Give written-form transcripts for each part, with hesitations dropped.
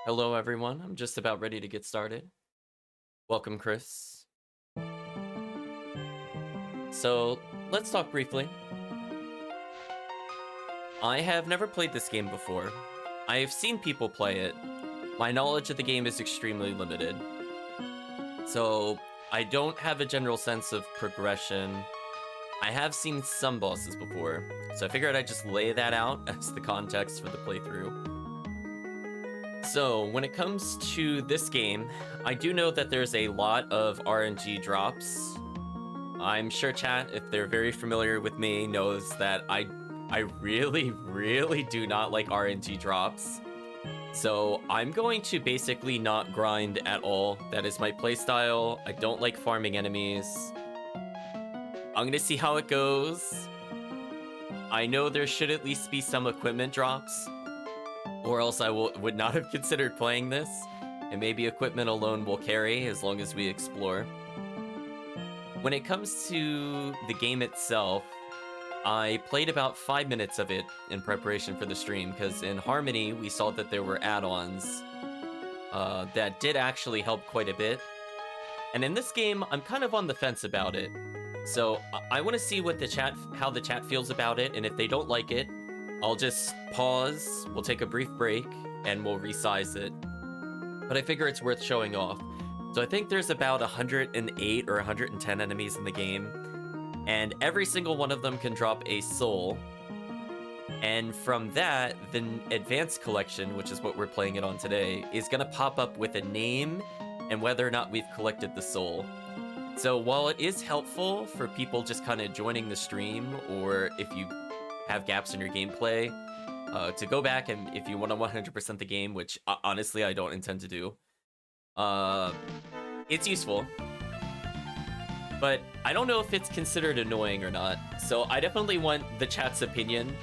Hello, everyone. I'm just about ready to get started. Welcome, Chris. So, let's talk briefly. I have never played this game before. I have seen people play it. My knowledge of the game is extremely limited. So, I don't have a general sense of progression. I have seen some bosses before, so I figured I'd just lay that out as the context for the playthrough. So, when it comes to this game, I do know that there's a lot of RNG drops. I'm sure chat, if they're very familiar with me, knows that I really, really do not like RNG drops. So I'm going to basically not grind at all. That is my playstyle. I don't like farming enemies. I'm gonna see how it goes. I know there should at least be some equipment drops, or else I would not have considered playing this. And maybe equipment alone will carry as long as we explore. When it comes to the game itself, I played about 5 minutes of it in preparation for the stream, because in Harmony, we saw that there were add-ons that did actually help quite a bit. And in this game, I'm kind of on the fence about it. So I want to see what how the chat feels about it, and if they don't like it, I'll just pause, we'll take a brief break, and we'll resize it. But I figure it's worth showing off. So I think there's about 108 or 110 enemies in the game, and every single one of them can drop a soul. And from that, the advanced collection, which is what we're playing it on today, is going to pop up with a name and whether or not we've collected the soul. So while it is helpful for people just kind of joining the stream, or if you have gaps in your gameplay, to go back and if you want to 100% the game, which honestly I don't intend to do, it's useful. But I don't know if it's considered annoying or not. So I definitely want the chat's opinion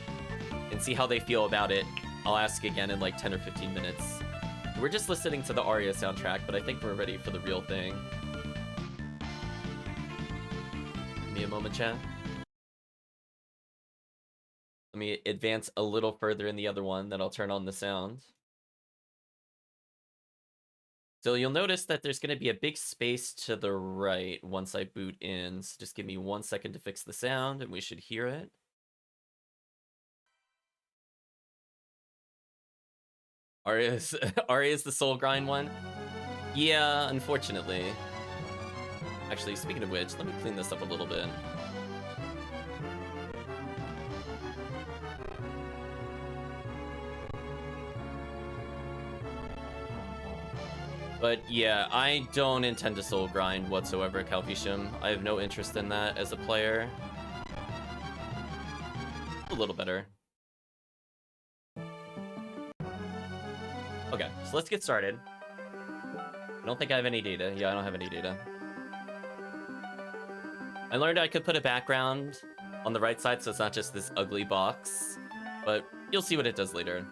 and see how they feel about it. I'll ask again in like 10 or 15 minutes. We're just listening to the Aria soundtrack, but I think we're ready for the real thing. Give me a moment, chat. Let me advance a little further in the other one, then I'll turn on the sound. So you'll notice that there's going to be a big space to the right once I boot in. So just give me 1 second to fix the sound, and we should hear it. Aria's Aria's the soul grind one? Yeah, unfortunately. Actually, speaking of which, let me clean this up a little bit. But yeah, I don't intend to soul grind whatsoever, Calvisham. I have no interest in that as a player. A little better. Okay, so let's get started. I don't think I have any data. Yeah, I don't have any data. I learned I could put a background on the right side so it's not just this ugly box, but you'll see what it does later.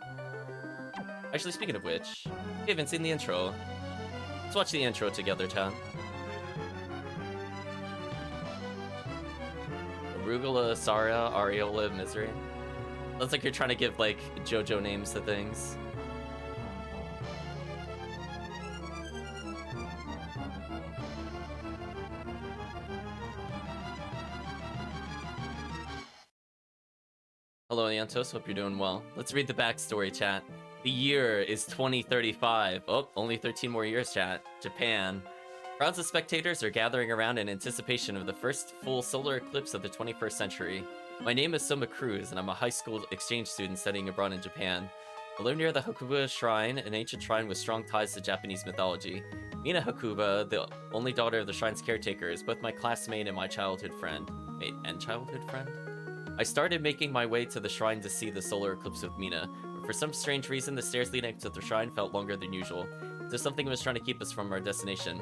Actually, speaking of which, we haven't seen the intro. Let's watch the intro together, chat. Arugula, Saria, Areola, Misery. Looks like you're trying to give, like, JoJo names to things. Hello, Yantos. Hope you're doing well. Let's read the backstory, chat. The year is 2035. Oh, only 13 more years, chat. Japan. Crowds of spectators are gathering around in anticipation of the first full solar eclipse of the 21st century. My name is Soma Cruz, and I'm a high school exchange student studying abroad in Japan. I live near the Hakuba Shrine, an ancient shrine with strong ties to Japanese mythology. Mina Hakuba, the only daughter of the shrine's caretaker, is both my classmate and my childhood friend. Mate and childhood friend? I started making my way to the shrine to see the solar eclipse with Mina, but for some strange reason, the stairs leading to the shrine felt longer than usual. There's something was trying to keep us from our destination.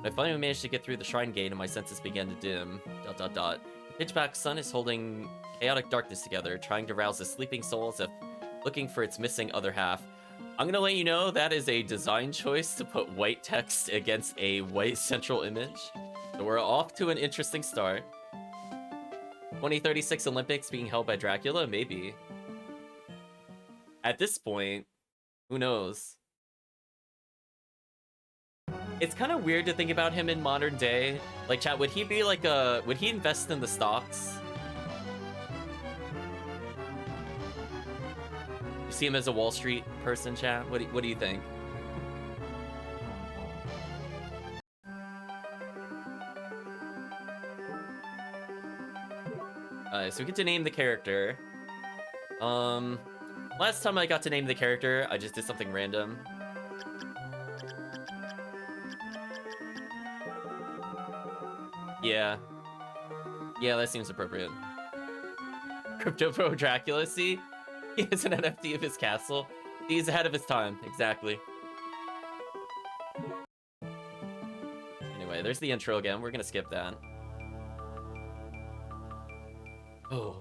I finally managed to get through the shrine gate and my senses began to dim. The pitch-black sun is holding chaotic darkness together, trying to rouse the sleeping soul as if looking for its missing other half. I'm gonna let you know that is a design choice to put white text against a white central image. So we're off to an interesting start. 2036 Olympics being held by Dracula? Maybe. At this point, who knows? It's kind of weird to think about him in modern day. Like, chat, would he be like would he invest in the stocks? You see him as a Wall Street person, chat? What do you think? So we get to name the character. Last time I got to name the character, I just did something random. Yeah. Yeah, that seems appropriate. Crypto Pro Dracula, see? He has an NFT of his castle. He's ahead of his time, exactly. Anyway, there's the intro again. We're gonna skip that. Oh,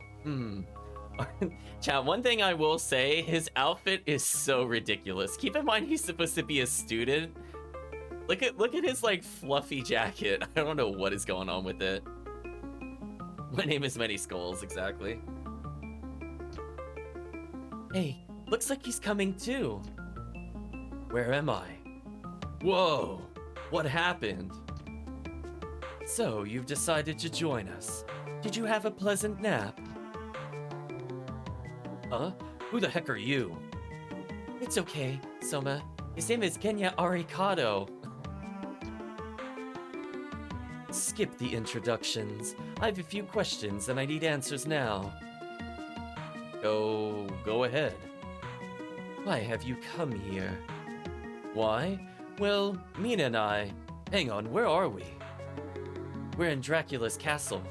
Chat, one thing I will say, his outfit is so ridiculous. Keep in mind he's supposed to be a student. Look at his like fluffy jacket. I don't know what is going on with it. My name is Many Skulls, exactly. Hey, looks like he's coming too. Where am I? Whoa, what happened? So, you've decided to join us. Did you have a pleasant nap? Huh? Who the heck are you? It's okay, Soma. His name is Kenya Arikado. Skip the introductions. I have a few questions and I need answers now. Go ahead. Why have you come here? Why? Well, Mina and I... Hang on, where are we? We're in Dracula's castle.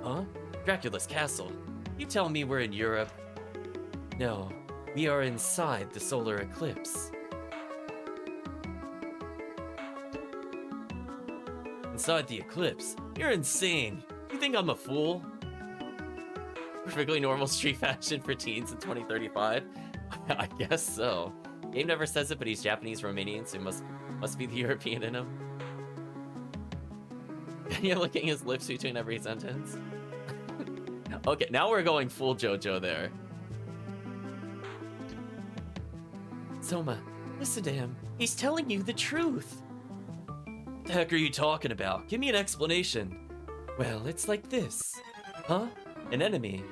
Huh? Dracula's castle? You tell me we're in Europe. No, we are inside the solar eclipse. Inside the eclipse? You're insane. You think I'm a fool? Perfectly normal street fashion for teens in 2035? I guess so. Game never says it, but he's Japanese Romanian, so he must be the European in him. You're licking his lips between every sentence. Okay, now we're going full JoJo there. Soma, listen to him. He's telling you the truth. What the heck are you talking about? Give me an explanation. Well, it's like this. Huh? An enemy.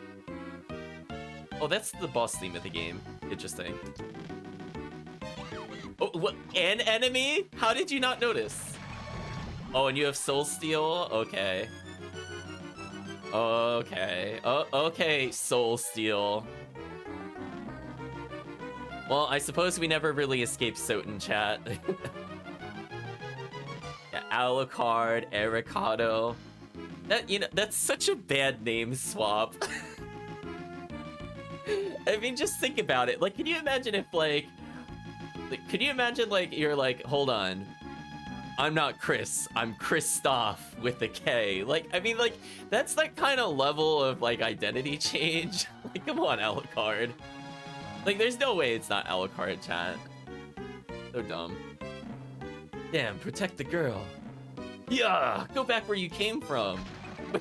Oh, that's the boss theme of the game. Interesting. Oh, what? An enemy? How did you not notice? Oh, and you have Soul Steel? Okay. Okay. Oh, okay, Soul Steel. Well, I suppose we never really escaped Soten, chat. Yeah, Alucard, Ericado. That, you know, that's such a bad name swap. I mean, just think about it. Like, can you imagine if, like, could you imagine, like, you're like, hold on. I'm not Chris, I'm Christoph with a K. Like, I mean, like, that's that kind of level of, like, identity change. Like, come on, Alucard. Like, there's no way it's not Alucard, chat. So dumb. Damn, protect the girl. Yeah, go back where you came from.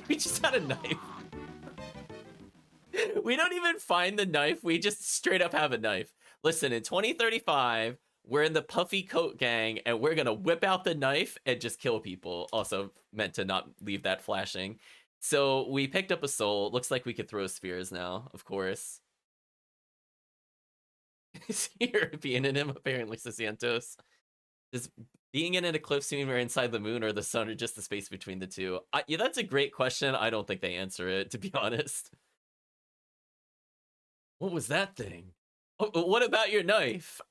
We just had a knife. We don't even find the knife, we just straight up have a knife. Listen, in 2035, we're in the puffy coat gang, and we're gonna whip out the knife and just kill people. Also meant to not leave that flashing. So we picked up a soul. Looks like we could throw spheres now, of course. Is European in him, apparently, says Santos. Does being in an eclipse mean we're inside the moon or the sun, or just the space between the two? Yeah, that's a great question. I don't think they answer it, to be honest. What was that thing? Oh, what about your knife?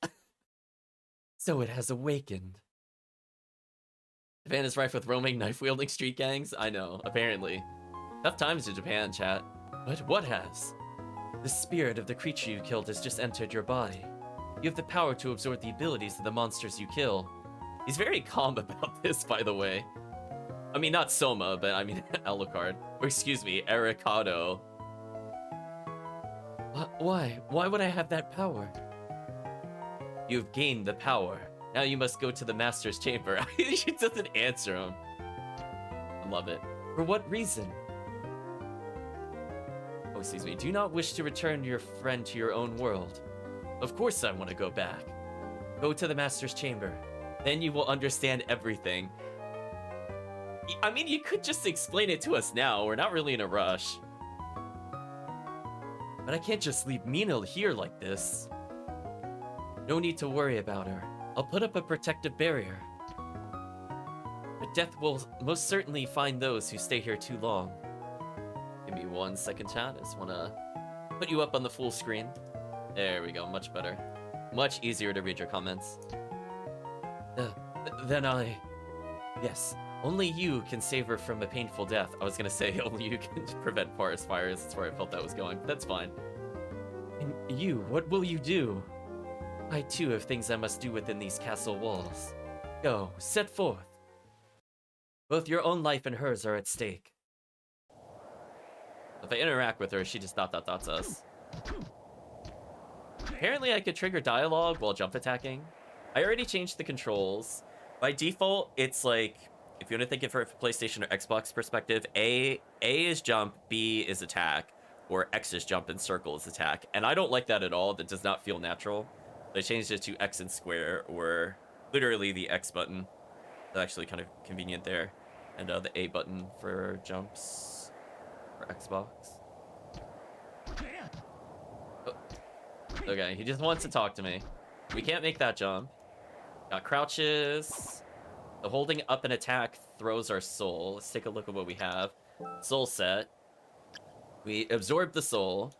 So it has awakened. Japan is rife with roaming, knife-wielding street gangs? I know, apparently. Tough times in Japan, chat. But what has? The spirit of the creature you killed has just entered your body. You have the power to absorb the abilities of the monsters you kill. He's very calm about this, by the way. I mean, not Soma, but I mean Alucard. Or excuse me, Ericado. Why? Why would I have that power? You've gained the power. Now you must go to the Master's Chamber. She doesn't answer him. I love it. For what reason? Oh, excuse me. Do you not wish to return your friend to your own world? Of course I want to go back. Go to the Master's Chamber. Then you will understand everything. I mean, you could just explain it to us now. We're not really in a rush. But I can't just leave Mina here like this. No need to worry about her. I'll put up a protective barrier. But death will most certainly find those who stay here too long. Give me 1 second, chat. I just want to put you up on the full screen. There we go. Much better. Much easier to read your comments. Yes, only you can save her from a painful death. I was gonna say only you can prevent forest fires. That's where I felt that was going. That's fine. And you, what will you do? I too have things I must do within these castle walls. Go, set forth. Both your own life and hers are at stake. If I interact with her, she just dots us. Apparently I could trigger dialogue while jump attacking. I already changed the controls. By default, it's like, if you want to think of it from a PlayStation or Xbox perspective, A is jump, B is attack, or X is jump and circle is attack. And I don't like that at all. That does not feel natural. So I changed it to X and square, or literally the X button. That's actually kind of convenient there. And the A button for jumps for Xbox. Oh. Okay, he just wants to talk to me. We can't make that jump. Got crouches. The holding up an attack throws our soul. Let's take a look at what we have. Soul set. We absorb the soul.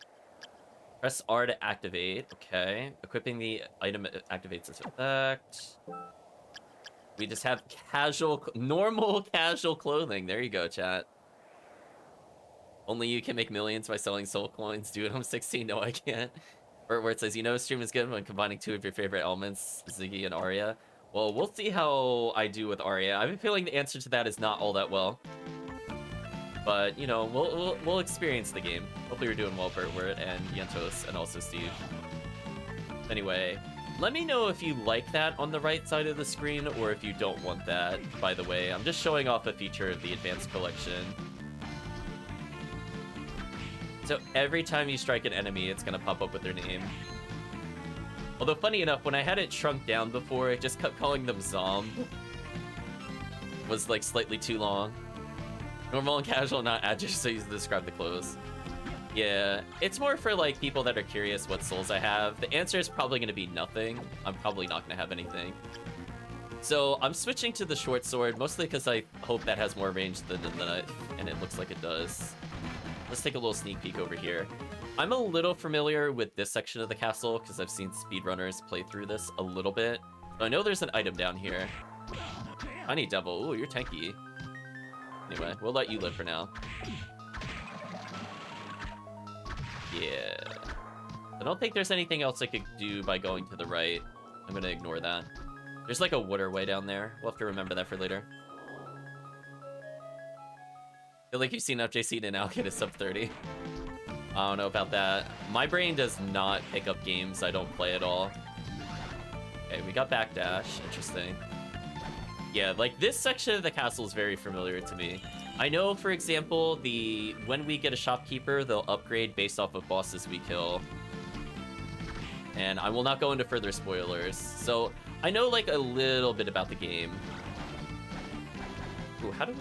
Press R to activate. Okay. Equipping the item activates its effect. We just have normal casual clothing. There you go, chat. Only you can make millions by selling soul coins. Dude, I'm 16. No, I can't. Where it says, you know, stream is good when combining 2 of your favorite elements, Ziggy and Aria. Well, we'll see how I do with Aria. I have a feeling the answer to that is not all that well. But, you know, we'll experience the game. Hopefully you're doing well, Bertwert and Yentos, and also Steve. Anyway, let me know if you like that on the right side of the screen, or if you don't want that, by the way. I'm just showing off a feature of the Advanced Collection. So every time you strike an enemy, it's gonna pop up with their name. Although, funny enough, when I had it shrunk down before, it just kept calling them Zomb. Was, like, slightly too long. Normal and casual, not adjectives so used to describe the clothes. Yeah, it's more for, like, people that are curious what souls I have. The answer is probably gonna be nothing. I'm probably not gonna have anything. So, I'm switching to the short sword, mostly because I hope that has more range than the knife, and it looks like it does. Let's take a little sneak peek over here. I'm a little familiar with this section of the castle because I've seen speedrunners play through this a little bit. So I know there's an item down here. Tiny Devil. Ooh, you're tanky. Anyway, we'll let you live for now. Yeah. I don't think there's anything else I could do by going to the right. I'm going to ignore that. There's like a waterway down there. We'll have to remember that for later. I feel like you've seen FJC to now get a sub 30. I don't know about that. My brain does not pick up games I don't play at all. Okay, we got backdash. Interesting. Yeah, like this section of the castle is very familiar to me. I know, for example, when we get a shopkeeper, they'll upgrade based off of bosses we kill. And I will not go into further spoilers. So I know like a little bit about the game. Ooh, how do we...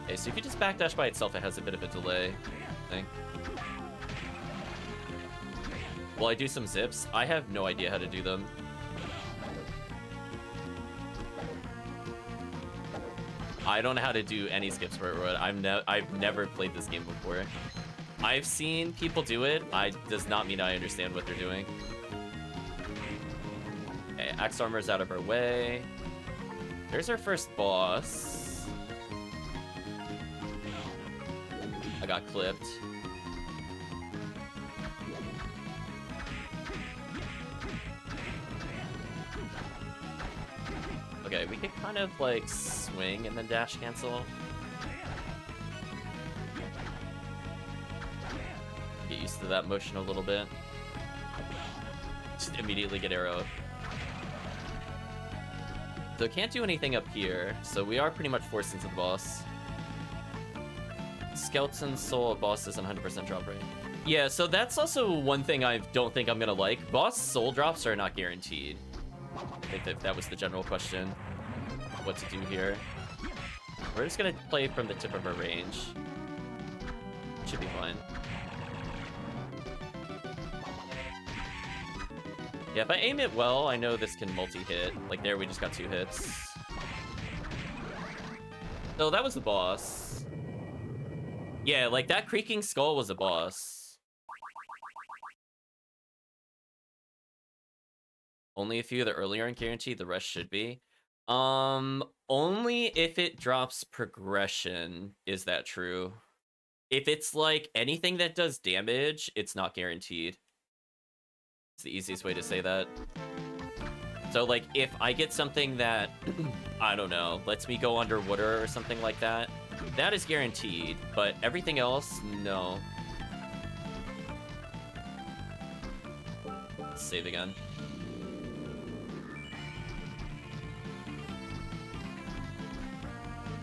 Okay, so if you just backdash by itself, it has a bit of a delay, I think. Will I do some zips? I have no idea how to do them. I don't know how to do any skips for it. I've never played this game before. I've seen people do it. Does not mean I understand what they're doing. Okay, Axe Armor's out of our way. There's our first boss. I got clipped. Okay, we could kind of like swing and then dash cancel. Get used to that motion a little bit. Just immediately get arrowed. So can't do anything up here, so we are pretty much forced into the boss. Skeleton Soul boss isn't 100% drop rate. Yeah, so that's also one thing I don't think I'm gonna like. Boss soul drops are not guaranteed. I think that was the general question. What to do here. We're just gonna play from the tip of our range. Should be fine. Yeah, if I aim it well, I know this can multi-hit. Like there, we just got 2 hits. So that was the boss. Yeah, like that creaking skull was a boss. Only a few of the earlier aren't guaranteed, the rest should be. Only if it drops progression is that true. If it's like anything that does damage, it's not guaranteed. It's the easiest way to say that. So like if I get something that, I don't know, lets me go underwater or something like that, that is guaranteed, but everything else, no. Save again.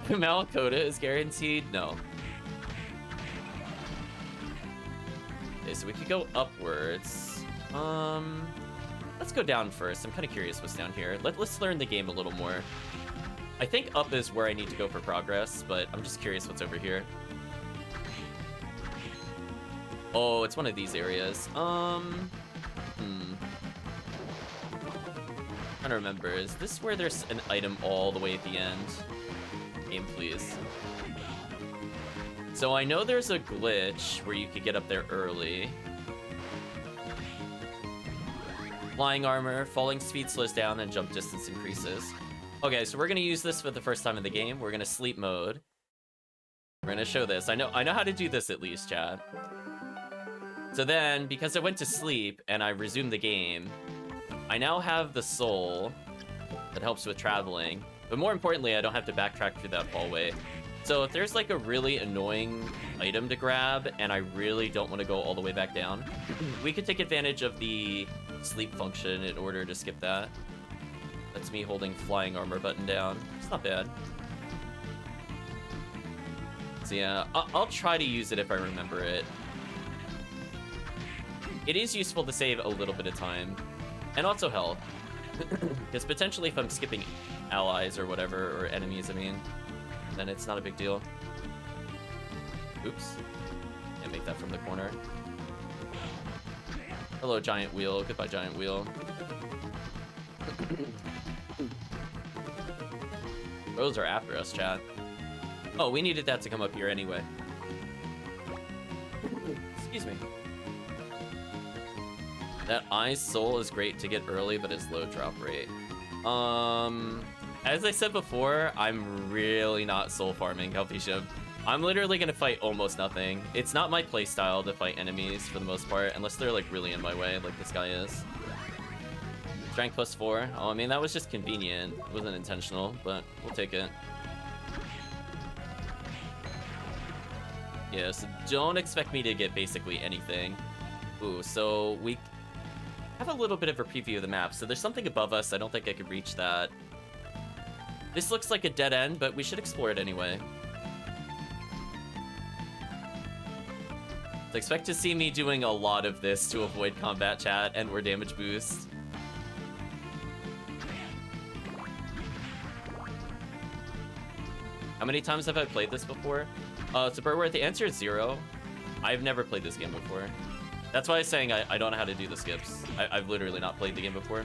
Malacoda is guaranteed? No. Okay, so we could go upwards. Let's go down first. I'm kind of curious what's down here. Let's learn the game a little more. I think up is where I need to go for progress, but I'm just curious what's over here. Oh, it's one of these areas. Trying to remember, is this where there's an item all the way at the end? Game, please. So I know there's a glitch where you could get up there early. Flying armor, falling speed slows down, and jump distance increases. Okay, so we're gonna use this for the first time in the game. We're gonna sleep mode. We're gonna show this. I know how to do this at least, chat. So then, because I went to sleep and I resumed the game, I now have the soul that helps with traveling. But more importantly, I don't have to backtrack through that hallway. So if there's like a really annoying item to grab and I really don't want to go all the way back down, we could take advantage of the sleep function in order to skip that. That's me holding flying armor button down. It's not bad. So yeah, I'll try to use it if I remember it. It is useful to save a little bit of time. And also health. Because potentially if I'm skipping allies or whatever, or enemies, I mean, then it's not a big deal. Oops. Can't make that from the corner. Hello, giant wheel. Goodbye, giant wheel. Those are after us, chat. Oh, we needed that to come up here anyway. Excuse me. That I's soul is great to get early, but it's low drop rate. As I said before, I'm really not soul farming Healthy Ship. I'm literally gonna fight almost nothing. It's not my playstyle to fight enemies for the most part, unless they're like really in my way, like this guy is. Strength +4. Oh, I mean, that was just convenient. It wasn't intentional, but we'll take it. Yeah, so don't expect me to get basically anything. Ooh, so we have a little bit of a preview of the map. So there's something above us. I don't think I could reach that. This looks like a dead end, but we should explore it anyway. So expect to see me doing a lot of this to avoid combat chat and or damage boost. How many times have I played this before? So Birdworth, the answer is 0. I've never played this game before. That's why I was saying I don't know how to do the skips. I've literally not played the game before.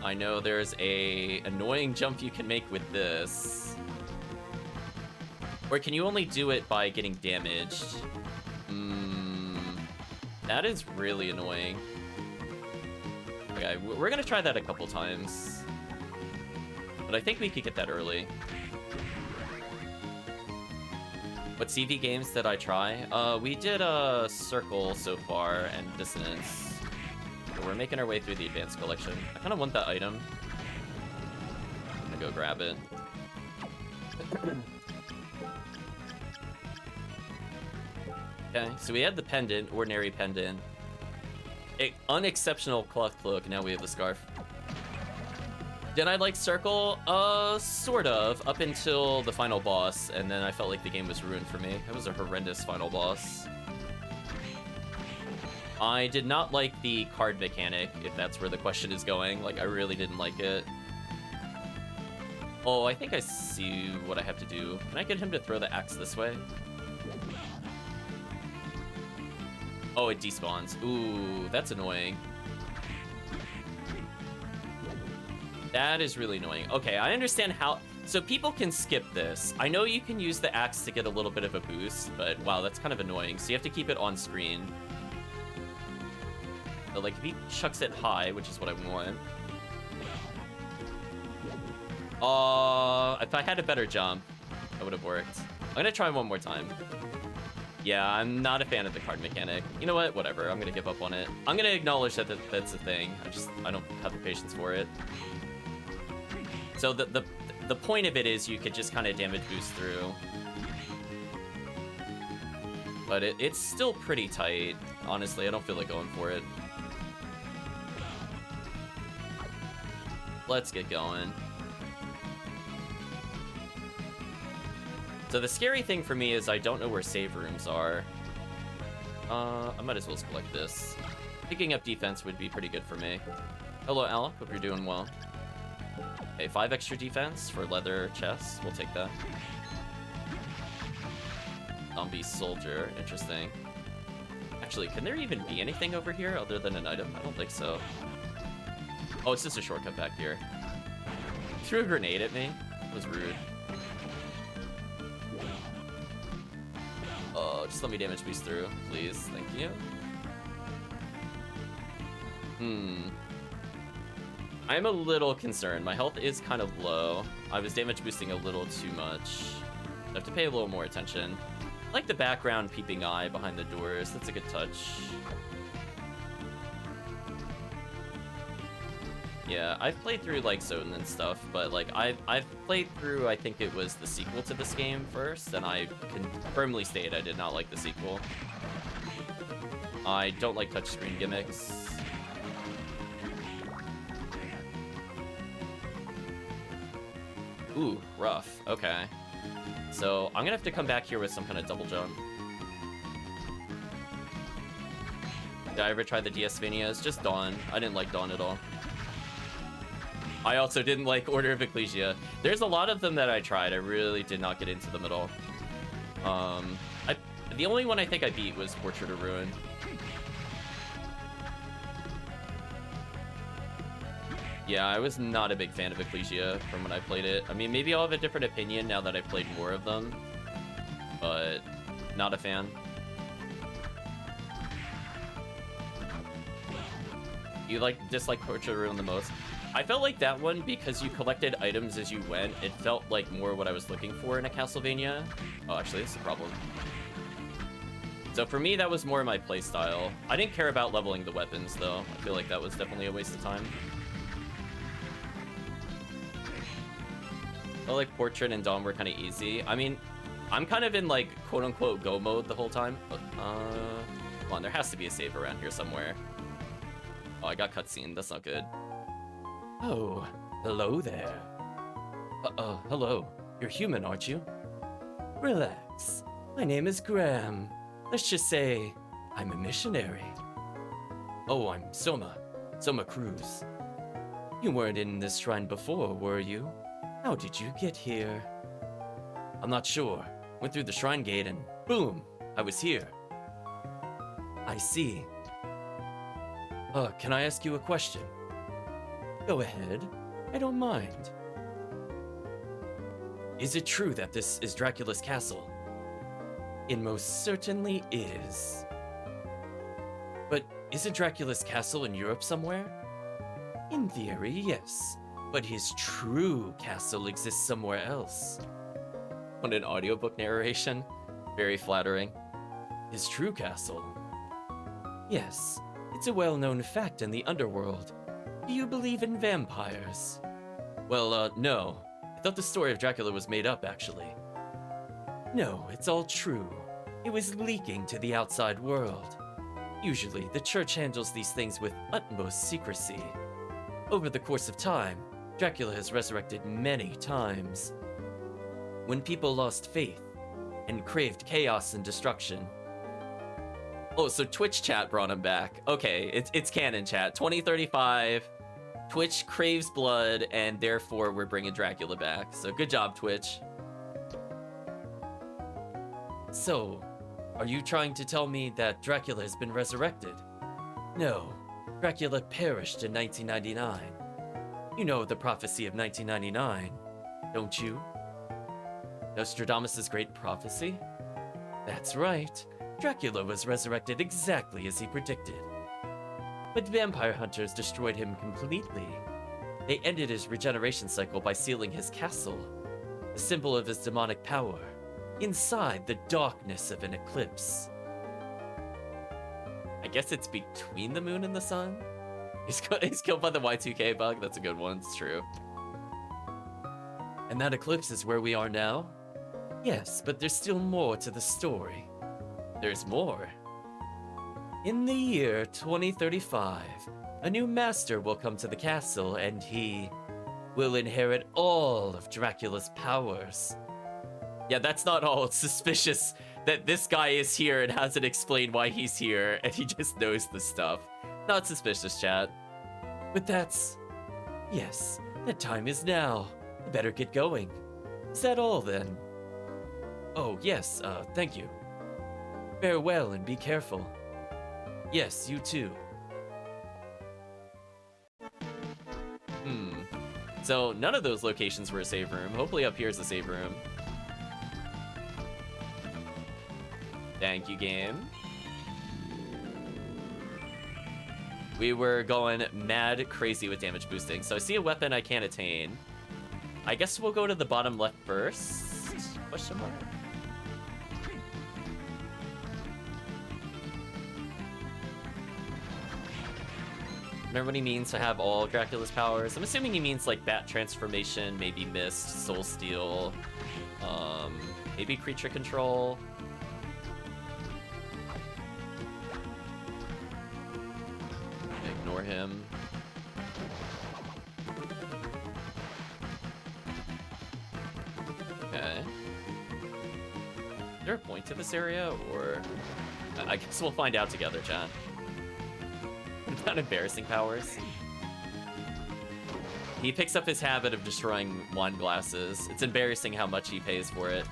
I know there's a annoying jump you can make with this. Or can you only do it by getting damaged? That is really annoying. Okay, we're gonna try that a couple times. But I think we could get that early. What CV games did I try? We did a Circle so far and Dissonance. So we're making our way through the Advanced Collection. I kind of want that item. I'm gonna go grab it. Okay, so we had the pendant, ordinary pendant. Unexceptional cloth cloak, now we have the scarf. Did I like Circle? Sort of, up until the final boss, and then I felt like the game was ruined for me. It was a horrendous final boss. I did not like the card mechanic, if that's where the question is going. Like, I really didn't like it. Oh, I think I see what I have to do. Can I get him to throw the axe this way? Oh, it despawns. Ooh, that's annoying. That is really annoying. Okay, I understand how... So people can skip this. I know you can use the axe to get a little bit of a boost, but wow, that's kind of annoying. So you have to keep it on screen. So, like, if he chucks it high, which is what I want. If I had a better jump, that would have worked. I'm gonna try one more time. Yeah, I'm not a fan of the card mechanic. You know what? Whatever. I'm gonna give up on it. I'm gonna acknowledge that that's a thing. I don't have the patience for it. So the point of it is you could just kind of damage boost through. But it's still pretty tight. Honestly, I don't feel like going for it. Let's get going. So the scary thing for me is I don't know where save rooms are. I might as well collect this. Picking up defense would be pretty good for me. Hello, Alec. Hope you're doing well. Okay, 5 extra defense for leather chests. We'll take that. Zombie soldier. Interesting. Actually, can there even be anything over here other than an item? I don't think so. Oh, it's just a shortcut back here. He threw a grenade at me. That was rude. Oh, just let me damage boost through, please. Thank you. I'm a little concerned. My health is kind of low. I was damage boosting a little too much. I have to pay a little more attention. I like the background peeping eye behind the doors. That's a good touch. Yeah, I've played through, like, Soden and stuff, but, like, I've played through, I think it was the sequel to this game first, and I can firmly state I did not like the sequel. I don't like touchscreen gimmicks. Ooh, rough. Okay. So, I'm gonna have to come back here with some kind of double jump. Did I ever try the Castlevanias? Just Dawn. I didn't like Dawn at all. I also didn't like Order of Ecclesia. There's a lot of them that I tried. I really did not get into them at all. The only one I think I beat was Portrait of Ruin. Yeah, I was not a big fan of Ecclesia from when I played it. I mean, maybe I'll have a different opinion now that I played more of them, but not a fan. You dislike Portrait of Ruin the most? I felt like that one, because you collected items as you went, it felt like more what I was looking for in a Castlevania. Oh, actually, that's the problem. So for me, that was more my playstyle. I didn't care about leveling the weapons, though. I feel like that was definitely a waste of time. I felt like Portrait and Dawn were kind of easy. I mean, I'm kind of in, like, quote-unquote go mode the whole time. Come on, there has to be a save around here somewhere. Oh, I got cutscene. That's not good. Oh, hello there. Hello. You're human, aren't you? Relax. My name is Graham. Let's just say I'm a missionary. Oh, I'm Soma Cruz. You weren't in this shrine before, were you? How did you get here? I'm not sure. Went through the shrine gate and boom, I was here. I see. Can I ask you a question? Go ahead. I don't mind. Is it true that this is Dracula's castle? It most certainly is. But isn't Dracula's castle in Europe somewhere? In theory, yes. But his true castle exists somewhere else. On an audiobook narration? Very flattering. His true castle? Yes, it's a well-known fact in the underworld. Do you believe in vampires? Well, no. I thought the story of Dracula was made up, actually. No, it's all true. It was leaking to the outside world. Usually, the church handles these things with utmost secrecy. Over the course of time, Dracula has resurrected many times. When people lost faith and craved chaos and destruction, Oh, so Twitch chat brought him back. Okay, it's canon chat. 2035, Twitch craves blood, and therefore we're bringing Dracula back. So good job, Twitch. So, are you trying to tell me that Dracula has been resurrected? No, Dracula perished in 1999. You know the prophecy of 1999, don't you? Nostradamus' great prophecy? That's right. Dracula was resurrected exactly as he predicted. But vampire hunters destroyed him completely. They ended his regeneration cycle by sealing his castle, the symbol of his demonic power, inside the darkness of an eclipse. I guess it's between the moon and the sun? He's killed by the Y2K bug? That's a good one, it's true. And that eclipse is where we are now? Yes, but there's still more to the story. There's more. In the year 2035, a new master will come to the castle and he will inherit all of Dracula's powers. Yeah, that's not all. It's suspicious that this guy is here and hasn't explained why he's here and he just knows the stuff. Not suspicious, chat. But that's... Yes, the time is now. Better get going. Is that all then? Oh, yes, thank you. Farewell and be careful. Yes, you too. So none of those locations were a save room. Hopefully up here is a save room. Thank you, game. We were going mad crazy with damage boosting. So I see a weapon I can't attain. I guess we'll go to the bottom left first. Question mark? Remember what he means to have all Dracula's powers? I'm assuming he means like Bat Transformation, maybe Mist, Soul Steal, maybe Creature Control. Ignore him. Okay. Is there a point to this area, or... I guess we'll find out together, chat. Not embarrassing powers. He picks up his habit of destroying wine glasses. It's embarrassing how much he pays for it.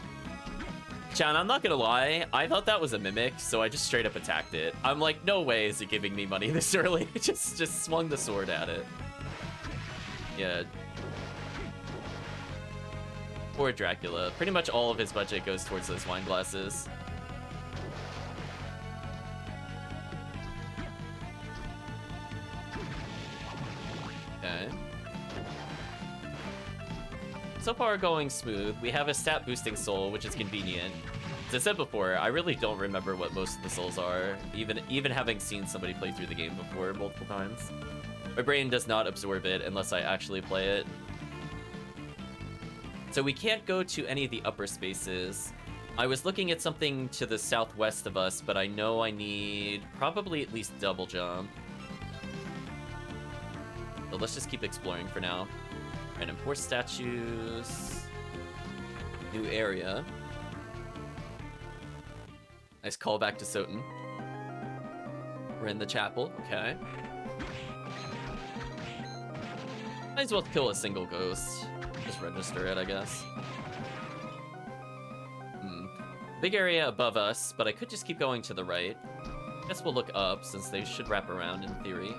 Chan, I'm not gonna lie, I thought that was a mimic, so I just straight up attacked it. I'm like, no way is it giving me money this early. just swung the sword at it. Yeah. Poor Dracula. Pretty much all of his budget goes towards those wine glasses. Okay. So far going smooth. We have a stat boosting soul, which is convenient. As I said before, I really don't remember what most of the souls are, even having seen somebody play through the game before multiple times. My brain does not absorb it unless I actually play it. So we can't go to any of the upper spaces. I was looking at something to the southwest of us, but I know I need probably at least double jump. So let's just keep exploring for now. Random horse statues. New area. Nice callback to Soten. We're in the chapel, okay. Might as well kill a single ghost. Just register it, I guess. Big area above us, but I could just keep going to the right. Guess we'll look up, since they should wrap around in theory.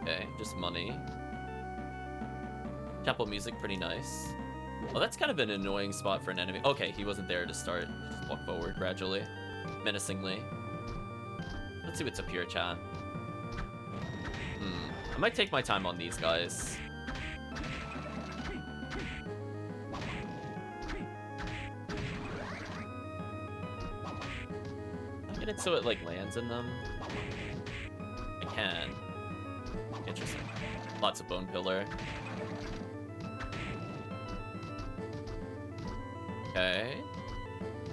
Okay, just money. Chapel music, pretty nice. Well, that's kind of an annoying spot for an enemy. Okay, he wasn't there to start. Just walk forward gradually, menacingly. Let's see what's up here, chat. I might take my time on these guys. Get it so it like lands in them. I can. Interesting. Lots of bone pillar. Okay.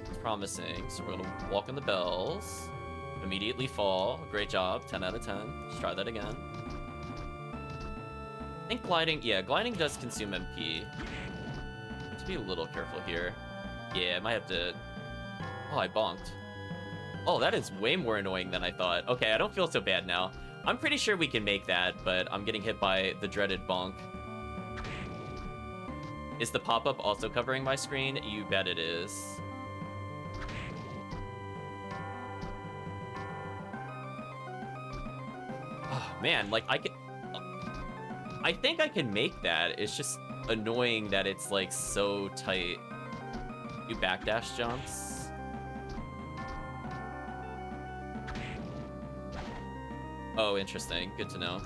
It's promising. So we're gonna walk on the bells. Immediately fall. Great job. 10 out of 10. Let's try that again. I think gliding, yeah, gliding does consume MP. Have to be a little careful here. Yeah, I might have to... Oh, I bonked. Oh, that is way more annoying than I thought. Okay, I don't feel so bad now. I'm pretty sure we can make that, but I'm getting hit by the dreaded bonk. Is the pop-up also covering my screen? You bet it is. Oh, man, like, I think I can make that. It's just annoying that it's, like, so tight. You backdash jumps. Oh, interesting. Good to know.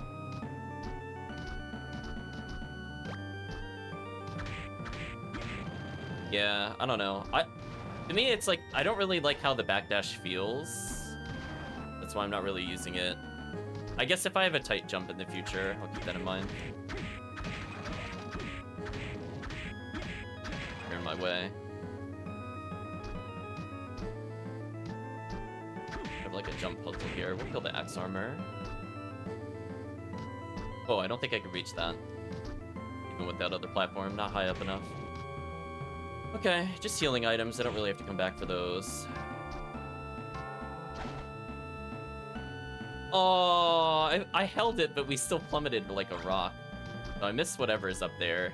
Yeah, I don't know. To me, it's like, I don't really like how the backdash feels. That's why I'm not really using it. I guess if I have a tight jump in the future, I'll keep that in mind. You're in my way. I have like a jump puzzle here. We'll kill the axe armor. Oh, I don't think I could reach that. Even with that other platform, not high up enough. Okay, just healing items. I don't really have to come back for those. Oh, I held it, but we still plummeted like a rock. So I missed whatever is up there.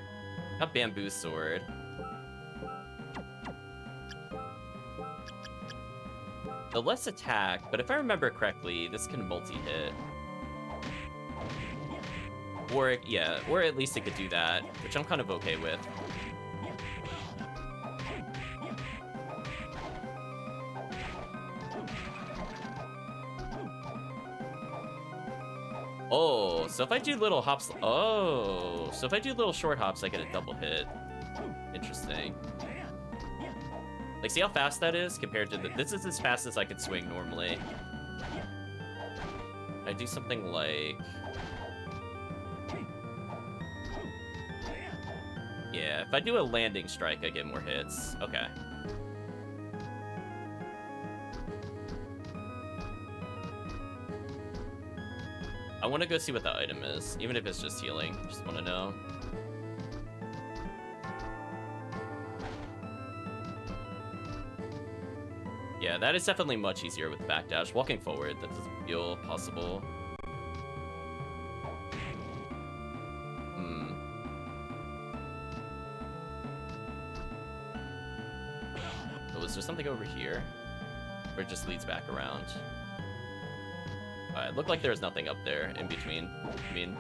Got bamboo sword. The less attack, but if I remember correctly, this can multi-hit. Or, yeah, or at least it could do that, which I'm kind of okay with. Oh, so if I do little hops... Oh, so if I do little short hops, I get a double hit. Interesting. Like, see how fast that is compared to the... This is as fast as I could swing normally. I do something like... Yeah, if I do a landing strike, I get more hits. Okay. I want to go see what the item is, even if it's just healing. Just want to know. Yeah, that is definitely much easier with backdash. Walking forward, that doesn't feel possible. Oh, is there something over here? Or it just leads back around? It looked like there was nothing up there in between. I mean...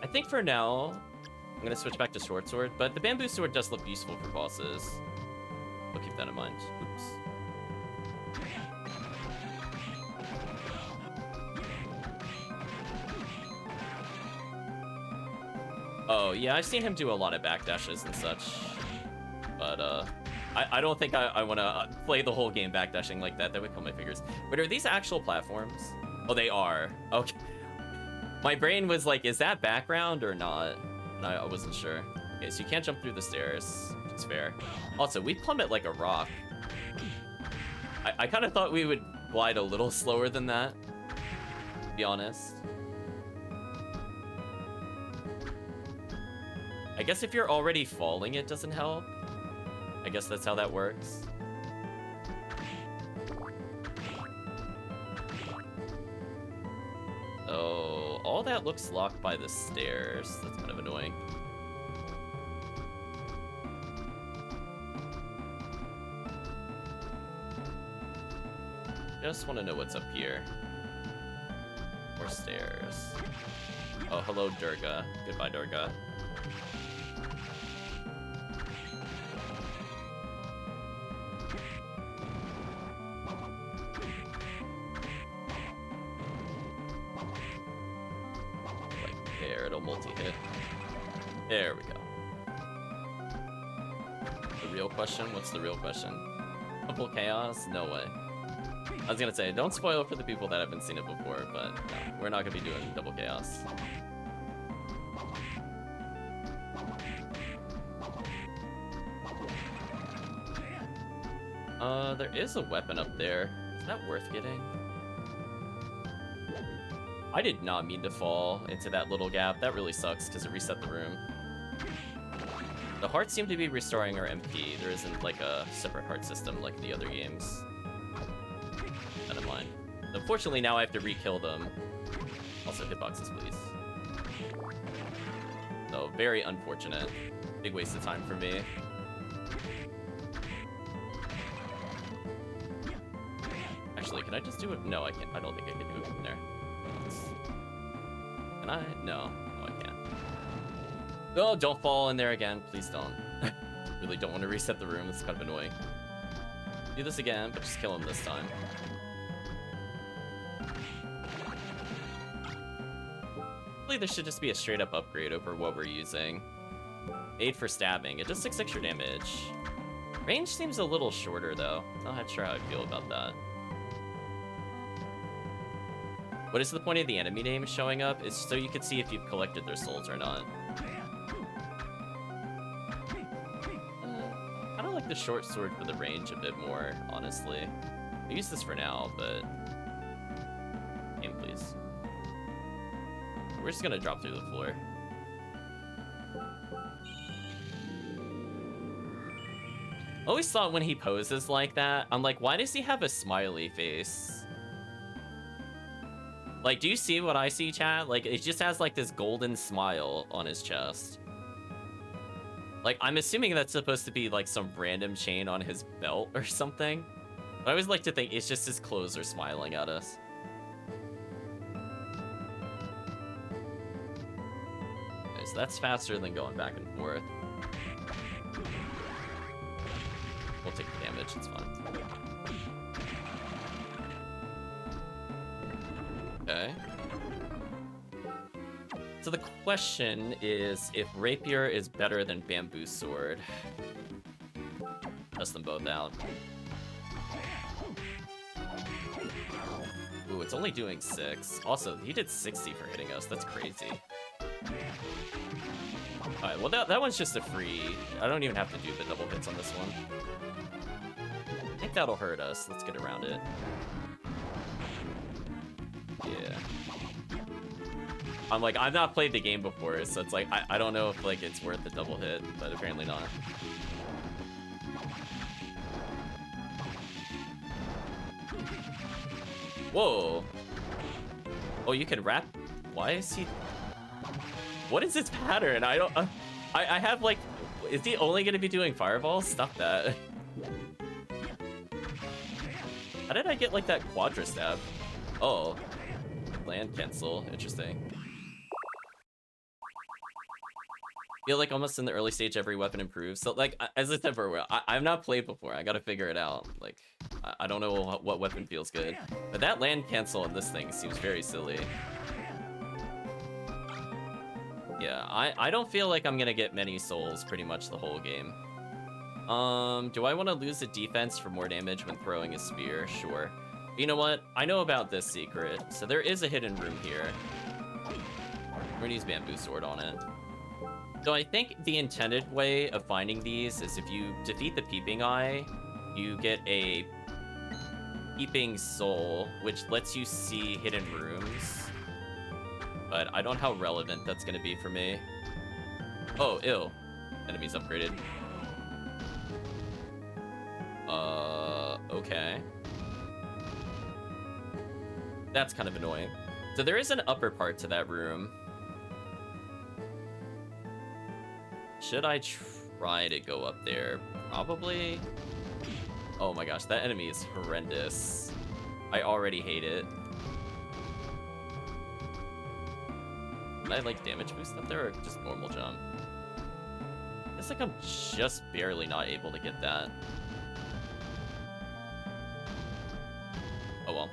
I think for now, I'm going to switch back to short sword, but the bamboo sword does look useful for bosses. I'll keep that in mind. Oops. Oh, yeah, I've seen him do a lot of backdashes and such, but, I don't think I want to play the whole game backdashing like that. That would kill my fingers. But are these actual platforms? Oh, they are. Okay. My brain was like, is that background or not? And I wasn't sure. Okay, so you can't jump through the stairs. It's fair. Also, we plummet like a rock. I kind of thought we would glide a little slower than that, to be honest. I guess if you're already falling, it doesn't help. I guess that's how that works. Oh, all that looks locked by the stairs. That's kind of annoying. Just want to know what's up here. More stairs. Oh, hello, Durga. Goodbye, Durga. Multi-hit. There we go. The real question? What's the real question? Double chaos? No way. I was gonna say, don't spoil it for the people that haven't seen it before, but no, we're not gonna be doing double chaos. There is a weapon up there. Is that worth getting? I did not mean to fall into that little gap. That really sucks because it reset the room. The hearts seem to be restoring our MP. There isn't like a separate heart system like the other games. None of mine. Unfortunately, now I have to re-kill them. Also, hitboxes, please. So, very unfortunate. Big waste of time for me. Actually, can I just do it? No, I can't. I don't think I can do it from there. Can I? No. No, I can't. Oh, don't fall in there again. Please don't. Really don't want to reset the room. It's kind of annoying. Do this again, but just kill him this time. Really, there should just be a straight up upgrade over what we're using. Aid for stabbing. It does 6 extra damage. Range seems a little shorter, though. I'm not sure how I feel about that. What is the point of the enemy name showing up? It's so you can see if you've collected their souls or not. I kind of like the short sword for the range a bit more, honestly. I use this for now, but... Game, please. We're just gonna drop through the floor. I always thought when he poses like that, I'm like, why does he have a smiley face? Like, do you see what I see, chat? Like, it just has, like, this golden smile on his chest. Like, I'm assuming that's supposed to be, like, some random chain on his belt or something. But I always like to think it's just his clothes are smiling at us. Okay, so that's faster than going back and forth. We'll take the damage, it's fine. Okay. So the question is if Rapier is better than Bamboo Sword. Test them both out. Ooh, it's only doing 6. Also, he did 60 for hitting us. That's crazy. Alright, well that one's just a free... I don't even have to do the double hits on this one. I think that'll hurt us. Let's get around it. Yeah. I'm like, I've not played the game before, so it's like, I don't know if like it's worth the double hit, but apparently not. Whoa. Oh, you can wrap? Why is he... What is its pattern? I don't... I have like... Is he only going to be doing fireballs? Stop that. How did I get like that quadra stab? Oh. Land cancel. Interesting. Feel like almost in the early stage every weapon improves. So like, as I said before, I've not played before. I gotta figure it out. Like, I don't know what weapon feels good. But that land cancel on this thing seems very silly. Yeah, I don't feel like I'm gonna get many souls pretty much the whole game. Do I want to lose a defense for more damage when throwing a spear? Sure. You know what? I know about this secret. So there is a hidden room here. We're gonna use Bamboo Sword on it. So I think the intended way of finding these is if you defeat the Peeping Eye, you get a Peeping Soul, which lets you see hidden rooms. But I don't know how relevant that's gonna be for me. Oh, ew. Enemies upgraded. Okay. That's kind of annoying. So there is an upper part to that room. Should I try to go up there? Probably. Oh my gosh, that enemy is horrendous. I already hate it. Can I like damage boost up there or just normal jump? It's like I'm just barely not able to get that. Oh well.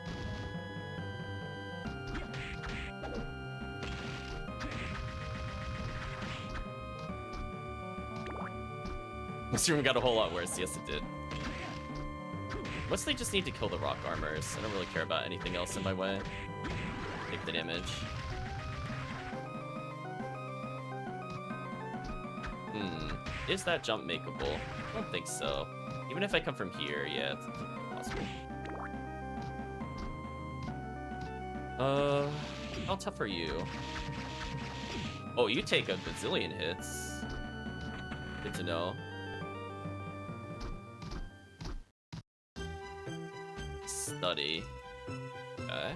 This room got a whole lot worse. Yes, it did. Mostly just need to kill the rock armors. I don't really care about anything else in my way. Take the damage. Is that jump makeable? I don't think so. Even if I come from here, yeah, it's possible. How tough are you? Oh, you take a bazillion hits. Good to know. Study. Okay.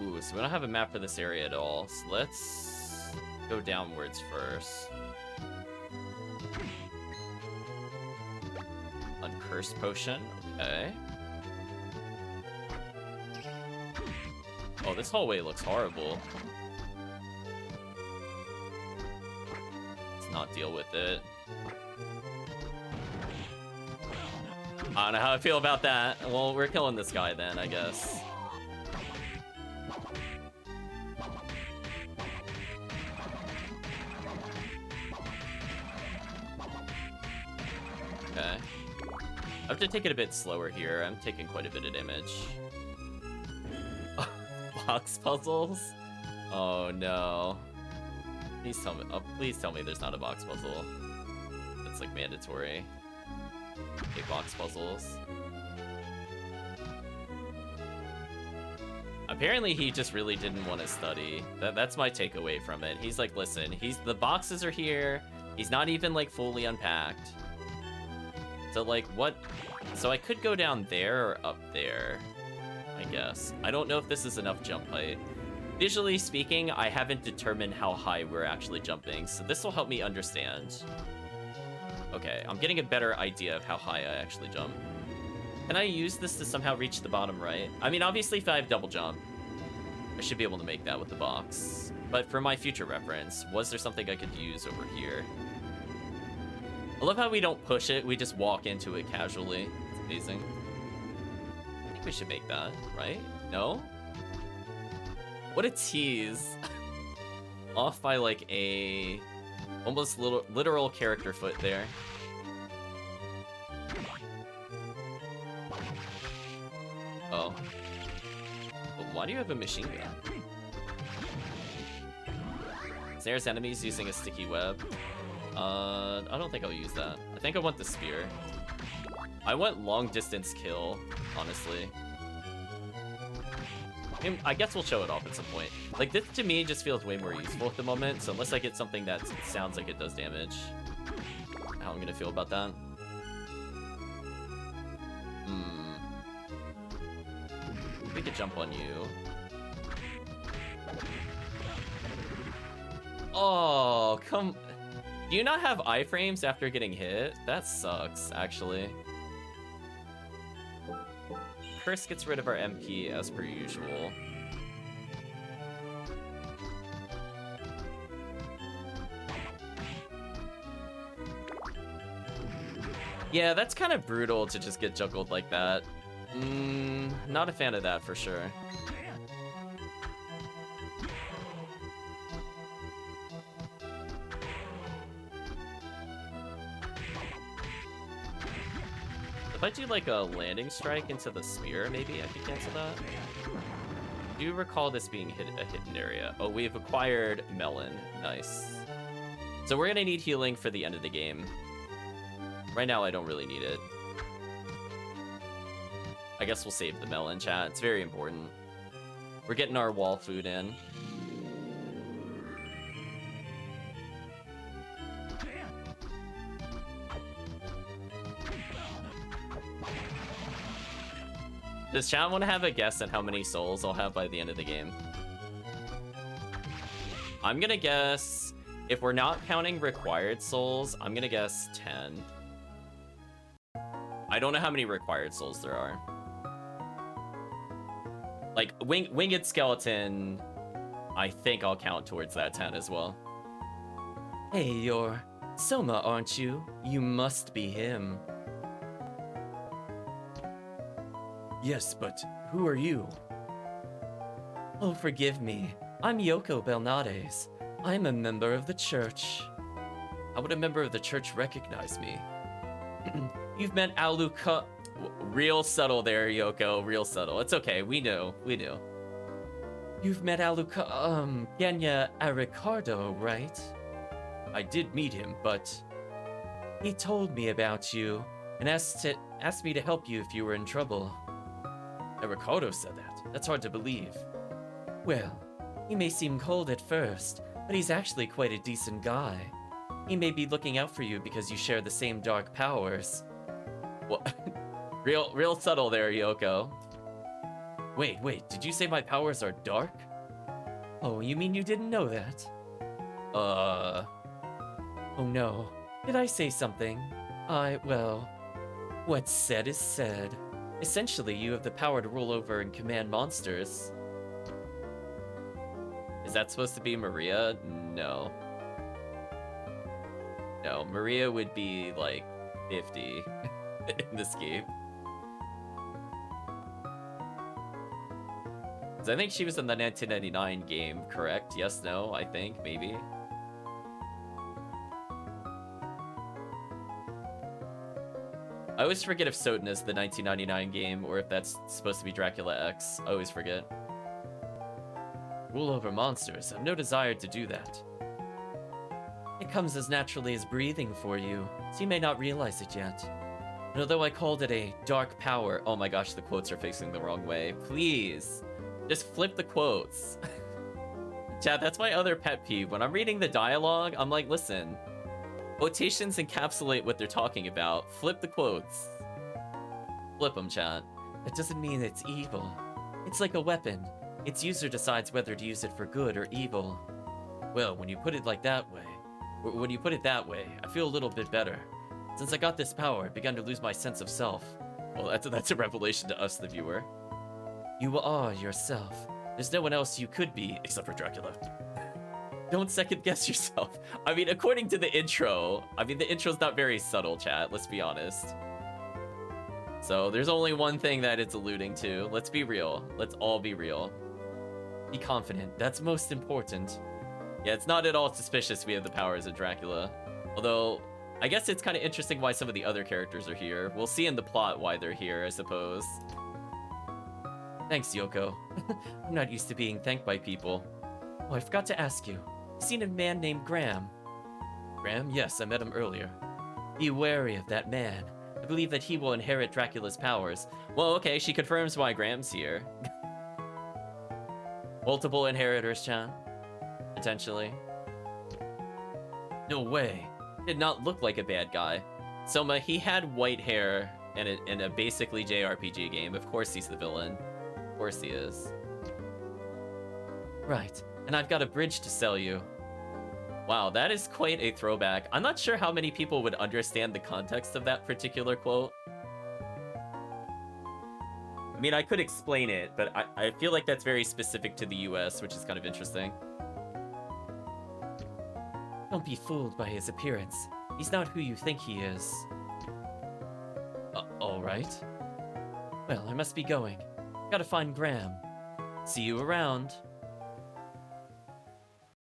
Ooh, so we don't have a map for this area at all. So let's go downwards first. Uncursed potion. Okay. Oh, this hallway looks horrible. Let's not deal with it. I don't know how I feel about that. Well, we're killing this guy then, I guess. Okay. I have to take it a bit slower here. I'm taking quite a bit of damage. Box puzzles? Oh no. Please tell me there's not a box puzzle. That's like mandatory. Okay, box puzzles. Apparently he just really didn't want to study. That's my takeaway from it. He's like, listen, the boxes are here. He's not even like fully unpacked. So like what? So I could go down there or up there, I guess. I don't know if this is enough jump height. Visually speaking, I haven't determined how high we're actually jumping, so this will help me understand. Okay, I'm getting a better idea of how high I actually jump. Can I use this to somehow reach the bottom right? I mean, obviously if I have double jump, I should be able to make that with the box. But for my future reference, was there something I could use over here? I love how we don't push it, we just walk into it casually. It's amazing. I think we should make that, right? No? What a tease. Off by like a almost literal character foot there. Oh. But why do you have a machine gun? Snares enemies using a sticky web. I don't think I'll use that. I think I want the spear. I want long distance kill, honestly. I guess we'll show it off at some point. Like, this to me just feels way more useful at the moment, so unless I get something that sounds like it does damage, how I'm gonna feel about that. We could jump on you. Oh, come... Do you not have iframes after getting hit? That sucks, actually. Curse gets rid of our MP as per usual. Yeah, that's kind of brutal to just get juggled like that. Not a fan of that for sure. If I do like a landing strike into the spear, maybe I could cancel that. Do you recall this being a hidden area? Oh, we've acquired melon. Nice. So we're gonna need healing for the end of the game. Right now, I don't really need it. I guess we'll save the melon, chat. It's very important. We're getting our wall food in. Does chat want to have a guess at how many souls I'll have by the end of the game? I'm gonna guess, if we're not counting required souls, I'm gonna guess 10. I don't know how many required souls there are. Like, winged skeleton, I think I'll count towards that 10 as well. Hey, you're Soma, aren't you? You must be him. Yes, but who are you? Oh, forgive me. I'm Yoko Belnades. I'm a member of the church. How would a member of the church recognize me? You've met Aluka... Real subtle there, Yoko. Real subtle. It's okay. We knew. We knew. You've met Aluka... Genya Aricardo, right? I did meet him, but... He told me about you, and asked me to help you if you were in trouble. Aricardo said that. That's hard to believe. Well, He may seem cold at first, but he's actually quite a decent guy. He may be looking out for you because you share the same dark powers. What? Real subtle there, Yoko. Wait, did you say my powers are dark? Oh, you mean you didn't know that? Oh no. Did I say something? Well, what's said is said. Essentially, you have the power to rule over and command monsters. Is that supposed to be Maria? No. No, Maria would be like 50 in this game. 'Cause I think she was in the 1999 game, correct? Yes, no, I think, maybe. I always forget if Soten is the 1999 game or if that's supposed to be Dracula X. I always forget. Rule over monsters. I've no desire to do that. It comes as naturally as breathing for you, so you may not realize it yet. And although I called it a dark power... Oh my gosh, the quotes are facing the wrong way. Please, just flip the quotes. Chad, that's my other pet peeve. When I'm reading the dialogue, I'm like, listen, quotations encapsulate what they're talking about. Flip the quotes. Flip them, chat. That doesn't mean it's evil. It's like a weapon. Its user decides whether to use it for good or evil. Well, when you put it that way, I feel a little bit better. Since I got this power, I've begun to lose my sense of self. Well, that's a revelation to us, the viewer. You are yourself. There's no one else you could be except for Dracula. Don't second guess yourself. I mean, according to the intro, the intro's not very subtle, chat, let's be honest. So there's only one thing that it's alluding to. Let's be real. Let's all be real. Be confident. That's most important. Yeah, it's not at all suspicious we have the powers of Dracula. Although, I guess it's kind of interesting why some of the other characters are here. We'll see in the plot why they're here, I suppose. Thanks, Yoko. I'm not used to being thanked by people. Oh, I forgot to ask you. You seen a man named Graham? Graham? Yes, I met him earlier. Be wary of that man. I believe that he will inherit Dracula's powers. Well, okay, she confirms why Graham's here. Multiple inheritors, chan. Potentially. No way. Did not look like a bad guy. Soma, he had white hair in a basically JRPG game. Of course he's the villain. Of course he is. Right. And I've got a bridge to sell you. Wow, that is quite a throwback. I'm not sure how many people would understand the context of that particular quote. I mean, I could explain it, but I feel like that's very specific to the US, which is kind of interesting. Don't be fooled by his appearance. He's not who you think he is. All right. Well, I must be going. Gotta find Graham. See you around.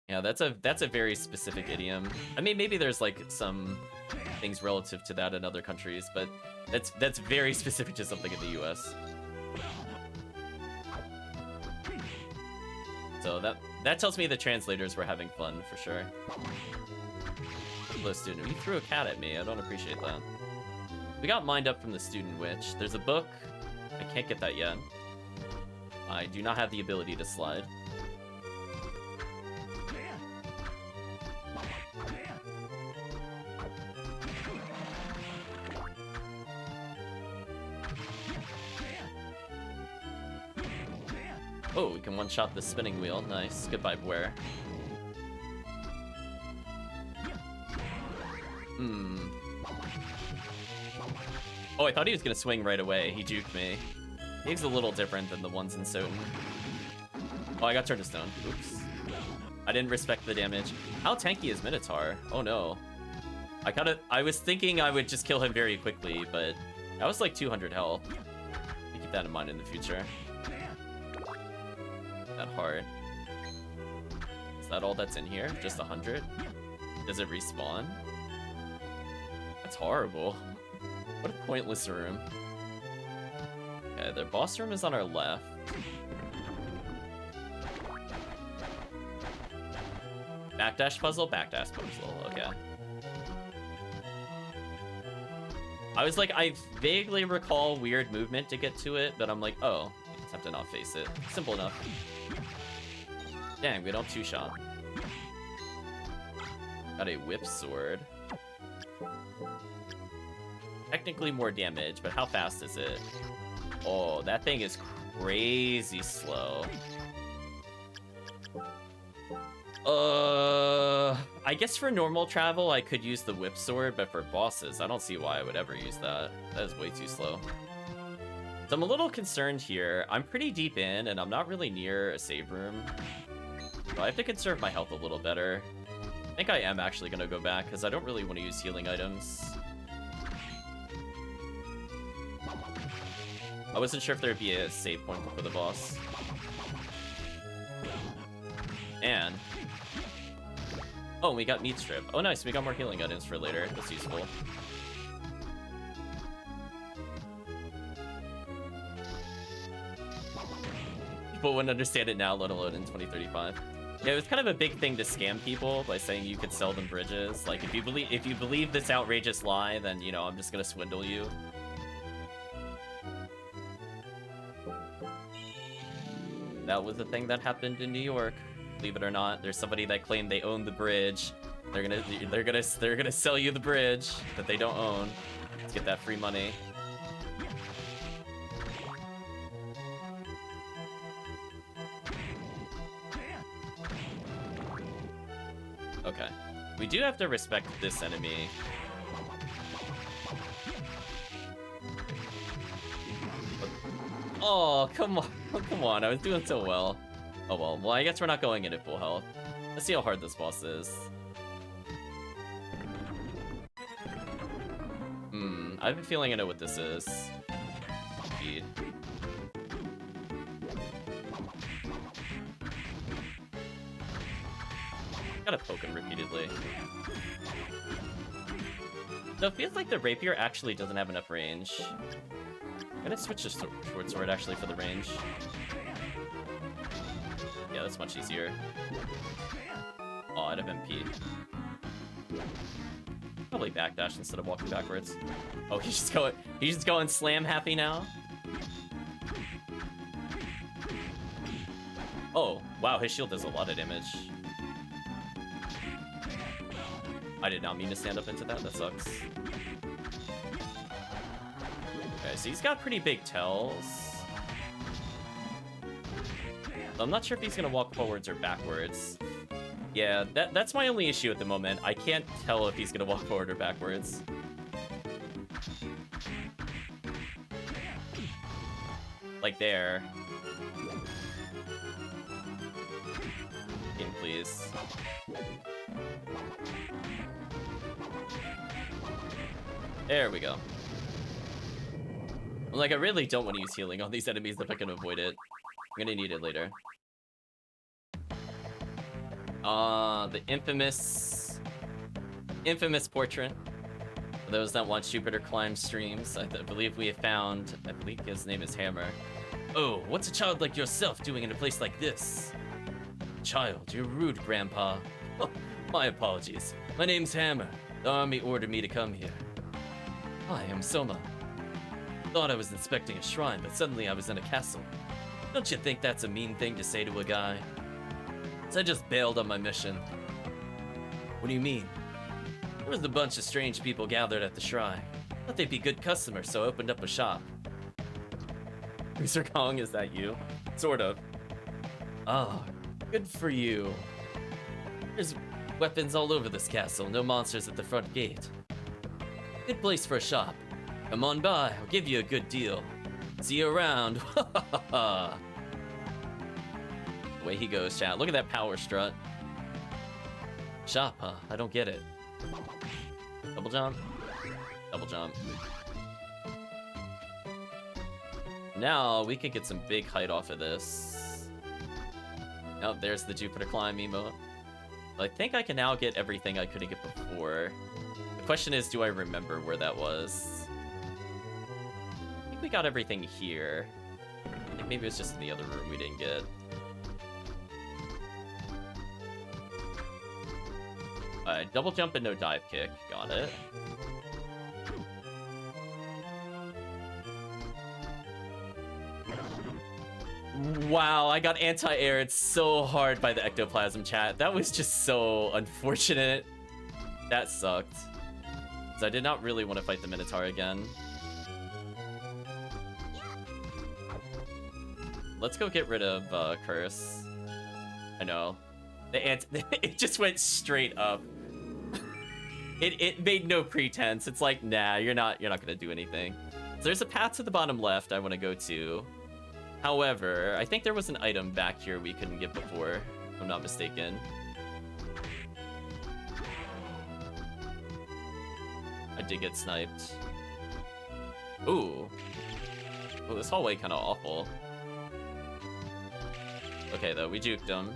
Yeah, that's a very specific idiom. I mean, maybe there's like some things relative to that in other countries, but that's very specific to something in the US. So that tells me the translators were having fun for sure. Hello, student. You threw a cat at me. I don't appreciate that. We got mined up from the student witch. There's a book. I can't get that yet. I do not have the ability to slide. Oh, we can one-shot the spinning wheel. Nice. Goodbye, Beware. Oh, I thought he was gonna swing right away. He juked me. He's a little different than the ones in Soten. Oh, I got turned to stone. Oops. I didn't respect the damage. How tanky is Minotaur? Oh no. I was thinking I would just kill him very quickly, but that was like 200 health. Keep that in mind in the future. That hard. Is that all that's in here? Just 100? Does it respawn? That's horrible. What a pointless room. Okay, their boss room is on our left. Backdash puzzle? Backdash puzzle, okay. I was like, I vaguely recall weird movement to get to it, but I'm like, oh, you just have to not face it. Simple enough. Dang, we don't two-shot. Got a whip sword. Technically more damage, but how fast is it? Oh, that thing is crazy slow. I guess for normal travel, I could use the whip sword, but for bosses, I don't see why I would ever use that. That is way too slow. So I'm a little concerned here. I'm pretty deep in, and I'm not really near a save room. So I have to conserve my health a little better. I think I am actually going to go back, because I don't really want to use healing items. I wasn't sure if there would be a save point before the boss. And... oh, we got meat strip. Oh, nice. We got more healing items for later. That's useful. People wouldn't understand it now, let alone in 2035. Yeah, it was kind of a big thing to scam people by saying you could sell them bridges. Like, if you believe this outrageous lie, then, you know, I'm just gonna swindle you. That was a thing that happened in New York. Believe it or not, there's somebody that claimed they own the bridge. They're gonna sell you the bridge that they don't own to get that free money. Okay, we do have to respect this enemy. Oh, come on. Oh, come on. I was doing so well. Oh, well. Well, I guess we're not going in at full health. Let's see how hard this boss is. I have a feeling I know what this is. Indeed. Gotta poke him repeatedly. So it feels like the rapier actually doesn't have enough range. I'm gonna switch to short sword actually for the range. Yeah, that's much easier. Oh, I'd have MP. Probably backdash instead of walking backwards. Oh, he's just going slam happy now. Oh, wow, his shield does a lot of damage. I did not mean to stand up into that. That sucks. Okay, so he's got pretty big tells. I'm not sure if he's gonna walk forwards or backwards. Yeah, that's my only issue at the moment. I can't tell if he's gonna walk forward or backwards. Like there. Game, please. There we go. I'm like, I really don't want to use healing on these enemies if I can avoid it. I'm gonna need it later. The infamous portrait. For those that watch Jupiter Climb streams, I believe we have found, I believe his name is Hammer. Oh, what's a child like yourself doing in a place like this? Child, you're rude, Grandpa. Oh, my apologies. My name's Hammer. The army ordered me to come here. I am Soma. Thought I was inspecting a shrine, but suddenly I was in a castle. Don't you think that's a mean thing to say to a guy? So I just bailed on my mission. What do you mean? There was a bunch of strange people gathered at the shrine. Thought they'd be good customers, so I opened up a shop. Mr. Kong, is that you? Sort of. Ah, good for you. There's weapons all over this castle, no monsters at the front gate. Good place for a shop. Come on by, I'll give you a good deal. See you around. The way he goes, chat. Look at that power strut. Shop, huh? I don't get it. Double jump. Double jump. Now we can get some big height off of this. Oh, there's the Jupiter Climb emote. I think I can now get everything I couldn't get before. The question is, do I remember where that was? I think we got everything here. I think maybe it was just in the other room we didn't get. Double jump and no dive kick. Got it. Wow, I got anti-aired so hard by the ectoplasm chat. That was just so unfortunate. That sucked. So I did not really want to fight the Minotaur again. Let's go get rid of Curse. I know. It just went straight up. It made no pretense. It's like, nah, you're not gonna do anything. So there's a path to the bottom left I want to go to. However, I think there was an item back here we couldn't get before, if I'm not mistaken. I did get sniped. Ooh. Oh, this hallway kind of awful. Okay, though, we juked him.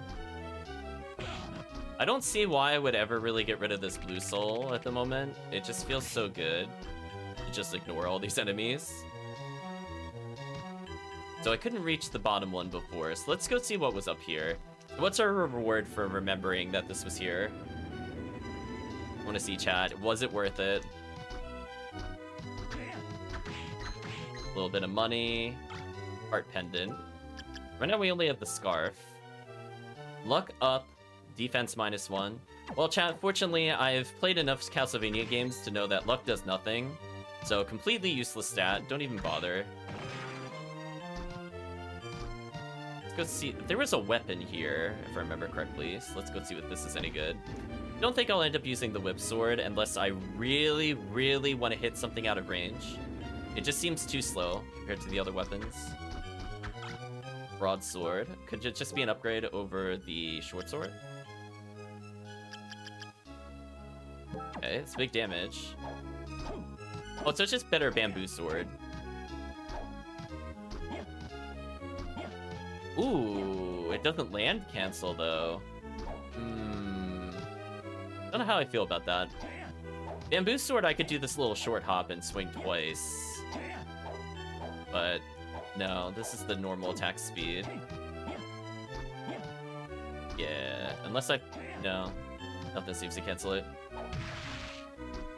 I don't see why I would ever really get rid of this blue soul at the moment. It just feels so good to just ignore all these enemies. So I couldn't reach the bottom one before, so let's go see what was up here. What's our reward for remembering that this was here? I want to see, chat. Was it worth it? A little bit of money. Heart pendant. Right now we only have the scarf. Luck up. Defense -1. Well, chat, fortunately, I've played enough Castlevania games to know that luck does nothing. So, completely useless stat. Don't even bother. Let's go see. There was a weapon here, if I remember correctly. So let's go see if this is any good. Don't think I'll end up using the whip sword unless I really, really want to hit something out of range. It just seems too slow compared to the other weapons. Broadsword. Could it just be an upgrade over the short sword? Okay, it's big damage. Oh, so it's just better bamboo sword. Ooh, it doesn't land cancel though. Don't know how I feel about that. Bamboo sword, I could do this little short hop and swing twice. But no, this is the normal attack speed. Yeah, unless no, nothing seems to cancel it.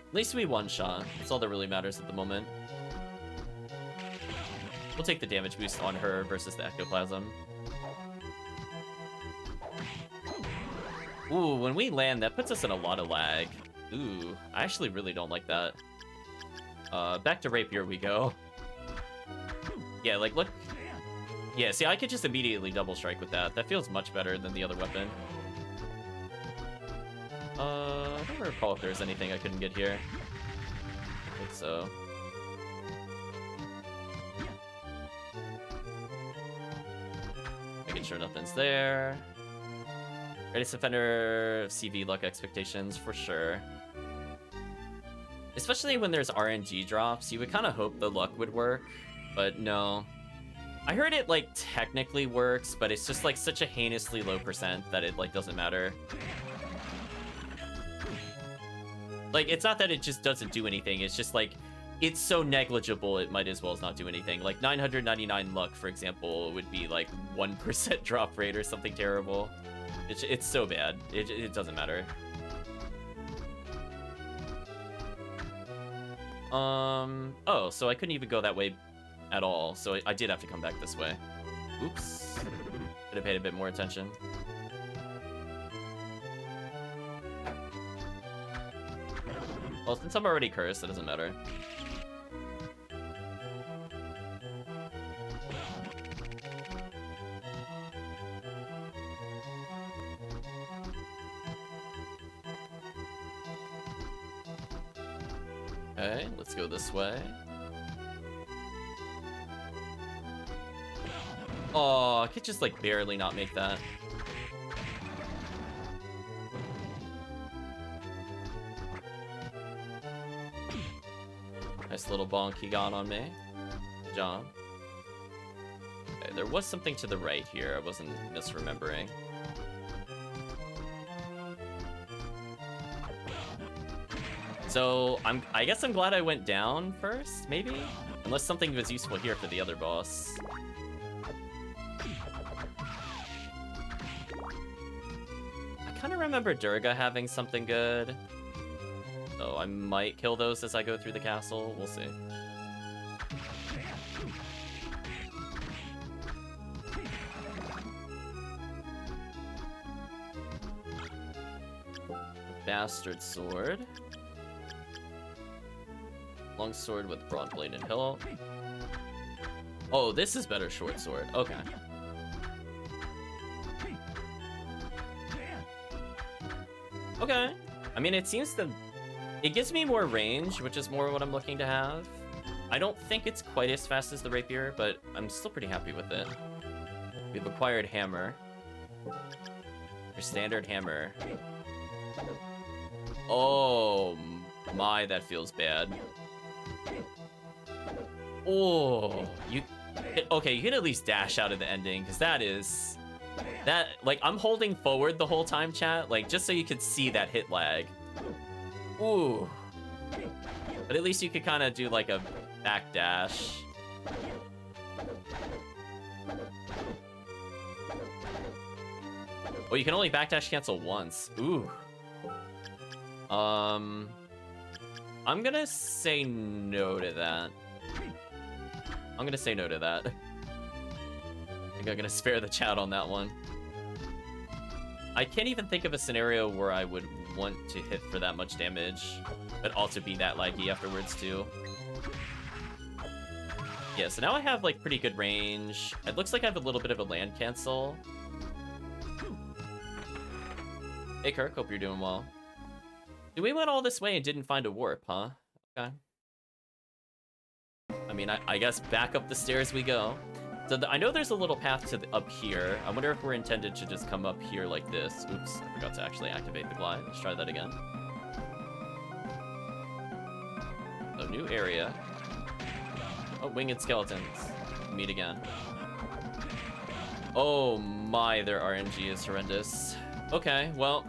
At least we one-shot. That's all that really matters at the moment. We'll take the damage boost on her versus the ectoplasm. Ooh, when we land, that puts us in a lot of lag. Ooh, I actually really don't like that. Back to rapier we go. Yeah, like, look. Yeah, see, I could just immediately double strike with that. That feels much better than the other weapon. I don't recall if there's anything I couldn't get here. I think so. Making sure nothing's there. Greatest offender of CV luck expectations, for sure. Especially when there's RNG drops, you would kind of hope the luck would work, but no. I heard it, like, technically works, but it's just, like, such a heinously low percent that it, like, doesn't matter. Like, it's not that it just doesn't do anything, it's just, like, it's so negligible it might as well as not do anything. Like, 999 luck, for example, would be, like, 1% drop rate or something terrible. It's so bad. It doesn't matter. Oh, so I couldn't even go that way at all. So I did have to come back this way. Oops. Could have paid a bit more attention. Well, since I'm already cursed, it doesn't matter. Okay, let's go this way. Oh, I could just, like, barely not make that. Nice little bonk he got on me. Good job. Okay, there was something to the right here. I wasn't misremembering. So, I guess I'm glad I went down first, maybe? Unless something was useful here for the other boss. I kind of remember Durga having something good. So I might kill those as I go through the castle. We'll see. bastard sword. Long sword with broad blade and hilt. Oh, this is better short sword. Okay. Okay. I mean, it seems to... It gives me more range, which is more what I'm looking to have. I don't think it's quite as fast as the rapier, but I'm still pretty happy with it. We've acquired hammer. Your standard hammer. Oh my, that feels bad. Oh, okay, you can at least dash out of the ending, because that is... That, like, I'm holding forward the whole time, chat, like, just so you could see that hit lag. Ooh. But at least you could kind of do, like, a back dash. Oh, you can only backdash cancel once. Ooh. I'm gonna say no to that. I'm gonna say no to that. I think I'm gonna spare the chat on that one. I can't even think of a scenario where I would want to hit for that much damage, but also be that laggy afterwards too. Yeah, so now I have like pretty good range. It looks like I have a little bit of a land cancel. Hey Kirk, hope you're doing well. We went all this way and didn't find a warp, huh? Okay. I mean, I guess back up the stairs we go. So I know there's a little path to up here. I wonder if we're intended to just come up here like this. Oops, I forgot to actually activate the glide. Let's try that again. So new area. Oh, winged skeletons. Meet again. Oh my, their RNG is horrendous. Okay, well,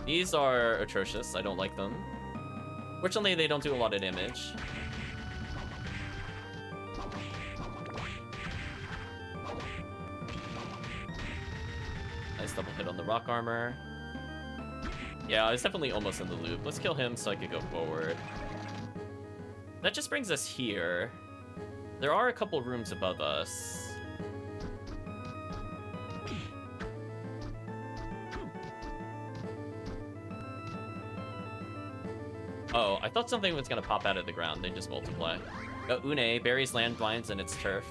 these are atrocious. I don't like them. Fortunately, they don't do a lot of damage. Nice double hit on the rock armor. Yeah, I was definitely almost in the loop. Let's kill him so I could go forward. That just brings us here. There are a couple rooms above us. Oh, I thought something was gonna pop out of the ground. They just multiply. Une buries landmines in its turf.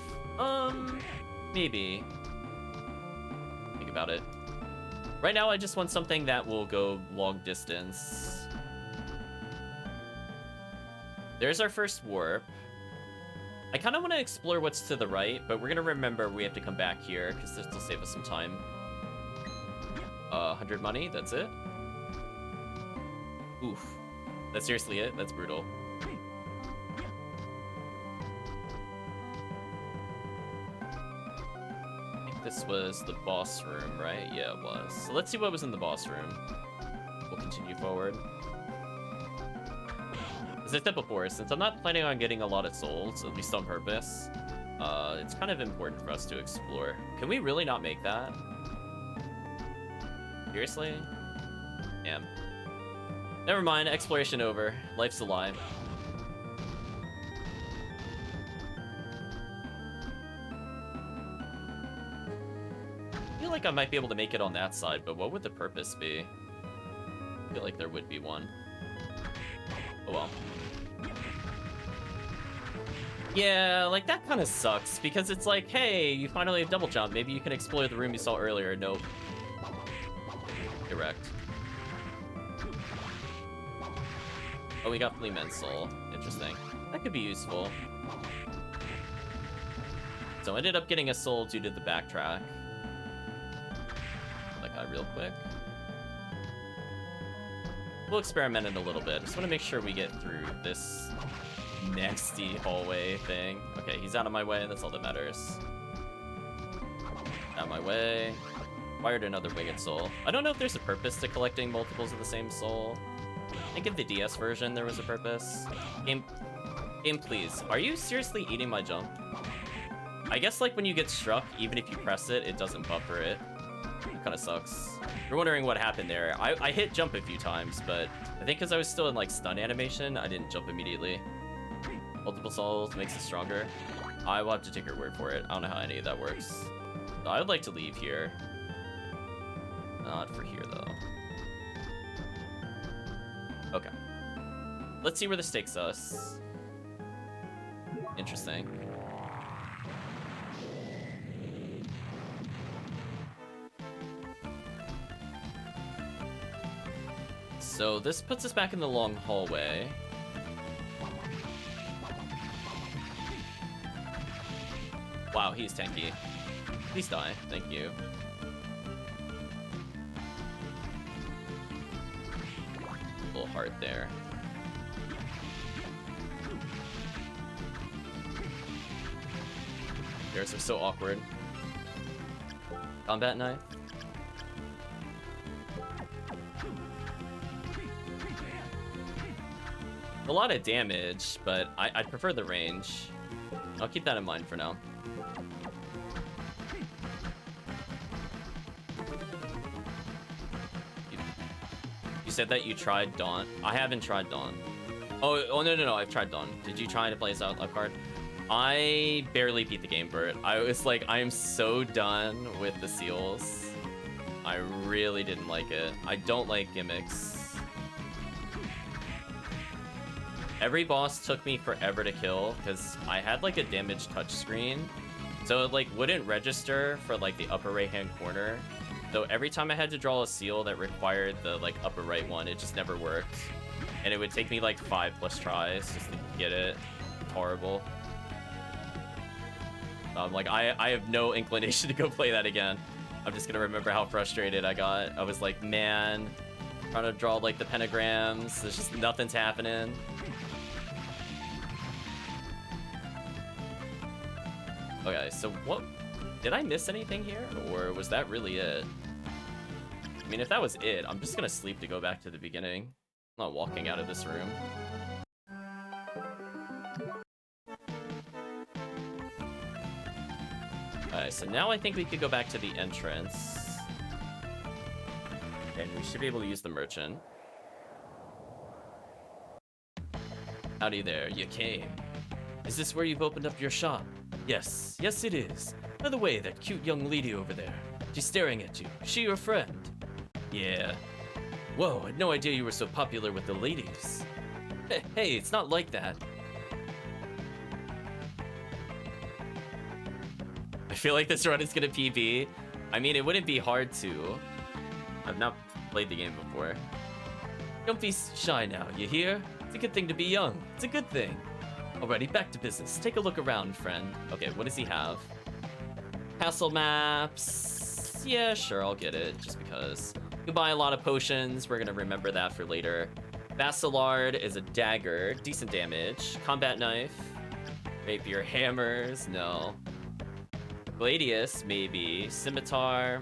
Maybe. Think about it. Right now, I just want something that will go long distance. There's our first warp. I kind of want to explore what's to the right, but we're gonna remember we have to come back here because this will save us some time. 100 money. That's it. Oof. That's seriously it? That's brutal. I think this was the boss room, right? Yeah, it was. So let's see what was in the boss room. We'll continue forward. As I said before, since I'm not planning on getting a lot of souls, at least on purpose, it's kind of important for us to explore. Can we really not make that? Seriously? Damn. Never mind, exploration over. Life's alive. I feel like I might be able to make it on that side, but what would the purpose be? I feel like there would be one. Oh well. Yeah, like that kind of sucks, because it's like, hey, you finally have double jump. Maybe you can explore the room you saw earlier. Nope. Correct. Oh, we got Fleaman's Soul. Interesting. That could be useful. So I ended up getting a soul due to the backtrack. That guy real quick. We'll experiment it a little bit. Just want to make sure we get through this nasty hallway thing. Okay, he's out of my way. That's all that matters. Out of my way. Acquired another winged soul. I don't know if there's a purpose to collecting multiples of the same soul. I think in the DS version there was a purpose. Game, please. Are you seriously eating my jump? I guess like when you get struck, even if you press it, it doesn't buffer it. Kind of sucks. You're wondering what happened there. I hit jump a few times, but I think because I was still in like stun animation, I didn't jump immediately. Multiple souls makes it stronger. I will have to take your word for it. I don't know how any of that works. I would like to leave here. Not for here though. Okay. Let's see where this takes us. Interesting. So this puts us back in the long hallway. Wow, he's tanky. Please die. Thank you. Little heart there. Yours are so awkward. Combat knife. A lot of damage, but I'd prefer the range. I'll keep that in mind for now. You said that you tried Dawn. I haven't tried Dawn. Oh no, I've tried Dawn. Did you try to play as a card? I barely beat the game, Bert. I was like, I am so done with the seals. I really didn't like it. I don't like gimmicks. Every boss took me forever to kill because I had like a damaged touchscreen, so it like wouldn't register for like the upper right hand corner. So every time I had to draw a seal that required the like upper right one, it just never worked, and it would take me like 5+ tries just to get it. It's horrible. Like I have no inclination to go play that again. I'm just gonna remember how frustrated I got. I was like, man, trying to draw like the pentagrams. There's just nothing's happening. Okay, so what? Did I miss anything here? Or was that really it? I mean, if that was it, I'm just gonna sleep to go back to the beginning. I'm not walking out of this room. Alright, so now I think we could go back to the entrance. And we should be able to use the merchant. Howdy there, you came. Is this where you've opened up your shop? Yes, yes it is. By the way, that cute young lady over there. She's staring at you. She your friend? Yeah. Whoa, I had no idea you were so popular with the ladies. Hey, it's not like that. I feel like this run is gonna PB. I mean, it wouldn't be hard to. I've not played the game before. Don't be shy now, you hear? It's a good thing to be young. It's a good thing. Alrighty, back to business. Take a look around, friend. Okay, what does he have? Castle maps. Yeah, sure, I'll get it, just because. You buy a lot of potions. We're gonna remember that for later. Bacillard is a dagger. Decent damage. Combat knife. Rapier hammers. No. Gladius, maybe. Scimitar.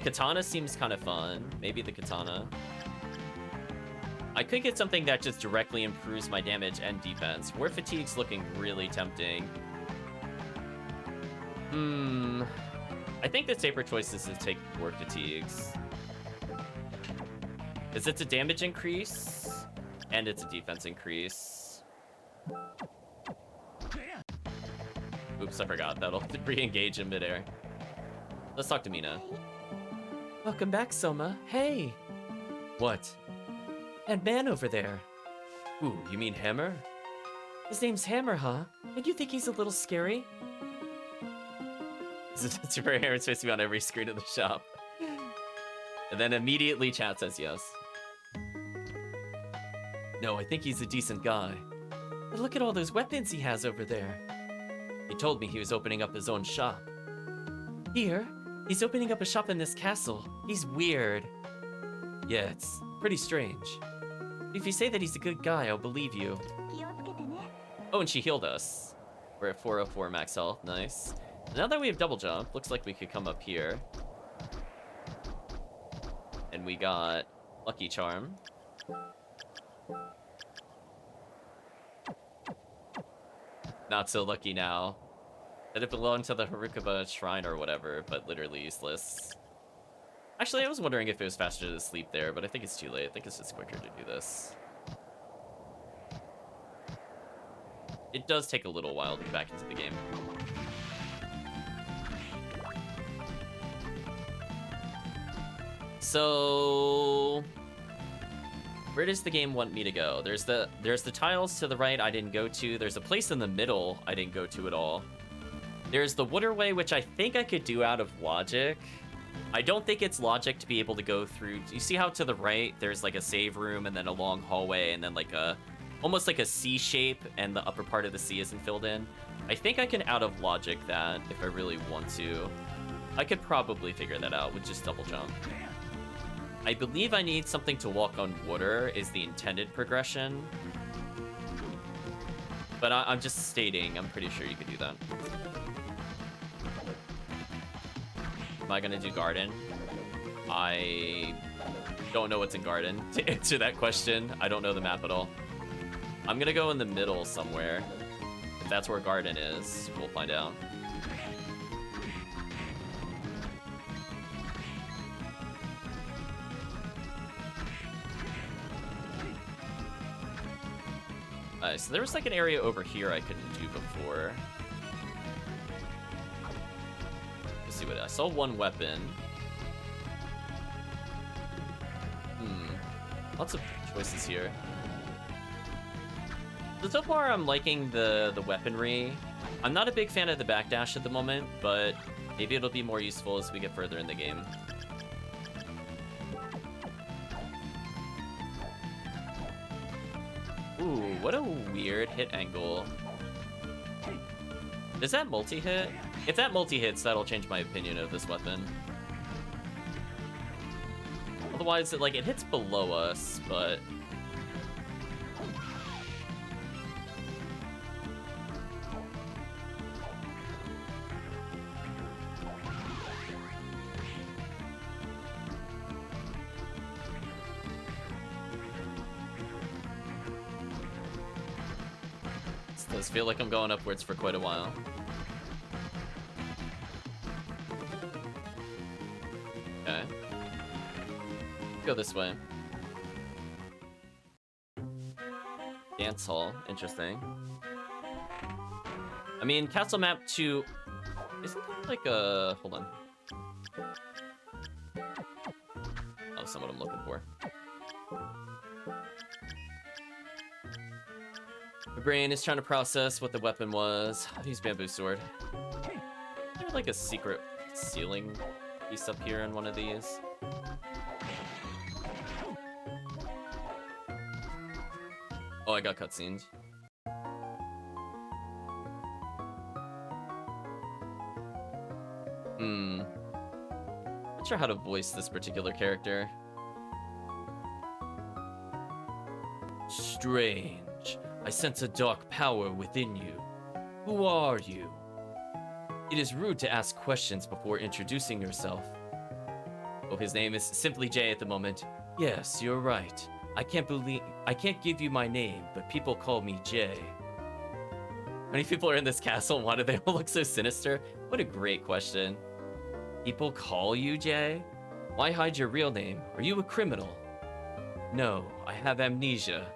Katana seems kind of fun. Maybe the katana. I could get something that just directly improves my damage and defense. War Fatigue's looking really tempting. I think the safer choice is to take War Fatigues. Because it's a damage increase, and it's a defense increase. Oops, I forgot. That'll re-engage in midair. Let's talk to Mina. Welcome back, Soma. Hey! What? That man over there. Ooh, you mean Hammer? His name's Hammer, huh? Don't you think he's a little scary? Super Hammer's supposed to be on every screen of the shop. And then immediately chat says yes. No, I think he's a decent guy. But look at all those weapons he has over there. He told me he was opening up his own shop. Here? He's opening up a shop in this castle. He's weird. Yeah, it's pretty strange. If you say that he's a good guy, I'll believe you. Oh, and she healed us. We're at 404 max health. Nice. Now that we have double jump, looks like we could come up here. And we got Lucky Charm. Not so lucky now. That it belonged to the Harukawa Shrine or whatever, but literally useless. Actually, I was wondering if it was faster to sleep there, but I think it's too late. I think it's just quicker to do this. It does take a little while to get back into the game. So... Where does the game want me to go? There's the tiles to the right I didn't go to. There's a place in the middle I didn't go to at all. There's the waterway, which I think I could do out of logic. I don't think it's logic to be able to go through. You see how to the right there's like a save room and then a long hallway and then like a almost like a C shape and the upper part of the C isn't filled in. I think I can out of logic that if I really want to. I could probably figure that out with just double jump. I believe I need something to walk on water is the intended progression. But I'm just stating, I'm pretty sure you could do that. Am I gonna do garden? I don't know what's in garden. To answer that question, I don't know the map at all. I'm gonna go in the middle somewhere. If that's where garden is, we'll find out. So there was like an area over here I couldn't do before. Let's see what I saw. One weapon. Lots of choices here. So far I'm liking the weaponry. I'm not a big fan of the backdash at the moment, but maybe it'll be more useful as we get further in the game. Ooh, what a weird hit angle. Is that multi-hit? If that multi-hits, that'll change my opinion of this weapon. Otherwise, it hits below us, but... Does feel like I'm going upwards for quite a while. Okay. Go this way. Dance hall, interesting. I mean, Castle Map 2... Isn't that like a... Hold on. Oh, that's not what I'm looking for. My brain is trying to process what the weapon was. I use bamboo sword. There's like a secret ceiling piece up here in one of these. Oh, I got cutscenes. Not sure how to voice this particular character. Strange. I sense a dark power within you. Who are you? It is rude to ask questions before introducing yourself. Oh, his name is simply Jay at the moment. Yes, you're right. I can't give you my name, but people call me Jay. How many people are in this castle and why do they all look so sinister? What a great question. People call you Jay? Why hide your real name? Are you a criminal? No, I have amnesia.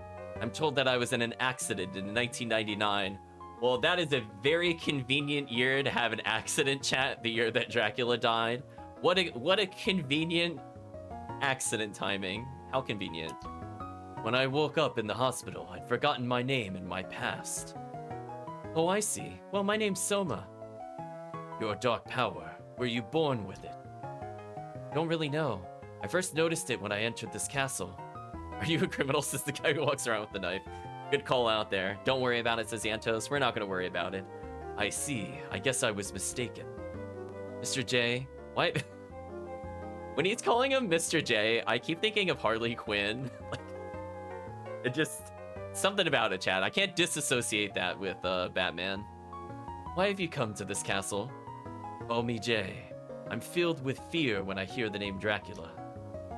I'm told that I was in an accident in 1999. Well, that is a very convenient year to have an accident, chat, the year that Dracula died. What a convenient accident timing. How convenient. When I woke up in the hospital, I'd forgotten my name and my past. Oh, I see. Well, my name's Soma. Your dark power. Were you born with it? Don't really know. I first noticed it when I entered this castle. Are you a criminal? Says the guy who walks around with the knife. Good call out there. Don't worry about it, says Xantos. We're not going to worry about it. I see. I guess I was mistaken. Mr. J, why? When he's calling him Mr. J, I keep thinking of Harley Quinn. Like, it just... Something about it, Chad. I can't disassociate that with Batman. Why have you come to this castle? Call me Jay. I'm filled with fear when I hear the name Dracula.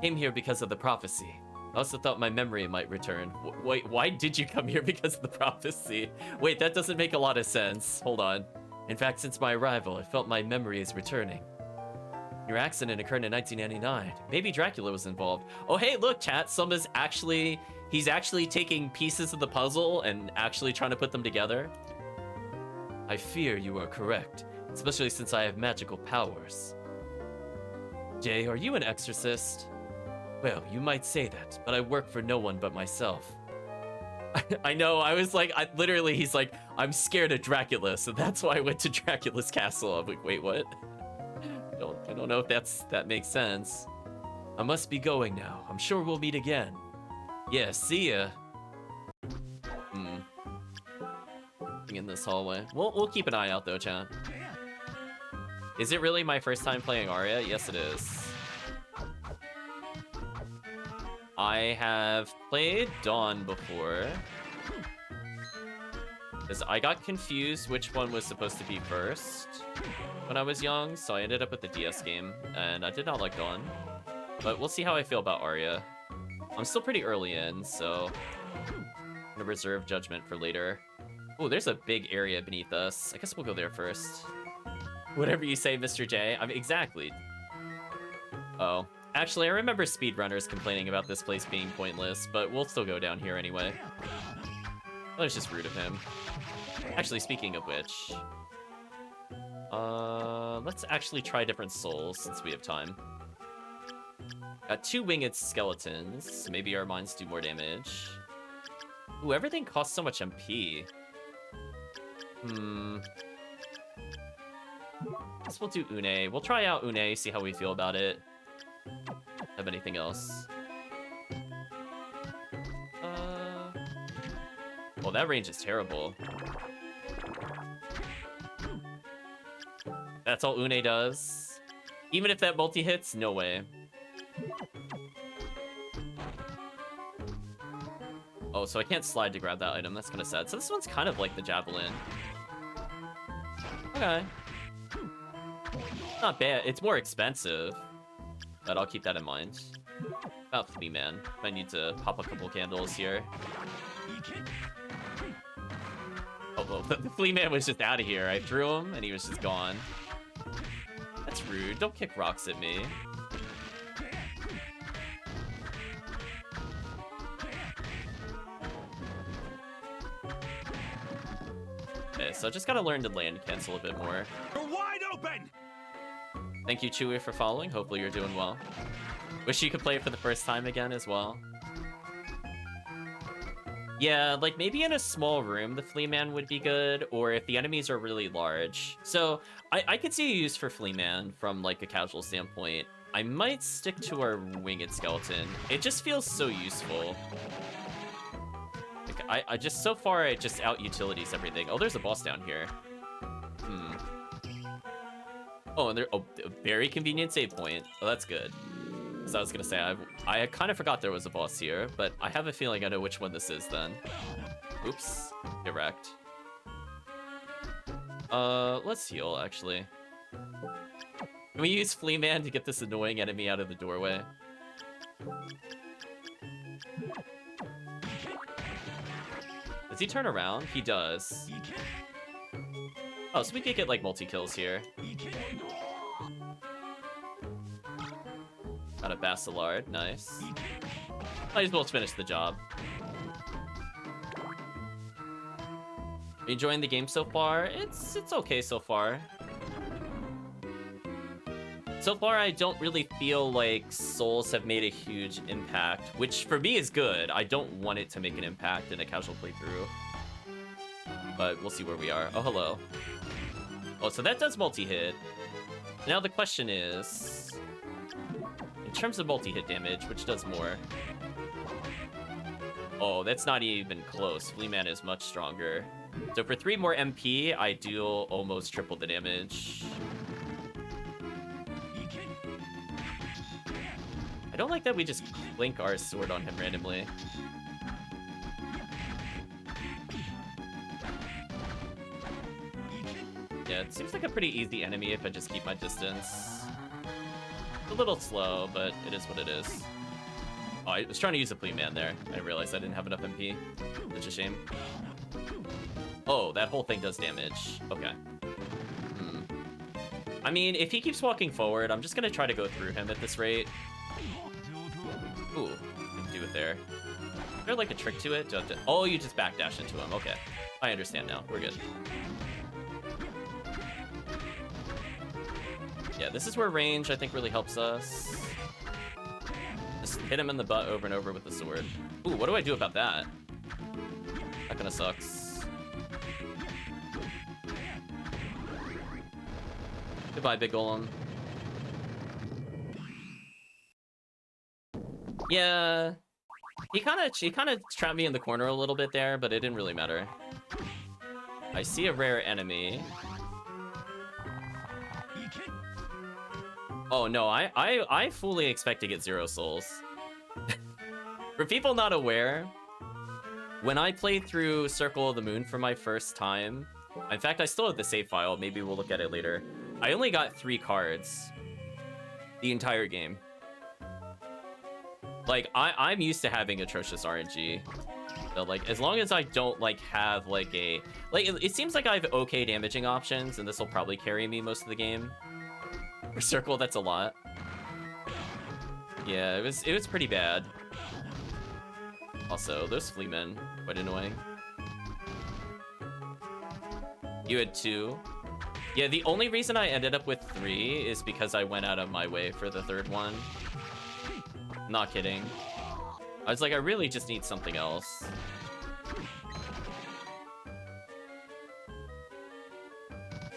Came here because of the prophecy. I also thought my memory might return. Wait, why did you come here because of the prophecy? Wait, that doesn't make a lot of sense. Hold on. In fact, since my arrival, I felt my memory is returning. Your accident occurred in 1999. Maybe Dracula was involved. Oh, hey, look, chat. He's actually taking pieces of the puzzle and actually trying to put them together. I fear you are correct, especially since I have magical powers. Jay, are you an exorcist? Well, you might say that, but I work for no one but myself. I know, I was like, literally, he's like, I'm scared of Dracula, so that's why I went to Dracula's castle. I'm like, wait, what? I don't know if that makes sense. I must be going now. I'm sure we'll meet again. Yeah, see ya. In this hallway. We'll keep an eye out though, chat. Is it really my first time playing Aria? Yes, it is. I have played Dawn before. Because I got confused which one was supposed to be first when I was young, so I ended up with the DS game, and I did not like Dawn. But we'll see how I feel about Aria. I'm still pretty early in, so I'm gonna reserve judgment for later. Oh, there's a big area beneath us. I guess we'll go there first. Whatever you say, Mr. J. I mean, exactly. Oh. Actually, I remember speedrunners complaining about this place being pointless, but we'll still go down here anyway. That was just rude of him. Actually, speaking of which... let's actually try different souls, since we have time. Got 2 winged skeletons. Maybe our mines do more damage. Ooh, everything costs so much MP. Guess we'll do Une. We'll try out Une, see how we feel about it. Have anything else? Well, that range is terrible. That's all Une does? Even if that multi-hits? No way. Oh, so I can't slide to grab that item. That's kind of sad. So this one's kind of like the Javelin. Okay. Not bad. It's more expensive, but I'll keep that in mind. About Flea Man. I need to pop a couple candles here. Oh, well, the Flea Man was just out of here. I threw him, and he was just gone. That's rude. Don't kick rocks at me. Okay, so I just gotta learn to land cancel a bit more. You're wide open! Thank you, Chewy, for following. Hopefully you're doing well. Wish you could play it for the first time again as well. Yeah, like maybe in a small room the Flea Man would be good, or if the enemies are really large. So I could see a use for Flea Man from like a casual standpoint. I might stick to our winged skeleton. It just feels so useful. Like, I just, so far, it just out-utilities everything. Oh, there's a boss down here. Oh, and a very convenient save point. Oh, that's good. So I was gonna say, I kind of forgot there was a boss here, but I have a feeling I know which one this is then. Oops, get wrecked. Let's heal, actually. Can we use Flea Man to get this annoying enemy out of the doorway? Does he turn around? He does. Oh, so we could get, like, multi-kills here. Got a Basilard, nice. Might as well finish the job. Are you enjoying the game so far? It's okay so far. So far, I don't really feel like souls have made a huge impact, which for me is good. I don't want it to make an impact in a casual playthrough. But we'll see where we are. Oh, hello. Oh, so that does multi-hit. Now the question is, in terms of multi-hit damage, which does more? Oh, that's not even close. Flea Man is much stronger. So for 3 more MP, I do almost triple the damage. I don't like that we just clink our sword on him randomly. Yeah, it seems like a pretty easy enemy if I just keep my distance. It's a little slow, but it is what it is. Oh, I was trying to use a Flea Man there. I realized I didn't have enough MP. Such a shame. Oh, that whole thing does damage. Okay. I mean, if he keeps walking forward, I'm just gonna try to go through him at this rate. Ooh, can do it there. Is there like a trick to it? Oh, you just backdash into him. Okay. I understand now. We're good. Yeah, this is where range, I think, really helps us. Just hit him in the butt over and over with the sword. Ooh, what do I do about that? That kinda sucks. Goodbye, big golem. Yeah. He kinda trapped me in the corner a little bit there, but it didn't really matter. I see a rare enemy. Oh no, I fully expect to get 0 souls. For people not aware, when I played through Circle of the Moon for my first time, in fact, I still have the save file, maybe we'll look at it later. I only got 3 cards the entire game. Like, I'm used to having atrocious RNG. So, like, as long as I don't, like, have, like, a... Like, it seems like I have okay damaging options, and this will probably carry me most of the game. For Circle, that's a lot. Yeah, it was pretty bad. Also, those flea men, quite annoying. You had 2. Yeah, the only reason I ended up with 3 is because I went out of my way for the 3rd one. Not kidding. I was like, I really just need something else.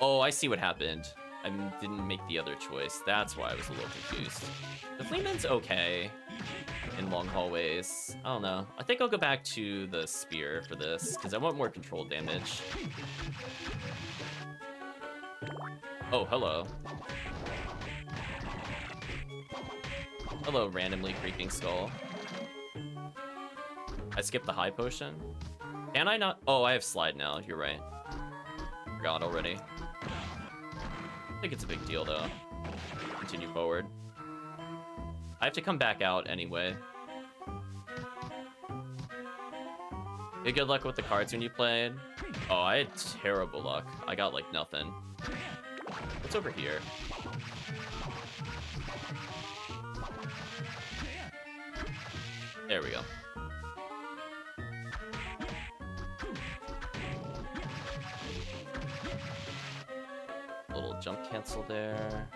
Oh, I see what happened. I didn't make the other choice. That's why I was a little confused. The Fleeman's okay in long hallways. I don't know. I think I'll go back to the spear for this, because I want more control damage. Oh, hello. Hello, randomly creeping skull. I skipped the high potion. Can I not? Oh, I have slide now. You're right. Forgot already. I think it's a big deal, though. Continue forward. I have to come back out anyway. You had good luck with the cards when you played? Oh, I had terrible luck. I got, like, nothing. What's over here? There we go. Little jump cancel there.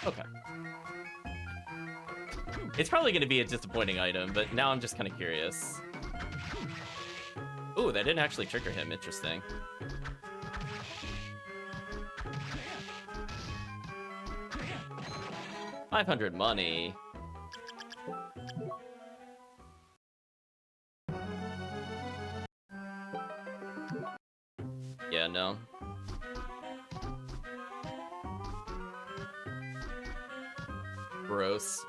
Okay. It's probably going to be a disappointing item, but now I'm just kind of curious. Ooh, that didn't actually trigger him. Interesting. $500 money. Yeah, no. Gross.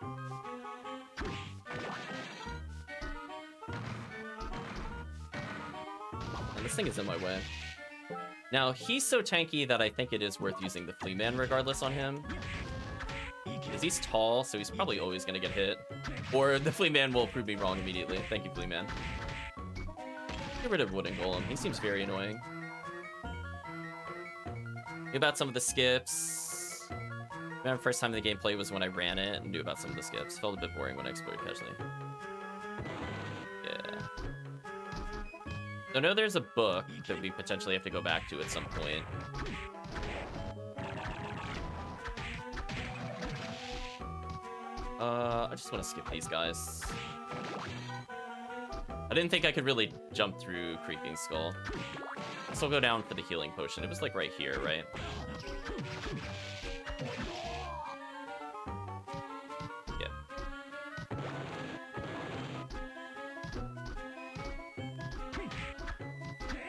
And this thing is in my way. Now, he's so tanky that I think it is worth using the Flea Man regardless on him. Because he's tall, so he's probably always going to get hit. Or the Flea Man will prove me wrong immediately. Thank you, Flea Man. Get rid of Wooden Golem. He seems very annoying. Knew about some of the skips. Remember, first time in the gameplay was when I ran it and knew about some of the skips. Felt a bit boring when I explored casually. Yeah. So I know there's a book that we potentially have to go back to at some point. I just want to skip these guys. I didn't think I could really jump through Creeping Skull. So I'll go down for the healing potion. It was like right here, right? Yeah.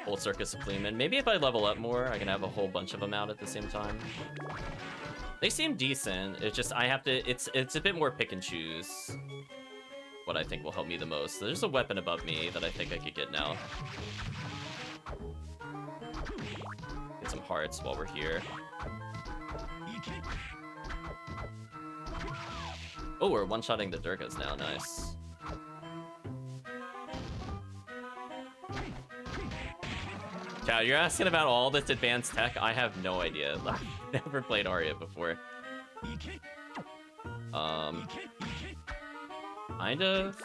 Whole Circus of Fleeman. Maybe if I level up more, I can have a whole bunch of them out at the same time. They seem decent. It's just I have to. It's a bit more pick and choose. What I think will help me the most. There's a weapon above me that I think I could get now. Get some hearts while we're here. Oh, we're one-shotting the Durgas now. Nice. Chow, you're asking about all this advanced tech? I have no idea. I've never played Aria before. Kind of.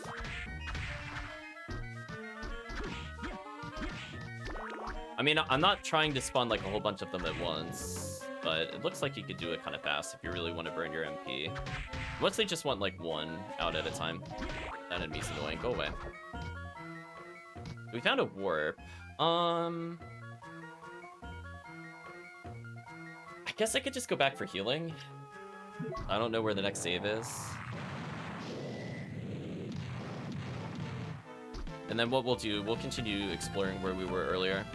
I mean, I'm not trying to spawn like a whole bunch of them at once. but it looks like you could do it kind of fast if you really want to burn your MP. Mostly just want like one out at a time. That enemy's annoying. Go away. We found a warp. I guess I could just go back for healing. I don't know where the next save is. And then what we'll do, we'll continue exploring where we were earlier.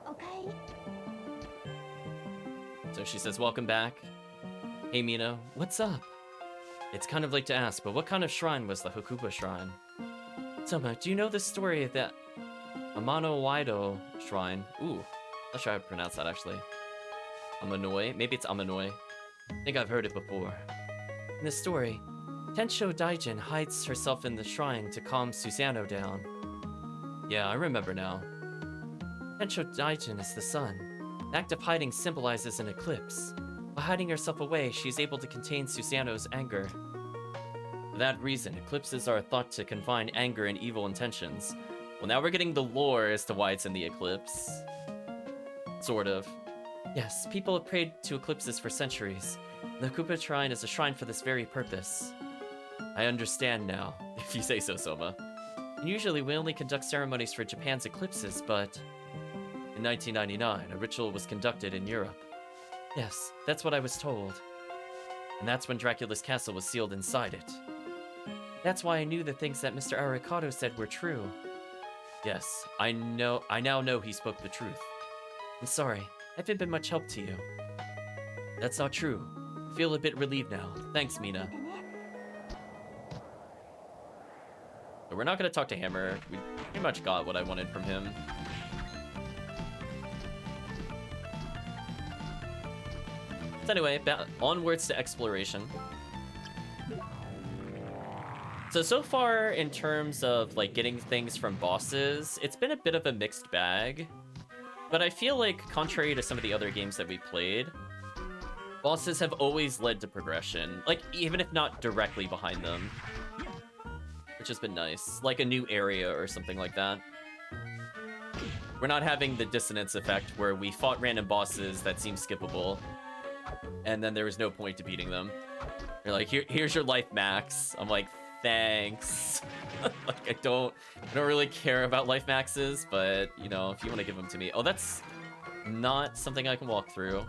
Okay. So she says, welcome back. Hey Mina, what's up? It's kind of late to ask, but what kind of shrine was the Hakuba shrine? Soma, do you know the story of that Amano Waido shrine? Ooh, not sure how to pronounce that actually. Amanoi? Maybe it's Amanoi. I think I've heard it before. In the story, Tensho Daijin hides herself in the shrine to calm Susanoo down. Yeah, I remember now. Tensho Daijin is the sun. The act of hiding symbolizes an eclipse. By hiding herself away, she's able to contain Susanoo's anger. For that reason, eclipses are thought to confine anger and evil intentions. Well, now we're getting the lore as to why it's in the eclipse. Sort of. Yes, people have prayed to eclipses for centuries. The Hakuba Shrine is a shrine for this very purpose. I understand now, if you say so, Soma. And usually we only conduct ceremonies for Japan's eclipses, but... In 1999, a ritual was conducted in Europe. Yes, that's what I was told. And that's when Dracula's castle was sealed inside it. That's why I knew the things that Mr. Arikado said were true. Yes, I now know he spoke the truth. I'm sorry, I haven't been much help to you. That's not true. I feel a bit relieved now. Thanks, Mina. But we're not gonna talk to Hammer. We pretty much got what I wanted from him. So anyway, onwards to exploration. So far in terms of like getting things from bosses, it's been a bit of a mixed bag. But I feel like, contrary to some of the other games that we played, bosses have always led to progression, like even if not directly behind them, which has been nice, like a new area or something like that. We're not having the dissonance effect where we fought random bosses that seem skippable, and then there was no point to beating them. You're like, here's your life max. I'm like, thanks. Like, I don't really care about life maxes, but you know, if you want to give them to me. Oh, that's not something I can walk through.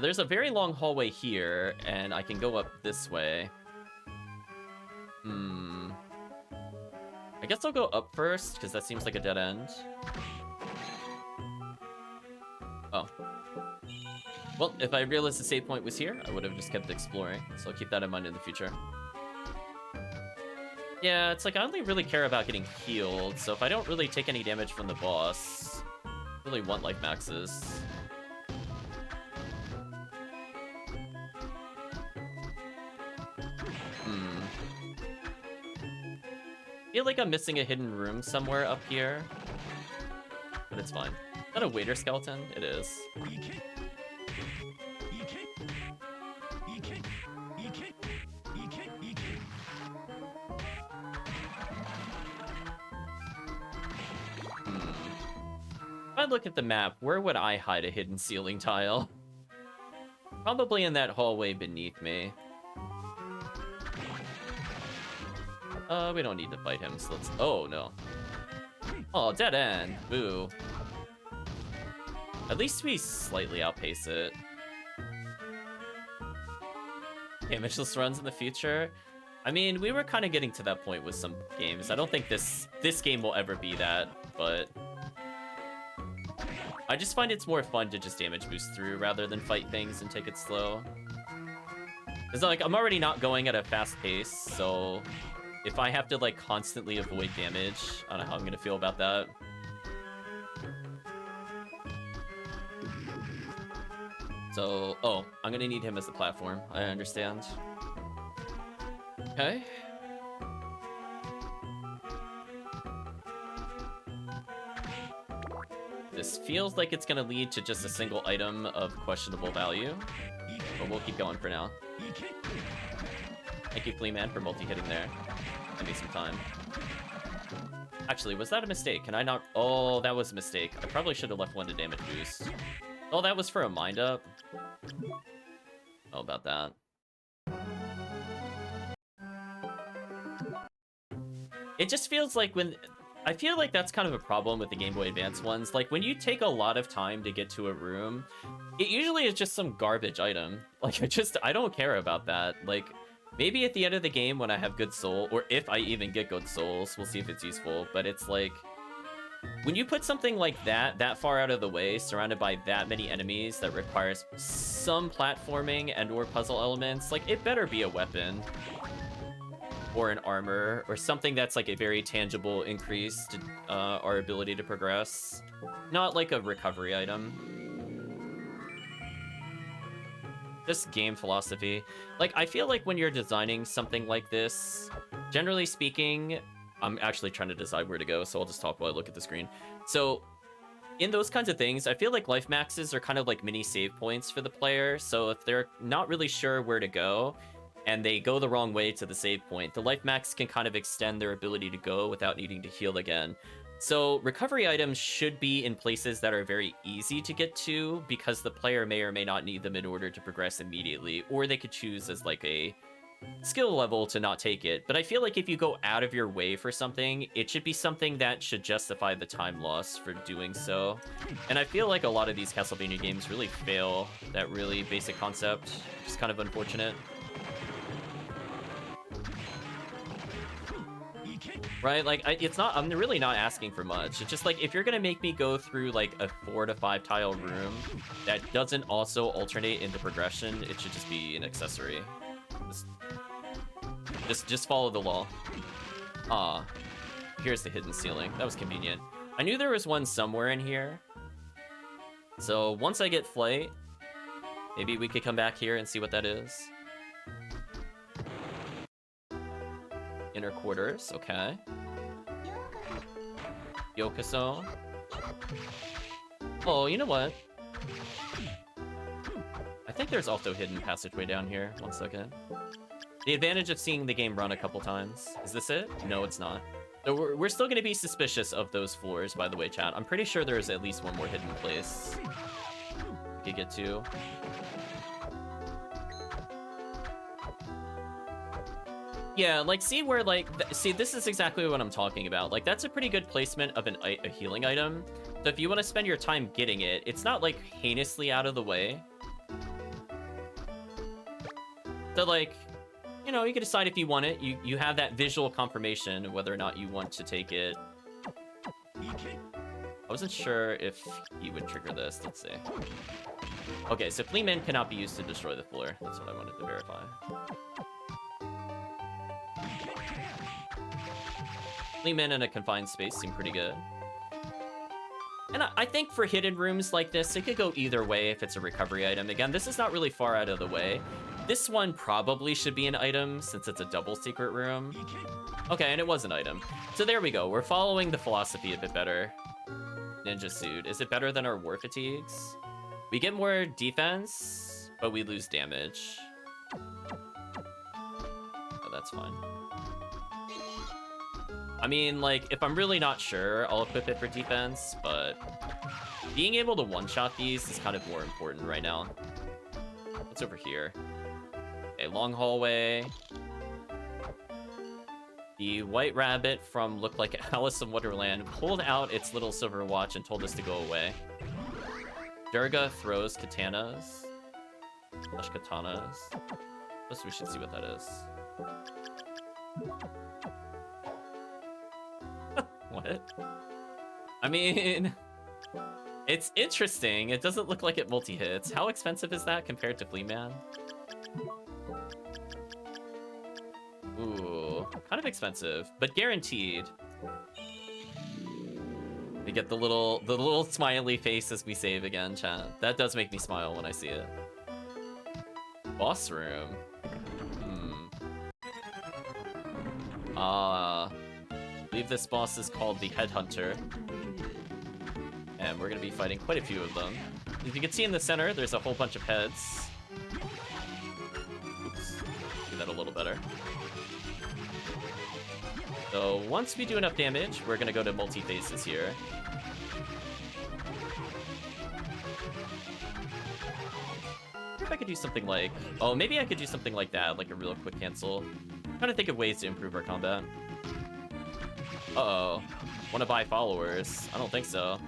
There's a very long hallway here, and I can go up this way. I guess I'll go up first, because that seems like a dead end. Oh. Well, if I realized the save point was here, I would have just kept exploring, so I'll keep that in mind in the future. Yeah, it's like I only really care about getting healed, so if I don't really take any damage from the boss, I really want life maxes. I feel like I'm missing a hidden room somewhere up here, but it's fine. Is that a waiter skeleton? It is. If I look at the map, where would I hide a hidden ceiling tile? Probably in that hallway beneath me. We don't need to fight him, so let's... Oh, no. Oh, dead end. Boo. At least we slightly outpace it. Damageless runs in the future? I mean, we were kind of getting to that point with some games. I don't think this game will ever be that, but... I just find it's more fun to just damage boost through rather than fight things and take it slow. It's like, I'm already not going at a fast pace, so... If I have to, like, constantly avoid damage, I don't know how I'm gonna feel about that. So, oh, I'm gonna need him as a platform. I understand. Okay. This this feels like it's gonna lead to just a single item of questionable value. But we'll keep going for now. Thank you, Fleaman, for multi-hitting there. Give me some time. Actually, was that a mistake? Can I not... Oh, that was a mistake. I probably should have left one to damage boost. Oh, that was for a mind up. Oh, about that. It just feels like when... I feel like that's kind of a problem with the Game Boy Advance ones. Like, when you take a lot of time to get to a room, it usually is just some garbage item. Like, I don't care about that. Like, maybe at the end of the game when I have good soul, or if I even get good souls, we'll see if it's useful. But it's like, when you put something like that far out of the way, surrounded by that many enemies that requires some platforming and or puzzle elements, like, it better be a weapon. Or an armor, or something that's like a very tangible increase to our ability to progress. Not like a recovery item. Just game philosophy. Like, I feel like when you're designing something like this, generally speaking, I'm actually trying to decide where to go, so I'll just talk while I look at the screen. So, in those kinds of things, I feel like life maxes are kind of like mini save points for the player, so if they're not really sure where to go, and they go the wrong way to the save point, the life max can kind of extend their ability to go without needing to heal again. So recovery items should be in places that are very easy to get to, because the player may or may not need them in order to progress immediately, or they could choose as like a skill level to not take it. But I feel like if you go out of your way for something, it should be something that should justify the time loss for doing so. And I feel like a lot of these Castlevania games really fail that really basic concept, which is kind of unfortunate. Right, like, I'm really not asking for much. It's just like, if you're gonna make me go through like a 4 to 5 tile room that doesn't also alternate into progression, it should just be an accessory. Just follow the law. Ah, here's the hidden ceiling. That was convenient. I knew there was one somewhere in here. So once I get flight, maybe we could come back here and see what that is. Inner quarters, okay. Yokoso. Oh, you know what? I think there's also a hidden passageway down here. 1 second. The advantage of seeing the game run a couple times. Is this it? No, it's not. So we're still going to be suspicious of those floors, by the way, chat. I'm pretty sure there's at least one more hidden place we could get to. Yeah, like, see where, like, see, this is exactly what I'm talking about. Like, that's a pretty good placement of a healing item. So if you want to spend your time getting it, it's not, like, heinously out of the way. So, like, you know, you can decide if you want it. You have that visual confirmation of whether or not you want to take it. I wasn't sure if he would trigger this. Let's see. Okay, so Fleaman cannot be used to destroy the floor. That's what I wanted to verify. Fleaman in a confined space seem pretty good. And I think for hidden rooms like this, it could go either way if it's a recovery item. Again, this is not really far out of the way. This one probably should be an item since it's a double secret room. Okay, and it was an item. So there we go. We're following the philosophy a bit better. Ninja suit. Is it better than our war fatigues? We get more defense, but we lose damage. Oh, that's fine. I mean, like, if I'm really not sure, I'll equip it for defense, but being able to one-shot these is kind of more important right now. What's over here? Okay, long hallway. The white rabbit from Look Like Alice in Wonderland pulled out its little silver watch and told us to go away. Durga throws katanas. Slash katanas. Guess we should see what that is. What? I mean, it's interesting. It doesn't look like it multi-hits. How expensive is that compared to Fleaman? Ooh, kind of expensive, but guaranteed. We get the little smiley face as we save again, chat. That does make me smile when I see it. Boss room. I believe this boss is called the Headhunter. And we're gonna be fighting quite a few of them. As you can see in the center, there's a whole bunch of heads. Oops, do that a little better. So once we do enough damage, we're gonna go to multi-phases here. If I could do something like... Oh, maybe I could do something like that, like a real quick cancel. I'm trying to think of ways to improve our combat. Uh-oh. Want to buy followers? I don't think so.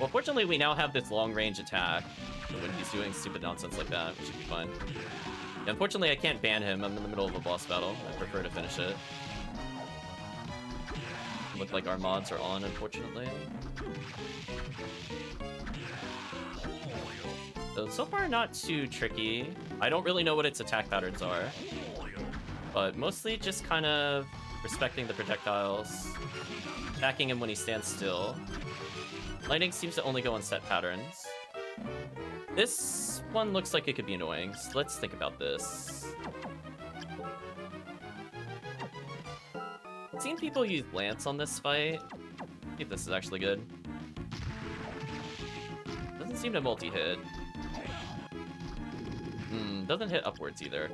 Well, fortunately, we now have this long-range attack. So when he's doing stupid nonsense like that, we should be fine. Yeah, unfortunately, I can't ban him. I'm in the middle of a boss battle. I prefer to finish it. Look like our mods are on, unfortunately. So far, not too tricky. I don't really know what its attack patterns are. But mostly just kind of respecting the projectiles. Attacking him when he stands still. Lightning seems to only go on set patterns. This one looks like it could be annoying, so let's think about this. I've seen people use Lance on this fight. See if this is actually good. Doesn't seem to multi-hit. Doesn't hit upwards either.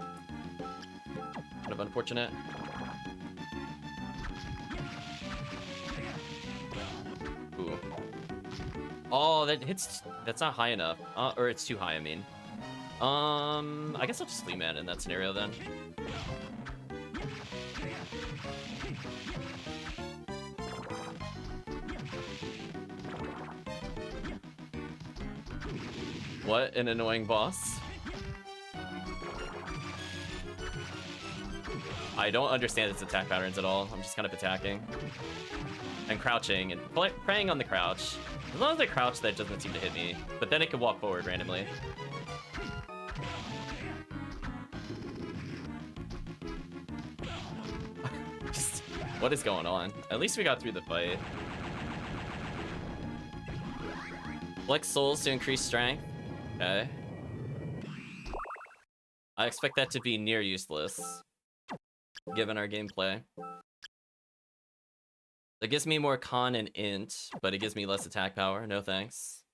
Kind of unfortunate. Ooh. Oh, that hits... That's not high enough. Or it's too high, I mean. I guess I'll just Flea Man in that scenario then. What an annoying boss. I don't understand its attack patterns at all. I'm just kind of attacking. And crouching and preying on the crouch. As long as I crouch, that doesn't seem to hit me. But then it can walk forward randomly. Just, what is going on? At least we got through the fight. Flex souls to increase strength. Okay. I expect that to be near useless, given our gameplay. It gives me more con and int, but it gives me less attack power. No thanks.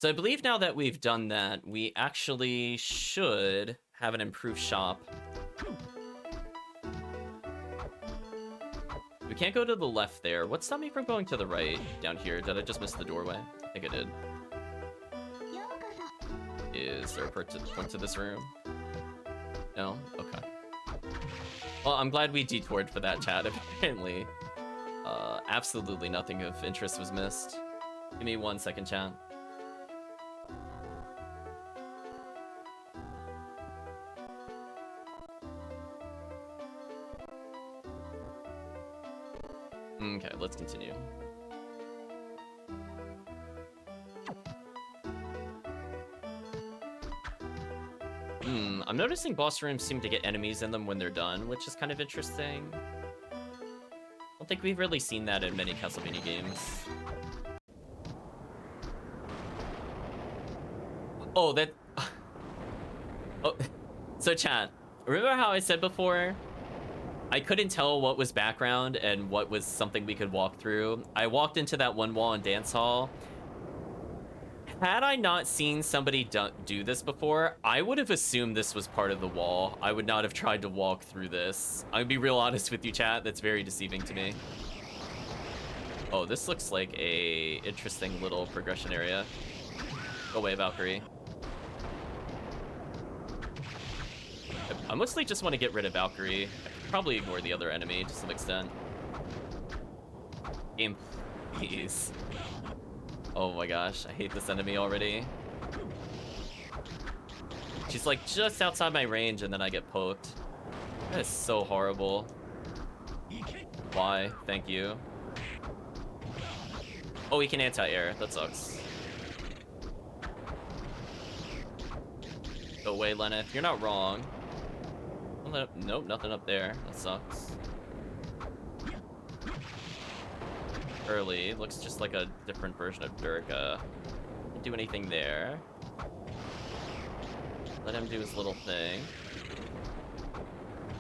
So I believe now that we've done that, we actually should have an improved shop. We can't go to the left there. What stopped me from going to the right down here? Did I just miss the doorway? I think I did. Is there a point to this room? No? Okay. Well, I'm glad we detoured for that, chat. Apparently, absolutely nothing of interest was missed. Give me 1 second, chat. Okay, let's continue. I'm noticing boss rooms seem to get enemies in them when they're done, which is kind of interesting. I don't think we've really seen that in many Castlevania games. Oh, that... Oh, so chat, remember how I said before, I couldn't tell what was background and what was something we could walk through? I walked into that one wall in Dance Hall. Had I not seen somebody do this before, I would have assumed this was part of the wall. I would not have tried to walk through this. I'm gonna be real honest with you, chat. That's very deceiving to me. Oh, this looks like a interesting little progression area. Go away, Valkyrie. I mostly just want to get rid of Valkyrie. I could probably ignore the other enemy to some extent. Game, please. Oh my gosh, I hate this enemy already. She's like just outside my range and then I get poked. That is so horrible. Why? Thank you. Oh, he can anti-air. That sucks. Go away, Lenneth. You're not wrong. Nope, nothing up there. That sucks. Early looks just like a different version of Durga. Can't do anything there. Let him do his little thing.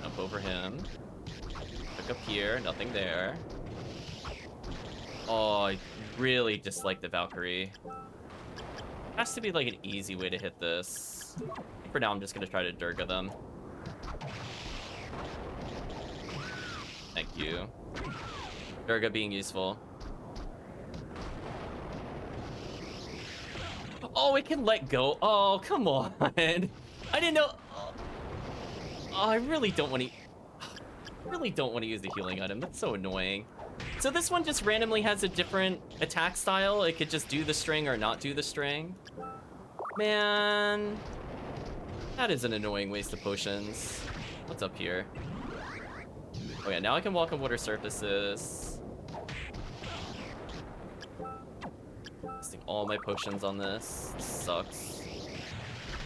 Jump over him. Look up here, nothing there. Oh, I really dislike the Valkyrie. Has to be like an easy way to hit this. For now, I'm just gonna try to Durga them. Thank you. Durga being useful. Oh, it can let go. Oh, come on. I didn't know. Oh, I really don't want to. Really don't want to use the healing item. That's so annoying. So this one just randomly has a different attack style. It could just do the string or not do the string. Man, that is an annoying waste of potions. What's up here? Oh yeah, now I can walk on water surfaces. Wasting all my potions on this. This sucks.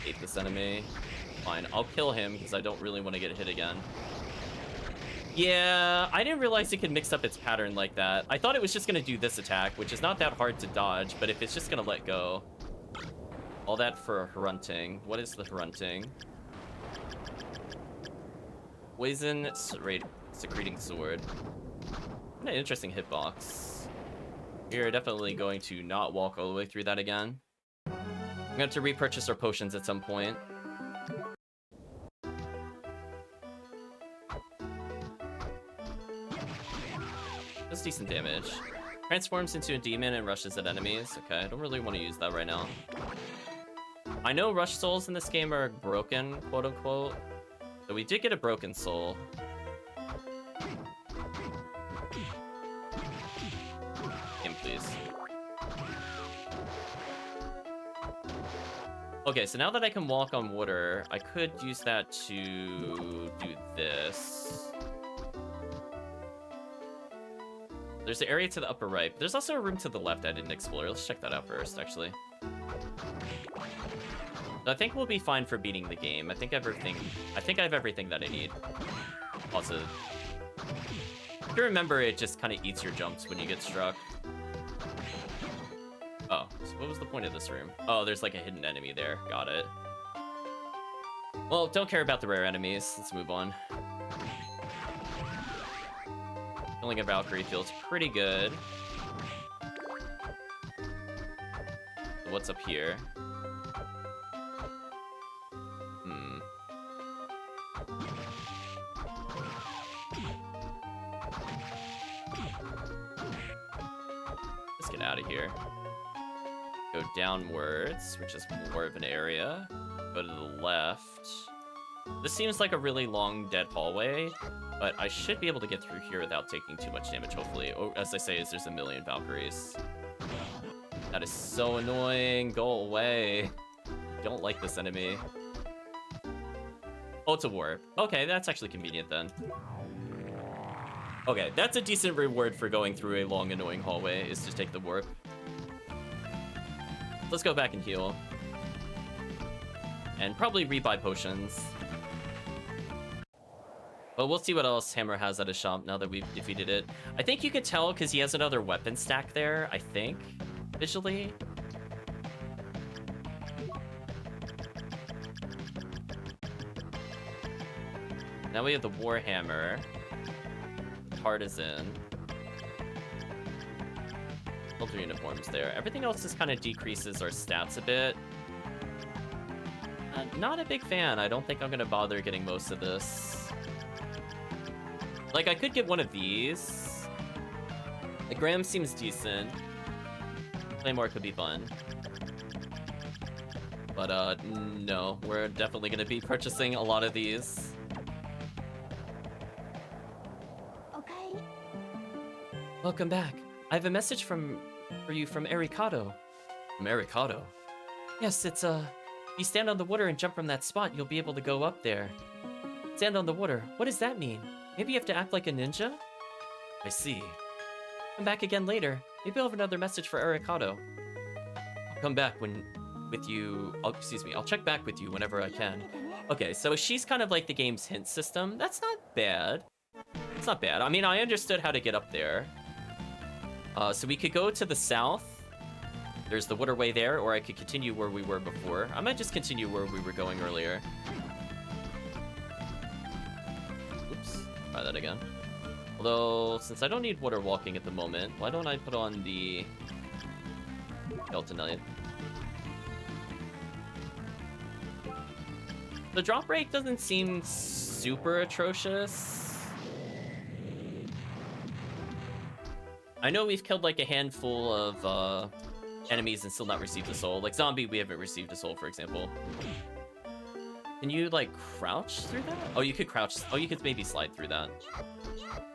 Hate this enemy. Fine, I'll kill him because I don't really want to get hit again. Yeah, I didn't realize it could mix up its pattern like that. I thought it was just going to do this attack, which is not that hard to dodge, but if it's just going to let go. All that for Hrunting. What is the Hrunting? Poison secreting sword. What an interesting hitbox. We're definitely going to not walk all the way through that again. I'm going to have to repurchase our potions at some point. That's decent damage. Transforms into a demon and rushes at enemies. Okay, I don't really want to use that right now. I know rush souls in this game are broken, quote unquote. So we did get a broken soul. Game, please. Okay, so now that I can walk on water, I could use that to do this. There's the area to the upper right. There's also a room to the left I didn't explore. Let's check that out first, actually. So I think we'll be fine for beating the game. I think I have everything that I need. Also, if you remember, it just kind of eats your jumps when you get struck. Oh, so what was the point of this room? Oh, there's like a hidden enemy there. Got it. Well, don't care about the rare enemies. Let's move on. Killing a Valkyrie feels pretty good. So what's up here? Let's get out of here. Go downwards, which is more of an area. Go to the left. This seems like a really long dead hallway, but I should be able to get through here without taking too much damage, hopefully. Oh, as I say, there's a million Valkyries. That is so annoying. Go away. Don't like this enemy. Oh, it's a warp. Okay, that's actually convenient then. Okay, that's a decent reward for going through a long, annoying hallway, is to take the warp. Let's go back and heal. And probably rebuy potions. But we'll see what else Hammer has at his shop now that we've defeated it. I think you could tell because he has another weapon stack there, I think, visually. Now we have the Warhammer. Partisan. Soldier uniforms there. Everything else just kind of decreases our stats a bit. Not a big fan. I don't think I'm going to bother getting most of this. Like, I could get one of these. The Graham seems decent. Claymore could be fun. But, no. We're definitely going to be purchasing a lot of these. Okay. Welcome back. I have a message for you from Arikado. From Arikado? Yes, it's, if you stand on the water and jump from that spot, you'll be able to go up there. Stand on the water. What does that mean? Maybe you have to act like a ninja? I see. Come back again later. Maybe I'll have another message for Arikado. I'll come back with you. Excuse me. I'll check back with you whenever I can. Okay, so she's kind of like the game's hint system. That's not bad. It's not bad. I mean, I understood how to get up there. So we could go to the south. There's the waterway there, or I could continue where we were before. I might just continue where we were going earlier. Oops. Try that again. Although, since I don't need water walking at the moment, why don't I put on the Delta Knight? The drop rate doesn't seem super atrocious. I know we've killed like a handful of enemies and still not received a soul. Like Zombie, we haven't received a soul, for example. Can you like crouch through that? Oh, you could crouch. Oh, you could maybe slide through that.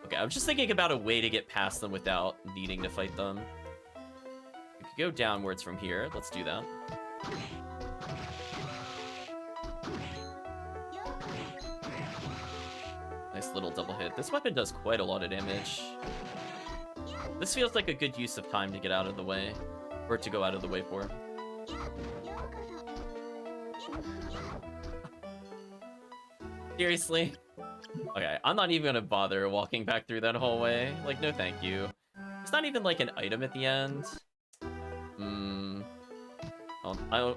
Okay, I'm just thinking about a way to get past them without needing to fight them. We could go downwards from here. Let's do that. Nice little double hit. This weapon does quite a lot of damage. This feels like a good use of time to get out of the way. Or to go out of the way for. Seriously? Okay, I'm not even gonna bother walking back through that hallway. Like, no thank you. It's not even like an item at the end.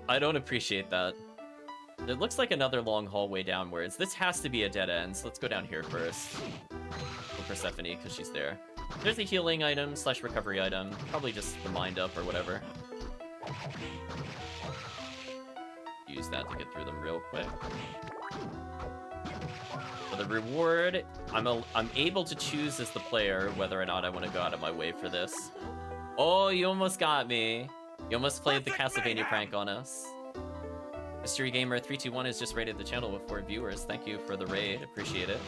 I don't appreciate that. It looks like another long hallway downwards. This has to be a dead end, so let's go down here first. For Persephone, because she's there. There's a healing item / recovery item. Probably just the mind up or whatever. Use that to get through them real quick. For the reward, I'm able to choose as the player whether or not I want to go out of my way for this. Oh, you almost got me. You almost played the Castlevania prank on us. Mystery Gamer 321 has just raided the channel with 4 viewers. Thank you for the raid. Appreciate it.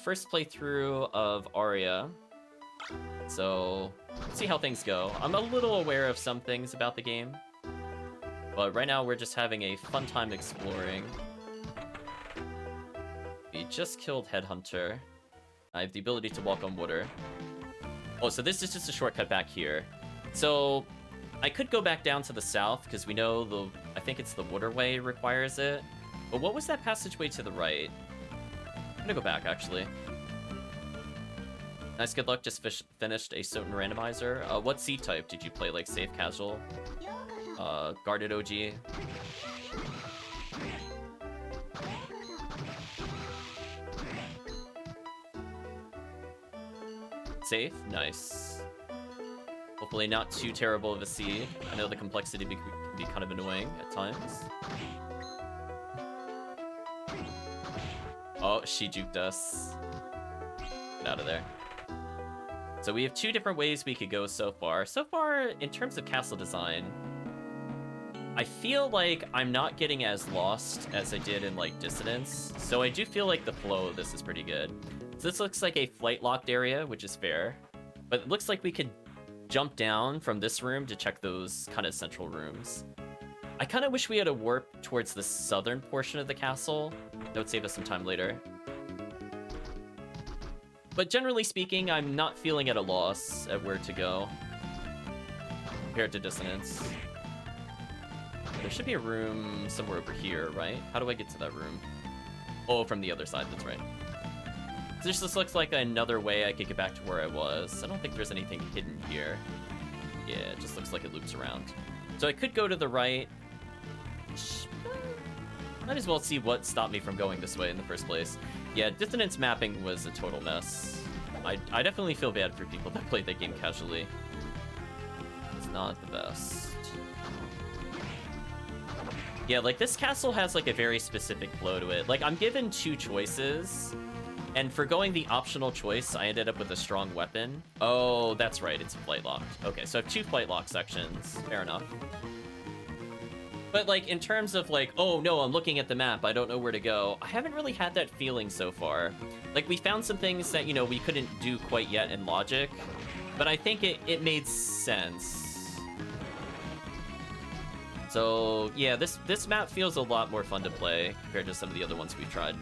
First playthrough of Aria. So, let's see how things go. I'm a little aware of some things about the game. But right now we're just having a fun time exploring. We just killed Headhunter. I have the ability to walk on water. Oh, so this is just a shortcut back here. So, I could go back down to the south, because we know I think it's the waterway requires it. But what was that passageway to the right? I'm gonna go back, actually. Nice, good luck. Just finished a Soten randomizer. What seed type did you play? Like, safe, casual? Guarded OG? Safe? Nice. Hopefully not too terrible of a seed. I know the complexity can be kind of annoying at times. Oh, she juked us. Get out of there. So we have 2 different ways we could go so far. So far, in terms of castle design, I feel like I'm not getting as lost as I did in, like, Dissonance. So I do feel like the flow of this is pretty good. So this looks like a flight-locked area, which is fair. But it looks like we could jump down from this room to check those kind of central rooms. I kind of wish we had a warp towards the southern portion of the castle. That would save us some time later. But generally speaking, I'm not feeling at a loss at where to go compared to Dissonance. There should be a room somewhere over here, right? How do I get to that room? Oh, from the other side, that's right. This just looks like another way I could get back to where I was. I don't think there's anything hidden here. Yeah, it just looks like it loops around. So I could go to the right. Might as well see what stopped me from going this way in the first place. Yeah, Dissonance mapping was a total mess. I definitely feel bad for people that played that game casually. It's not the best. Yeah, like this castle has like a very specific flow to it. Like I'm given 2 choices. And for going the optional choice, I ended up with a strong weapon. Oh, that's right, it's flight locked. Okay, so I have 2 flight lock sections. Fair enough. But like in terms of like, oh no, I'm looking at the map, I don't know where to go. I haven't really had that feeling so far. Like we found some things that, you know, we couldn't do quite yet in logic, but I think it made sense. So yeah, this map feels a lot more fun to play compared to some of the other ones we've tried.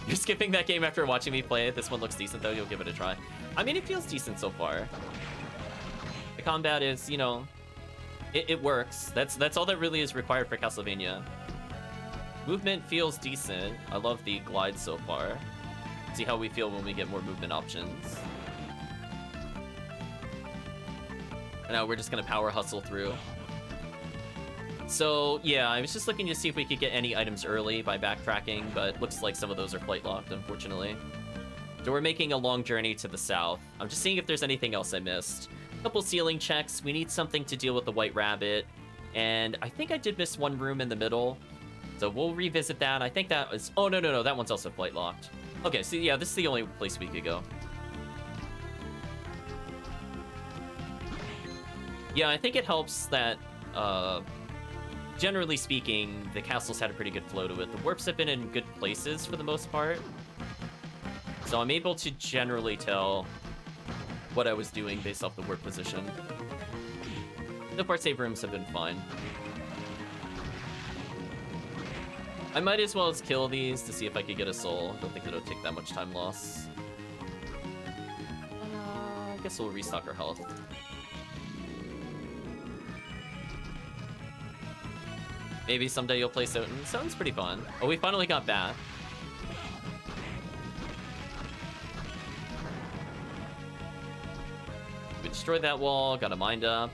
You're skipping that game after watching me play it. This one looks decent though, you'll give it a try. I mean, it feels decent so far. The combat is, you know, it works. That's all that really is required for Castlevania. Movement feels decent. I love the glide so far. See how we feel when we get more movement options. And now we're just gonna power hustle through. So yeah, I was just looking to see if we could get any items early by backtracking, but looks like some of those are flight locked, unfortunately. So we're making a long journey to the south. I'm just seeing if there's anything else I missed. A couple ceiling checks. We need something to deal with the white rabbit. And I think I did miss one room in the middle. So we'll revisit that. I think that was... Oh, no. That one's also flight locked. Okay, so yeah, this is the only place we could go. Yeah, I think it helps that, generally speaking, the castle's had a pretty good flow to it. The warps have been in good places for the most part. So I'm able to generally tell what I was doing based off the warp position. The part save rooms have been fine. I might as well kill these to see if I could get a soul. I don't think it'll take that much time loss. I guess we'll restock our health. Maybe someday you'll play Soten. Soten's pretty fun. Oh, we finally got Bat. We destroyed that wall, got a mind up.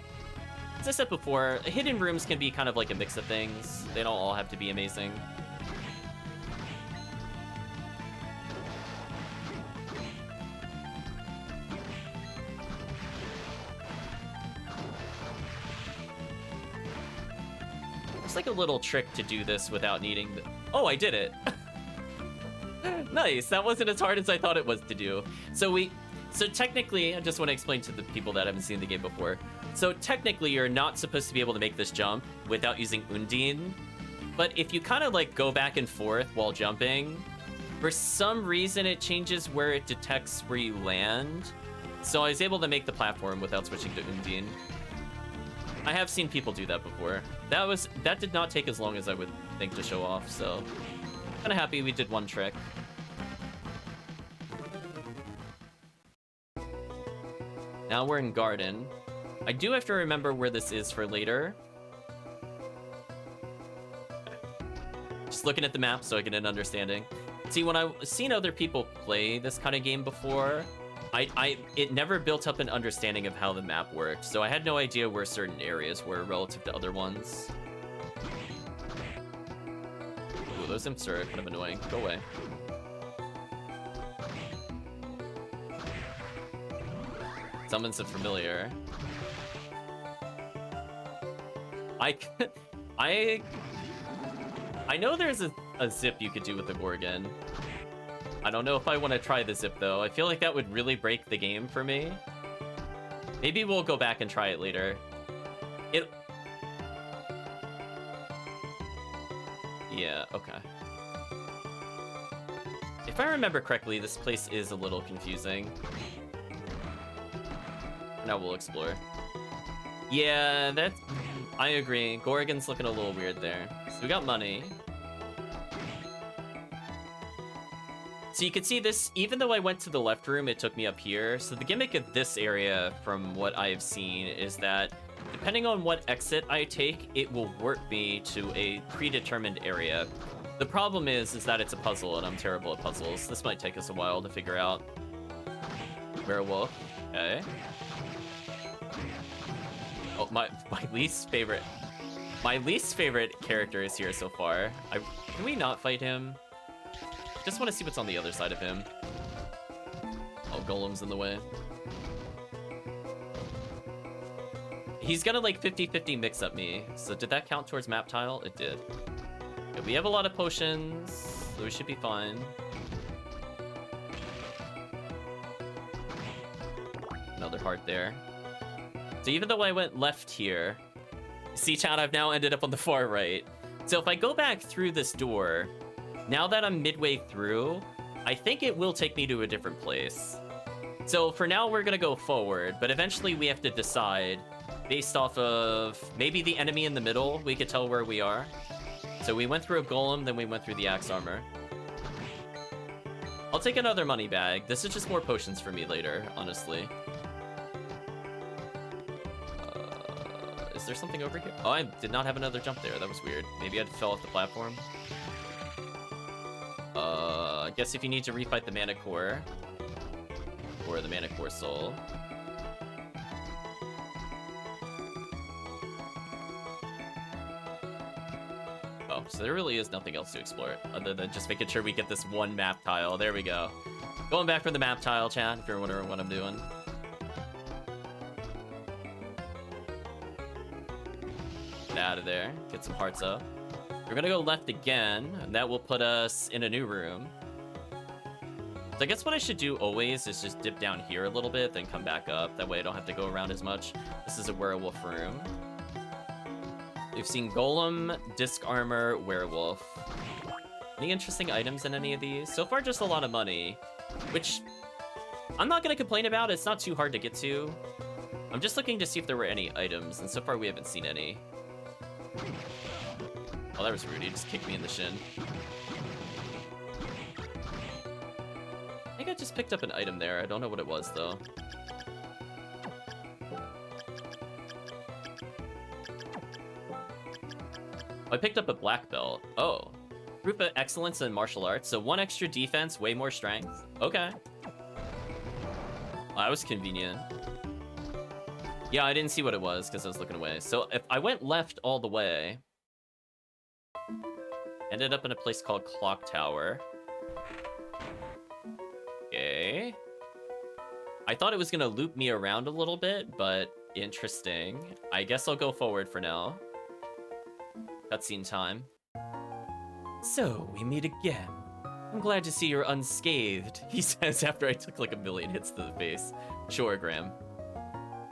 As I said before, hidden rooms can be kind of like a mix of things. They don't all have to be amazing. Like a little trick to do this without needing the... Oh, I did it. Nice. That wasn't as hard as I thought it was to do. So technically, I just want to explain to the people that haven't seen the game before. So technically, you're not supposed to be able to make this jump without using Undine. But if you kind of like go back and forth while jumping, for some reason it changes where it detects where you land. So I was able to make the platform without switching to Undine. I have seen people do that before. That did not take as long as I would think to show off, so kind of happy we did one trick. Now we're in Garden. I do have to remember where this is for later. Just looking at the map so I get an understanding. See, when I've seen other people play this kind of game before, it never built up an understanding of how the map worked, so I had no idea where certain areas were relative to other ones. Ooh, those imps are kind of annoying. Go away. Summons a familiar. I know there's a zip you could do with the Gorgon. I don't know if I want to try the zip, though. I feel like that would really break the game for me. Maybe we'll go back and try it later. Yeah, okay. If I remember correctly, this place is a little confusing. Now we'll explore. Yeah, I agree. Gorgon's looking a little weird there. So we got money. So you can see this, even though I went to the left room, it took me up here. So the gimmick of this area, from what I have seen, is that depending on what exit I take, it will warp me to a predetermined area. The problem is that it's a puzzle, and I'm terrible at puzzles. This might take us a while to figure out. Werewolf, okay. Oh, my least favorite character is here so far. Can we not fight him? Just want to see what's on the other side of him. Oh, Golem's in the way. He's gonna like 50-50 mix up me. So did that count towards map tile? It did. Okay, we have a lot of potions, so we should be fine. Another heart there. So even though I went left here, see, chat, I've now ended up on the far right. So if I go back through this door, now that I'm midway through, I think it will take me to a different place. So for now, we're gonna go forward, but eventually we have to decide based off of maybe the enemy in the middle, we could tell where we are. So we went through a golem, then we went through the axe armor. I'll take another money bag. This is just more potions for me later, honestly. Is there something over here? Oh, I did not have another jump there. That was weird. Maybe I fell off the platform. I guess if you need to refight the mana core or the mana core soul. Oh, so there really is nothing else to explore other than just making sure we get this one map tile. There we go. Going back from the map tile, chat, if you're wondering what I'm doing. Get out of there. Get some hearts up. We're gonna go left again, and that will put us in a new room. So I guess what I should do always is just dip down here a little bit, then come back up. That way I don't have to go around as much. This is a werewolf room. We've seen Golem, Disc Armor, Werewolf. Any interesting items in any of these? So far, just a lot of money, which I'm not going to complain about. It's not too hard to get to. I'm just looking to see if there were any items, and so far we haven't seen any. Oh, that was rude. He just kicked me in the shin. I think I just picked up an item there. I don't know what it was, though. I picked up a black belt. Oh. Group of excellence in martial arts. So 1 extra defense, way more strength. Okay. Well, that was convenient. Yeah, I didn't see what it was because I was looking away. So if I went left all the way, ended up in a place called Clock Tower. Okay. I thought it was going to loop me around a little bit, but interesting. I guess I'll go forward for now. Cutscene time. So, we meet again. I'm glad to see you're unscathed, he says after I took like a million hits to the face. Sure, Graham.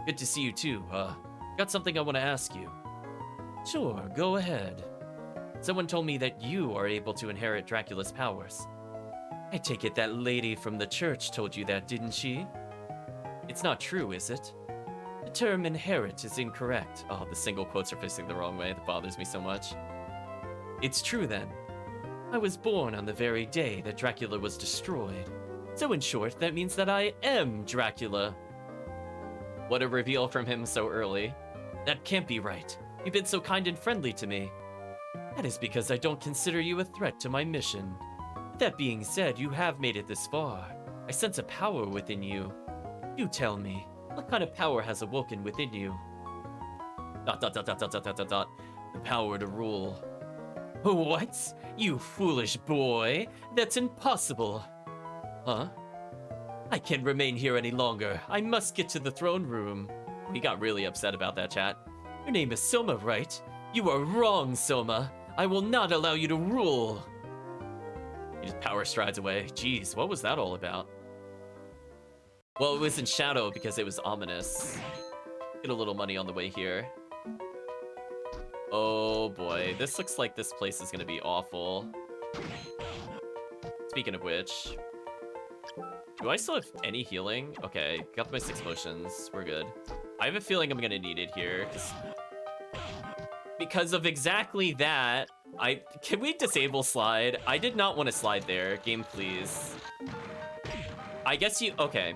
Good to see you too. Got something I want to ask you. Sure, go ahead. Someone told me that you are able to inherit Dracula's powers. I take it that lady from the church told you that, didn't she? It's not true, is it? The term inherit is incorrect. Oh, the single quotes are facing the wrong way. That bothers me so much. It's true then. I was born on the very day that Dracula was destroyed. So in short, that means that I am Dracula. What a reveal from him so early. That can't be right. You've been so kind and friendly to me. That is because I don't consider you a threat to my mission. That being said, you have made it this far. I sense a power within you. You tell me, what kind of power has awoken within you? ... The power to rule. What? You foolish boy. That's impossible. Huh? I can't remain here any longer. I must get to the throne room. He got really upset about that, chat. Your name is Soma, right? You are wrong, Soma. I will not allow you to rule. He just power strides away. Jeez, what was that all about? Well, it was in shadow because it was ominous. Get a little money on the way here. Oh boy, this looks like this place is gonna be awful. Speaking of which, do I still have any healing? Okay, got my 6 potions. We're good. I have a feeling I'm gonna need it here because of exactly that. Can we disable slide? I did not want to slide there. Game, please. I guess you... Okay.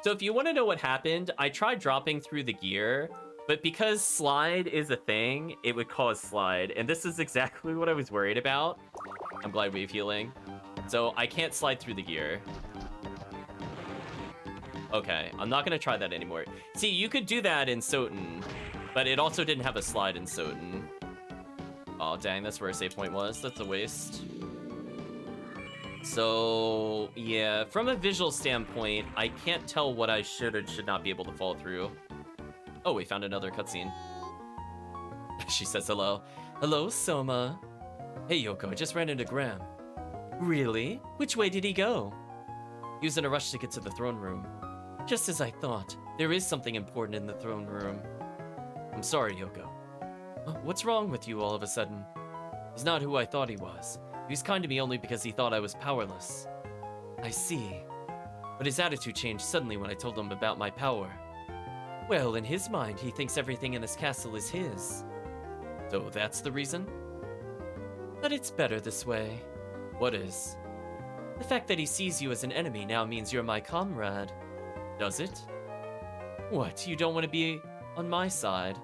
So if you want to know what happened, I tried dropping through the gear, but because slide is a thing, it would cause slide. And this is exactly what I was worried about. I'm glad we have healing. So I can't slide through the gear. Okay, I'm not going to try that anymore. See, you could do that in Soten, but it also didn't have a slide in Soten. Oh, dang, that's where a save point was. That's a waste. So, yeah, from a visual standpoint, I can't tell what I should or should not be able to fall through. Oh, we found another cutscene. She says hello. Hello, Soma. Hey, Yoko, I just ran into Graham. Really? Which way did he go? He was in a rush to get to the throne room. Just as I thought. There is something important in the throne room. I'm sorry, Yoko. What's wrong with you all of a sudden? He's not who I thought he was. He was kind to me only because he thought I was powerless. I see. But his attitude changed suddenly when I told him about my power. Well, in his mind, he thinks everything in this castle is his. So that's the reason? But it's better this way. What is? The fact that he sees you as an enemy now means you're my comrade. Does it? What, you don't want to be on my side?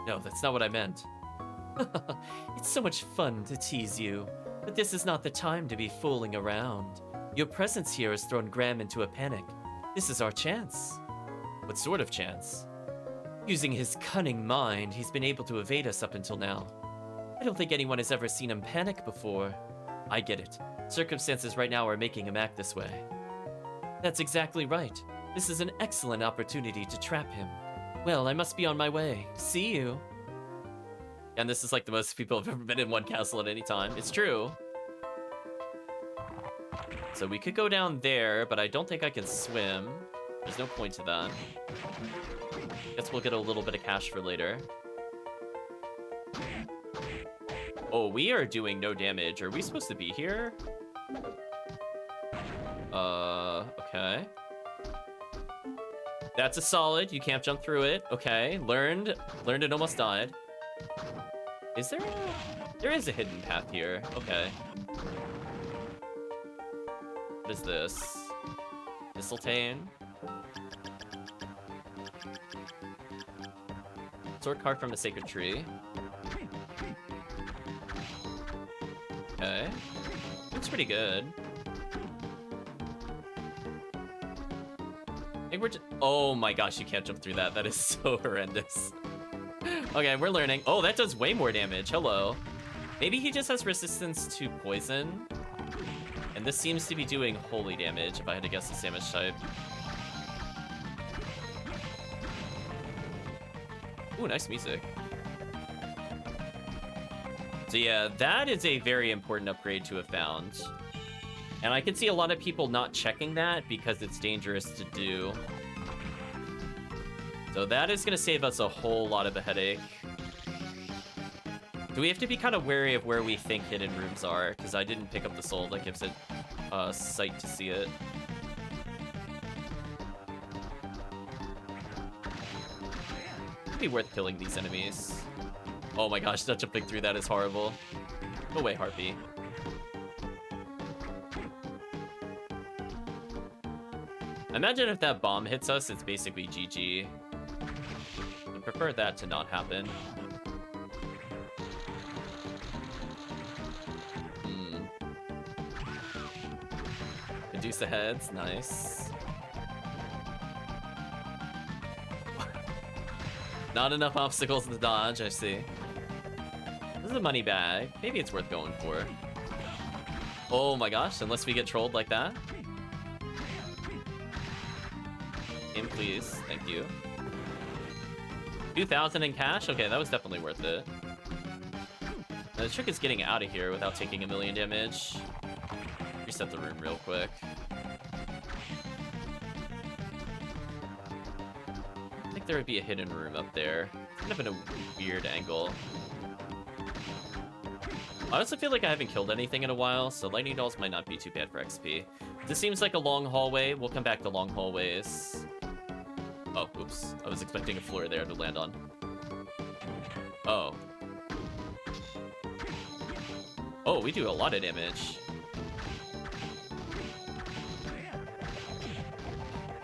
No, that's not what I meant. It's so much fun to tease you, but this is not the time to be fooling around. Your presence here has thrown Graham into a panic. This is our chance. What sort of chance? Using his cunning mind, he's been able to evade us up until now. I don't think anyone has ever seen him panic before. I get it. Circumstances right now are making him act this way. That's exactly right. This is an excellent opportunity to trap him. Well, I must be on my way. See you. And this is like the most people have ever been in one castle at any time. It's true. So we could go down there, but I don't think I can swim. There's no point to that. Guess we'll get a little bit of cash for later. Oh, we are doing no damage. Are we supposed to be here? Okay. That's a solid. You can't jump through it. Okay, learned and almost died. Is there there is a hidden path here. Okay. What is this? Mistletoe. Sword card from the sacred tree. Okay. Looks pretty good. I think we're just... Oh my gosh, you can't jump through that. That is so horrendous. Okay, we're learning. Oh, that does way more damage. Hello. Maybe he just has resistance to poison. And this seems to be doing holy damage, if I had to guess the damage type. Ooh, nice music. So yeah, that is a very important upgrade to have found. And I can see a lot of people not checking that because it's dangerous to do. So that is going to save us a whole lot of a headache. Do we have to be kind of wary of where we think hidden rooms are? Because I didn't pick up the soul that gives it sight to see it. It'd be worth killing these enemies. Oh my gosh, not jumping through that is horrible. Go away, Harpy. Imagine if that bomb hits us, it's basically GG. I prefer that to not happen. Reduce the heads, nice. Not enough obstacles to dodge, I see. This is a money bag. Maybe it's worth going for. Oh my gosh, unless we get trolled like that. Game, please. Thank you. 2,000 in cash? Okay, that was definitely worth it. Now, the trick is getting out of here without taking a million damage. Reset the room real quick. I think there would be a hidden room up there. Kind of in a weird angle. I also feel like I haven't killed anything in a while, so lightning dolls might not be too bad for XP. This seems like a long hallway. We'll come back to long hallways. Oh, oops. I was expecting a floor there to land on. Oh. Oh, we do a lot of damage.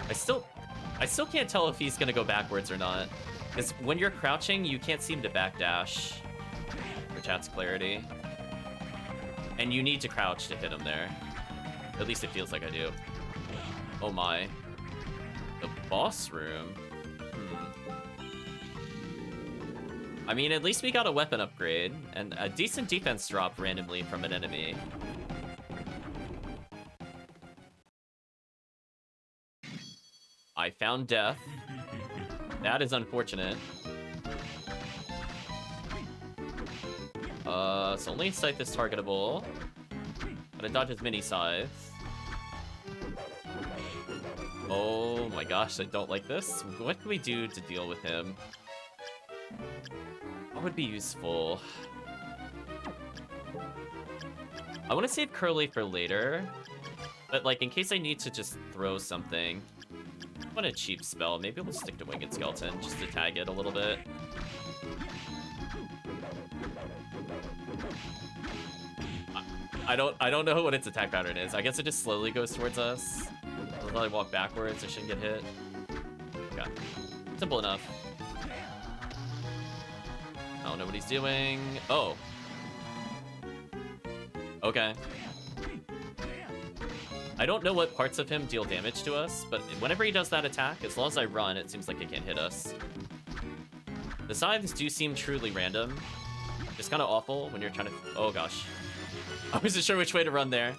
I still can't tell if he's gonna go backwards or not. Because when you're crouching, you can't seem to backdash. For chat's clarity. And you need to crouch to hit him there. At least it feels like I do. Oh my. The boss room? I mean, at least we got a weapon upgrade. And a decent defense drop randomly from an enemy. I found death. That is unfortunate. So only scythe is targetable. But it dodges mini scythes. Oh my gosh, I don't like this. What can we do to deal with him? What would be useful? I want to save Curly for later. But like, in case I need to just throw something. I want a cheap spell. Maybe we'll stick to Winged Skeleton just to tag it a little bit. I don't know what its attack pattern is. I guess it just slowly goes towards us. I'll probably walk backwards. I shouldn't get hit. Okay. Simple enough. I don't know what he's doing. Oh. Okay. I don't know what parts of him deal damage to us, but whenever he does that attack, as long as I run, it seems like it can't hit us. The scythes do seem truly random. It's kind of awful when you're trying to... Oh gosh. I wasn't sure which way to run there.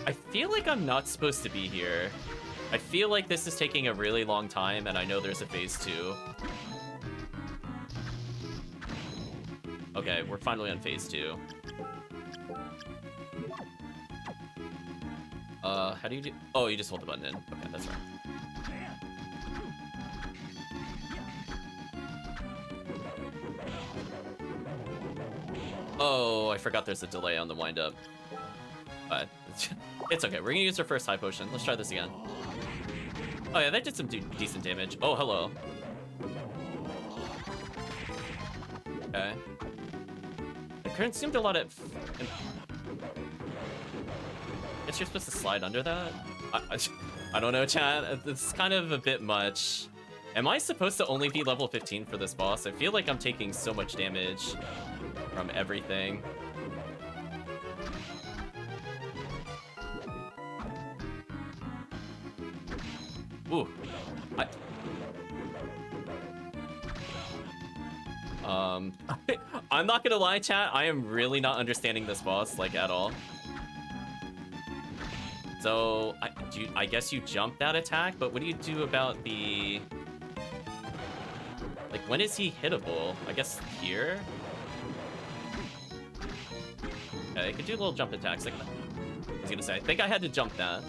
I feel like I'm not supposed to be here. I feel like this is taking a really long time, and I know there's a phase 2. Okay, we're finally on phase 2. How do you do? Oh, you just hold the button in. Okay, that's right. Oh, I forgot there's a delay on the wind-up. But it's okay. We're gonna use our first high potion. Let's try this again. Oh yeah, that did some decent damage. Oh, hello. Okay. It consumed a lot of... Guess you're supposed to slide under that? I don't know, chat. It's kind of a bit much. Am I supposed to only be level 15 for this boss? I feel like I'm taking so much damage from everything. Ooh. I'm not gonna lie, chat. I am really not understanding this boss, like, at all. So, I guess you jump that attack, but what do you do about the... Like, when is he hittable? I guess here? Okay, you could do little jump attacks. Like, I was gonna say, I think I had to jump that.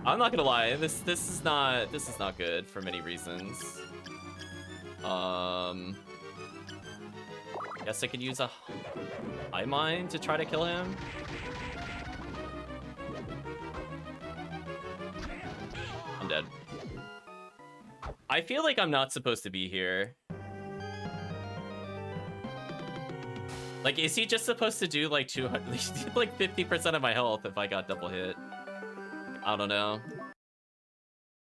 I'm not gonna lie, this is not good for many reasons. Guess I could use a high mine to try to kill him. I'm dead. I feel like I'm not supposed to be here. Like, is he just supposed to do like 200, like 50% of my health if I got double hit? I don't know.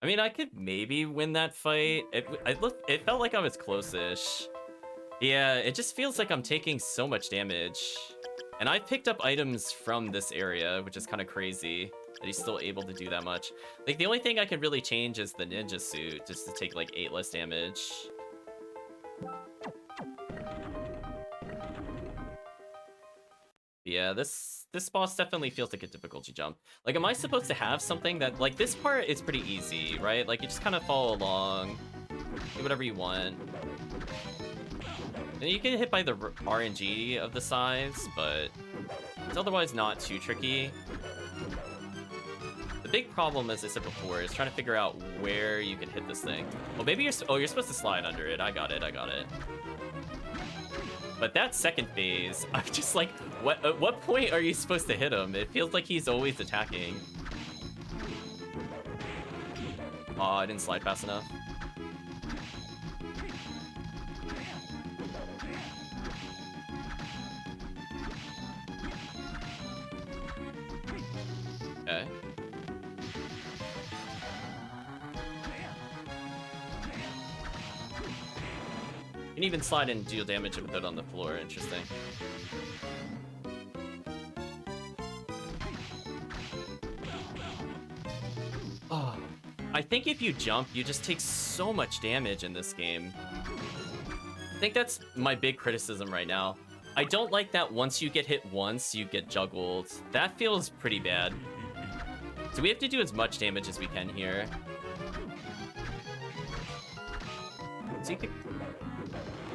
I mean, I could maybe win that fight. It felt like I was close-ish. Yeah, it just feels like I'm taking so much damage. And I picked up items from this area, which is kind of crazy that he's still able to do that much. Like, the only thing I could really change is the ninja suit, just to take like 8 less damage. Yeah, this boss definitely feels like a difficulty jump. Like, am I supposed to have something that, like, this part is pretty easy, right? Like, you just kind of follow along, do whatever you want. And you get hit by the RNG of the size, but it's otherwise not too tricky. The big problem, as I said before, is trying to figure out where you can hit this thing. Well, maybe you're supposed to slide under it. I got it. But that second phase, I'm just like, at what point are you supposed to hit him? It feels like he's always attacking. Oh, I didn't slide fast enough. Okay. You can even slide and deal damage with it on the floor. Interesting. Oh, I think if you jump, you just take so much damage in this game. I think that's my big criticism right now. I don't like that once you get hit once, you get juggled. That feels pretty bad. So we have to do as much damage as we can here. So you could...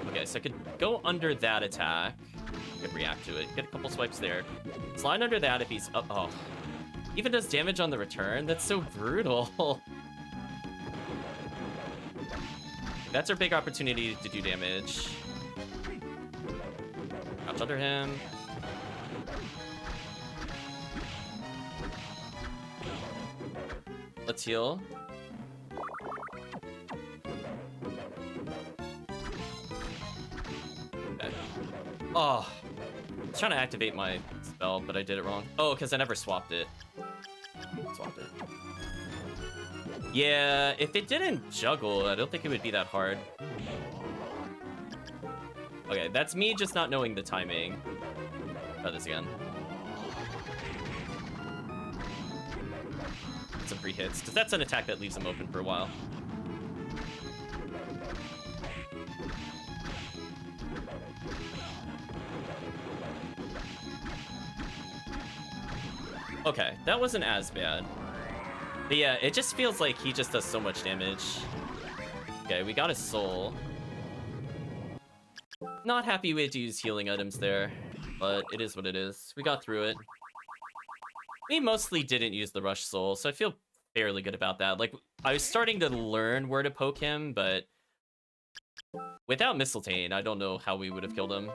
Okay, so I could go under that attack. I could react to it. Get a couple swipes there. Slide under that if he's up. Oh. Even does damage on the return? That's so brutal. That's our big opportunity to do damage. Crouch under him. Let's heal. Okay. Oh, I was trying to activate my spell, but I did it wrong. Oh, because I never swapped it. Swapped it. Yeah, if it didn't juggle, I don't think it would be that hard. Okay, that's me just not knowing the timing. Try this again. Some free hits, because that's an attack that leaves him open for a while. Okay, that wasn't as bad. But yeah, it just feels like he just does so much damage. Okay, we got his soul. Not happy we had to use healing items there, but it is what it is. We got through it. We mostly didn't use the rush soul, so I feel fairly good about that. Like, I was starting to learn where to poke him, but without Mistletoe, I don't know how we would have killed him.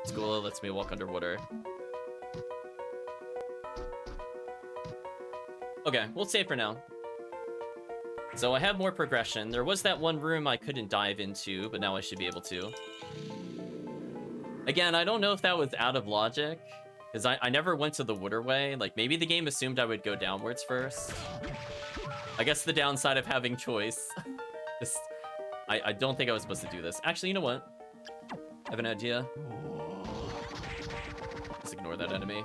School lets me walk underwater. Okay, we'll save for now. So I have more progression. There was that one room I couldn't dive into, but now I should be able to. Again, I don't know if that was out of logic, because I never went to the waterway. Like, maybe the game assumed I would go downwards first. I guess the downside of having choice. I don't think I was supposed to do this. Actually, you know what? I have an idea. Just ignore that enemy.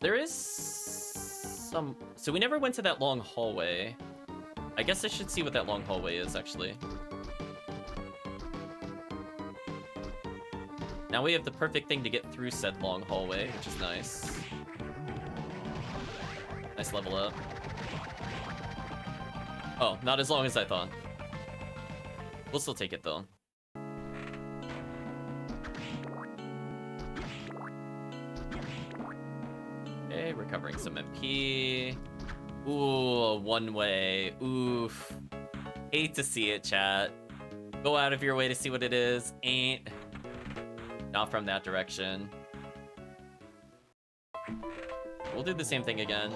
There is some... So we never went to that long hallway. I guess I should see what that long hallway is, actually. Now we have the perfect thing to get through said long hallway, which is nice. Nice level up. Oh, not as long as I thought. We'll still take it, though. Okay, recovering some MP. Ooh, one way. Oof. Hate to see it, chat. Go out of your way to see what it is. Ain't. Not from that direction. We'll do the same thing again.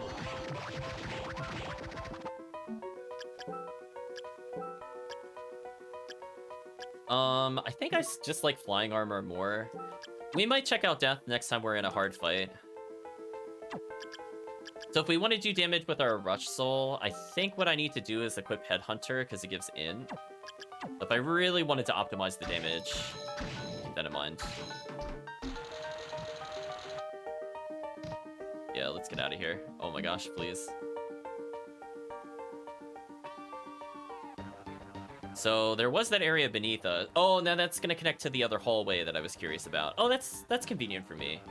I think I just like flying armor more. We might check out death next time we're in a hard fight. So if we want to do damage with our Rush Soul, I think what I need to do is equip Headhunter, because it gives in. If I really wanted to optimize the damage, keep that in mind. Yeah, let's get out of here. Oh my gosh, please. So there was that area beneath us. Oh, now that's going to connect to the other hallway that I was curious about. Oh, that's convenient for me.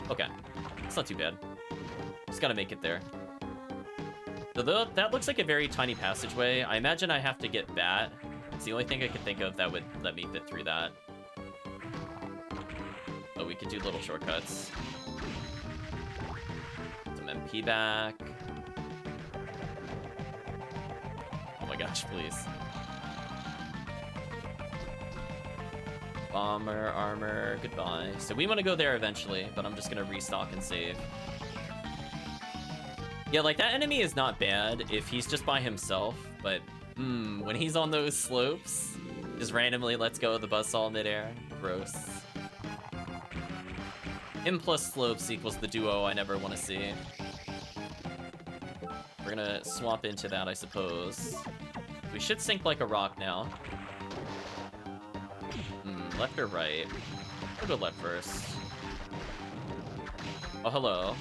Okay, it's not too bad. Just gotta make it there. So that looks like a very tiny passageway. I imagine I have to get Bat. It's the only thing I could think of that would let me fit through that. Oh, we could do little shortcuts. Some MP back. Oh my gosh, please. Bomber, armor, goodbye. So we want to go there eventually, but I'm just gonna restock and save. Yeah, like, that enemy is not bad if he's just by himself, but, when he's on those slopes, just randomly lets go of the buzzsaw midair. Gross. Him plus slopes equals the duo I never want to see. We're gonna swap into that, I suppose. We should sink like a rock now. Left or right? We'll go left first. Oh, hello.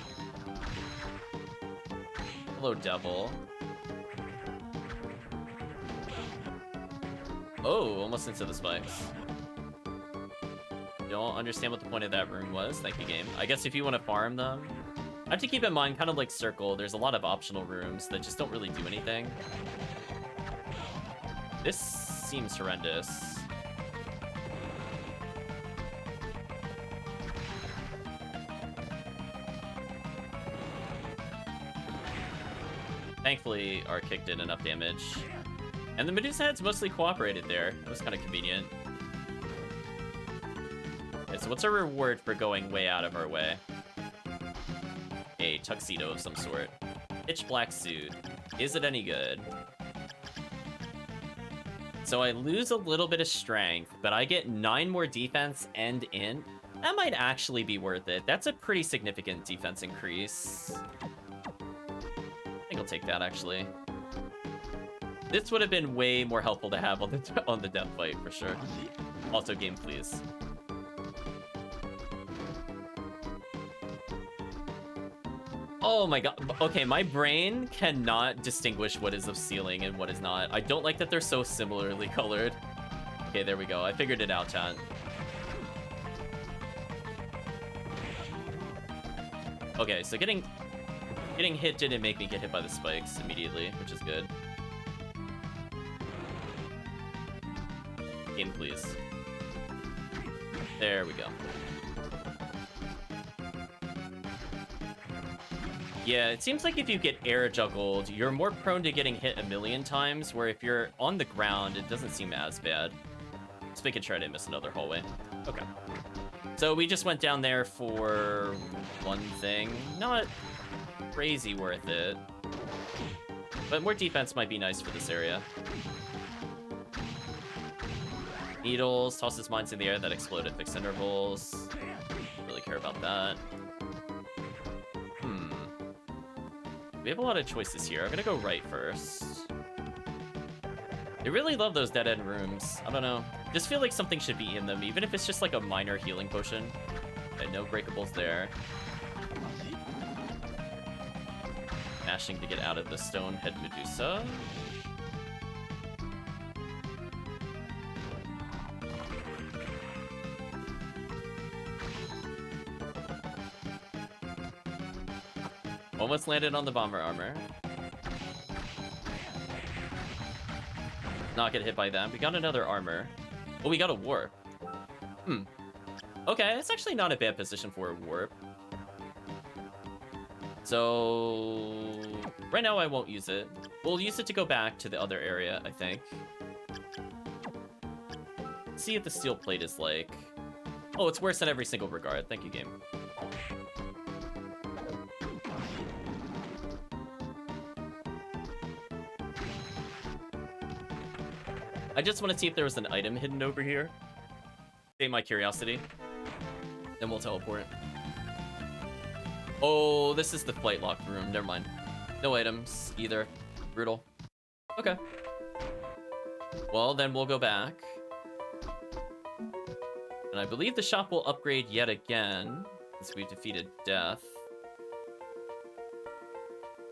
Hello, devil. Oh, almost into the spikes. Don't understand what the point of that room was. Thank you, game. I guess if you want to farm them, I have to keep in mind, kind of like Circle, there's a lot of optional rooms that just don't really do anything. This seems horrendous. Thankfully, our kick did enough damage. And the Medusa heads mostly cooperated there. It was kind of convenient. Okay, so what's our reward for going way out of our way? A tuxedo of some sort. Pitch black suit. Is it any good? So I lose a little bit of strength, but I get 9 more defense and int. That might actually be worth it. That's a pretty significant defense increase. I think I'll take that, actually. This would have been way more helpful to have on the death fight, for sure. Also, game, please. Oh my god. Okay, my brain cannot distinguish what is of ceiling and what is not. I don't like that they're so similarly colored. Okay, there we go. I figured it out, chat. Okay, so getting hit didn't make me get hit by the spikes immediately, which is good. Game, please. There we go. Yeah, it seems like if you get air juggled, you're more prone to getting hit a million times, where if you're on the ground, it doesn't seem as bad. Just making sure I didn't miss another hallway. Okay. So we just went down there for one thing. Not crazy worth it. But more defense might be nice for this area. Needles, tosses mines in the air that explode at fixed intervals. Don't really care about that. We have a lot of choices here. I'm gonna go right first. I really love those dead-end rooms. I don't know. Just feel like something should be in them, even if it's just like a minor healing potion. Okay, no breakables there. Mashing to get out of the stone head Medusa. Almost landed on the bomber armor. Not get hit by them. We got another armor. Oh, we got a warp. Okay, it's actually not a bad position for a warp. So right now I won't use it. We'll use it to go back to the other area, I think. See what the steel plate is like. Oh, it's worse in every single regard. Thank you, game. I just want to see if there was an item hidden over here. Save my curiosity. Then we'll teleport. Oh, this is the flight lock room. Never mind. No items either. Brutal. Okay. Well, then we'll go back. And I believe the shop will upgrade yet again, since we've defeated death.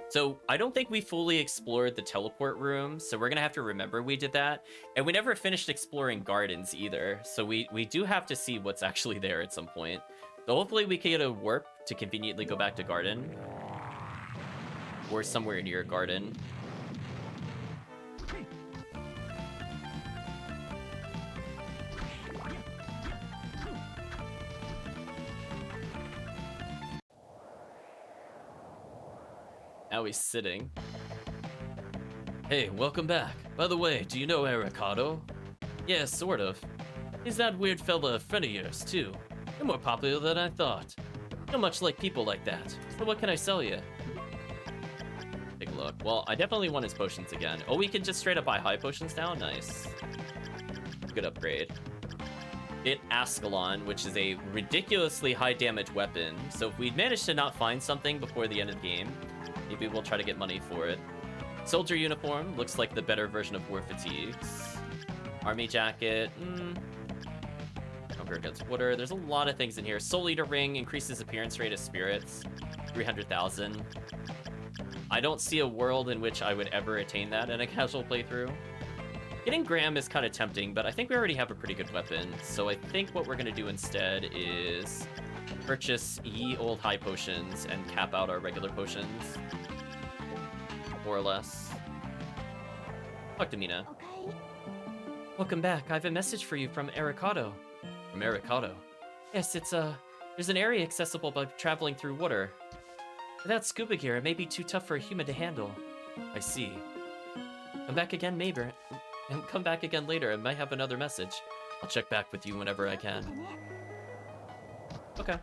So I don't think we fully explored the teleport room, so we're gonna have to remember we did that. And we never finished exploring gardens either, so we do have to see what's actually there at some point. So hopefully we can get a warp to conveniently go back to garden. Or somewhere near garden. Now he's sitting. Hey, welcome back. By the way, do you know Aricado? Yeah, sort of. He's that weird fella a friend of yours, too. You're more popular than I thought. Not much like people like that. So what can I sell you? Take a look. Well, I definitely want his potions again. Oh, we can just straight up buy high potions now? Nice. Good upgrade. Hit Ascalon, which is a ridiculously high damage weapon. So if we manage to not find something before the end of the game, maybe we'll try to get money for it. Soldier uniform looks like the better version of war fatigues. Army jacket. Conquer against water. There's a lot of things in here. Soul Eater ring increases appearance rate of spirits. 300,000. I don't see a world in which I would ever attain that in a casual playthrough. Getting Graham is kind of tempting, but I think we already have a pretty good weapon. So I think what we're going to do instead is purchase ye old high potions and cap out our regular potions. More or less. Talk to Mina. Okay. Welcome back. I have a message for you from Aricado. From Aricado? Yes, it's there's an area accessible by traveling through water. Without scuba gear, it may be too tough for a human to handle. I see. Come back again, maybe. And come back again later. I might have another message. I'll check back with you whenever I can. Okay.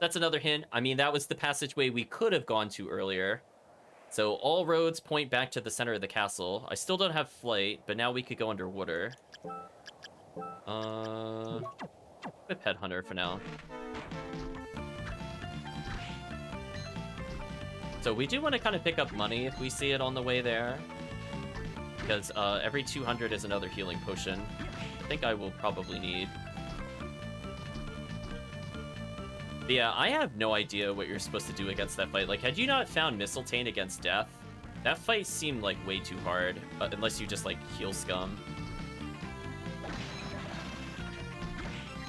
That's another hint. I mean, that was the passageway we could have gone to earlier. So all roads point back to the center of the castle. I still don't have flight, but now we could go underwater. Equip Headhunter for now. So we do want to kind of pick up money if we see it on the way there. Because every 200 is another healing potion. I think I will probably need. But yeah, I have no idea what you're supposed to do against that fight. Like, had you not found Mistletoe against Death, that fight seemed like way too hard, unless you just like heal scum.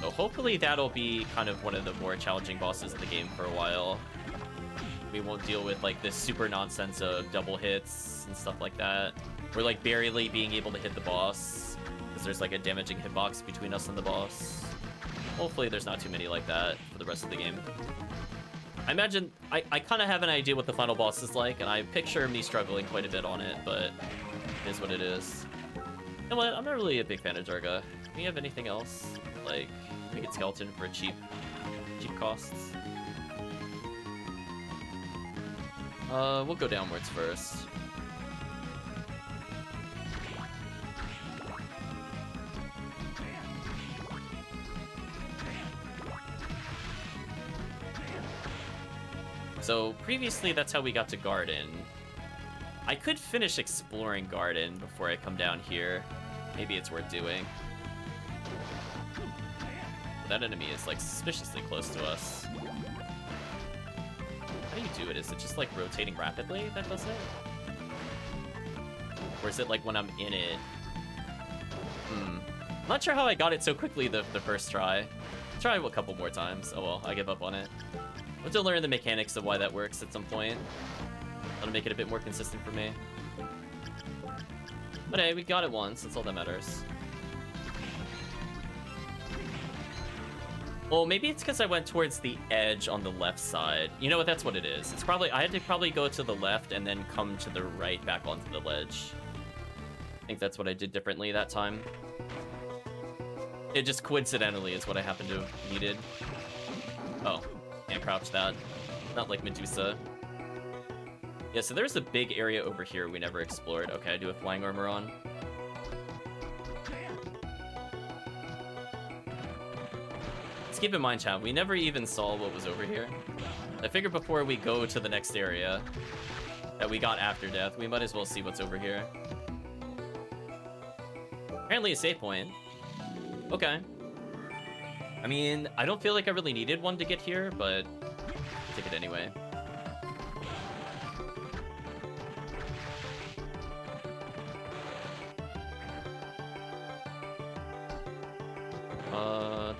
So hopefully that'll be kind of one of the more challenging bosses in the game for a while. We won't deal with like this super nonsense of double hits and stuff like that. We're like barely being able to hit the boss because there's like a damaging hitbox between us and the boss. Hopefully there's not too many like that for the rest of the game. I imagine, I kind of have an idea what the final boss is like, and I picture me struggling quite a bit on it, but it is what it is. You know what, I'm not really a big fan of Durga. Do we have anything else? Like, we get Skeleton for cheap costs. We'll go downwards first. So previously, that's how we got to Garden. I could finish exploring Garden before I come down here. Maybe it's worth doing. But that enemy is like suspiciously close to us. How do you do it? Is it just like rotating rapidly that does it? Or is it like when I'm in it? I'm not sure how I got it so quickly the first try. Try a couple more times. Oh well, I give up on it. I'll have to learn the mechanics of why that works at some point. That'll make it a bit more consistent for me. But hey, we got it once. That's all that matters. Well, maybe it's because I went towards the edge on the left side. You know what? That's what it is. It's probably I had to probably go to the left and then come to the right back onto the ledge. I think that's what I did differently that time. It just coincidentally is what I happened to have needed. Oh, can't crouch that. Not like Medusa. Yeah, so there's a big area over here we never explored. Okay, I do have flying armor on. Let's keep in mind, chat, we never even saw what was over here. I figured before we go to the next area that we got after death, we might as well see what's over here. Apparently a save point. Okay. I mean, I don't feel like I really needed one to get here, but I'll take it anyway.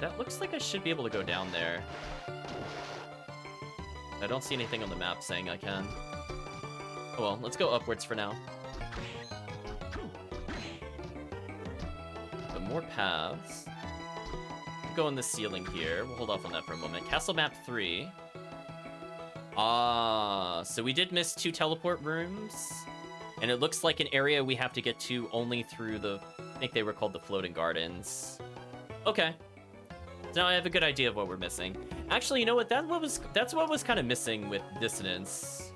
That looks like I should be able to go down there. I don't see anything on the map saying I can. Oh well, let's go upwards for now. But more paths. Go in the ceiling here. We'll hold off on that for a moment. Castle map 3. Ah, so we did miss 2 teleport rooms. And it looks like an area we have to get to only through the... I think they were called the floating gardens. Okay. So now I have a good idea of what we're missing. Actually, you know what? That's what was kind of missing with Dissonance.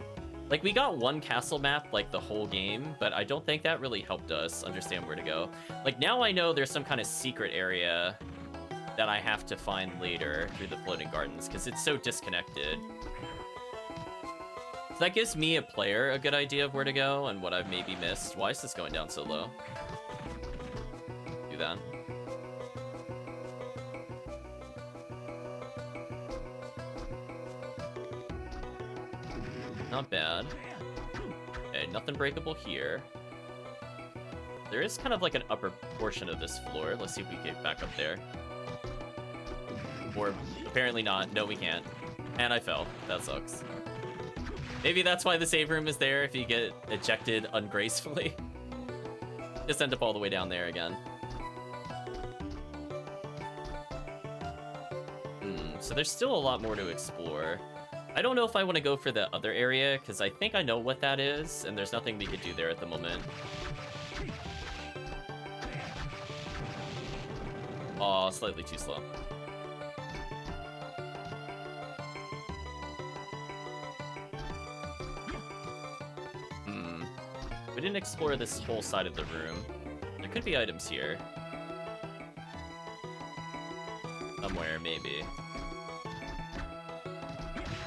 Like, we got one castle map, like, the whole game, but I don't think that really helped us understand where to go. Like, now I know there's some kind of secret area that I have to find later through the floating gardens, because it's so disconnected. So that gives me, a player, a good idea of where to go and what I've maybe missed. Why is this going down so low? Do that. Not bad. Okay, nothing breakable here. There is kind of like an upper portion of this floor. Let's see if we get back up there. Or apparently not. No, we can't. And I fell. That sucks. Maybe that's why the save room is there if you get ejected ungracefully. Just end up all the way down there again. So there's still a lot more to explore. I don't know if I want to go for the other area, because I think I know what that is, and there's nothing we could do there at the moment. Aw, slightly too slow. We didn't explore this whole side of the room. There could be items here. Somewhere, maybe.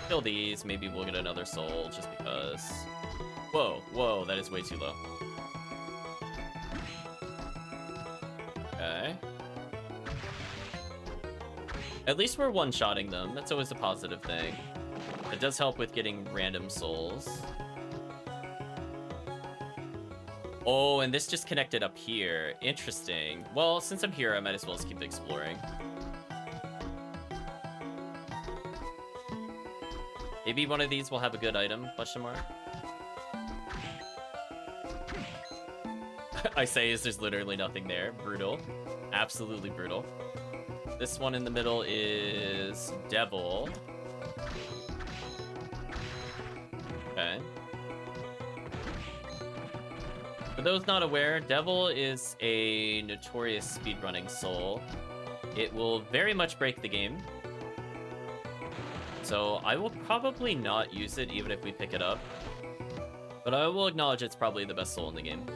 Kill these, maybe we'll get another soul, just because. Whoa, whoa, that is way too low. Okay. At least we're one-shotting them. That's always a positive thing. It does help with getting random souls. Oh, and this just connected up here. Interesting. Well, since I'm here, I might as well just keep exploring. Maybe one of these will have a good item, question mark. I say is there's literally nothing there. Brutal. Absolutely brutal. This one in the middle is Devil. Okay. For those not aware, Devil is a notorious speedrunning soul. It will very much break the game. So I will probably not use it even if we pick it up. But I will acknowledge it's probably the best soul in the game.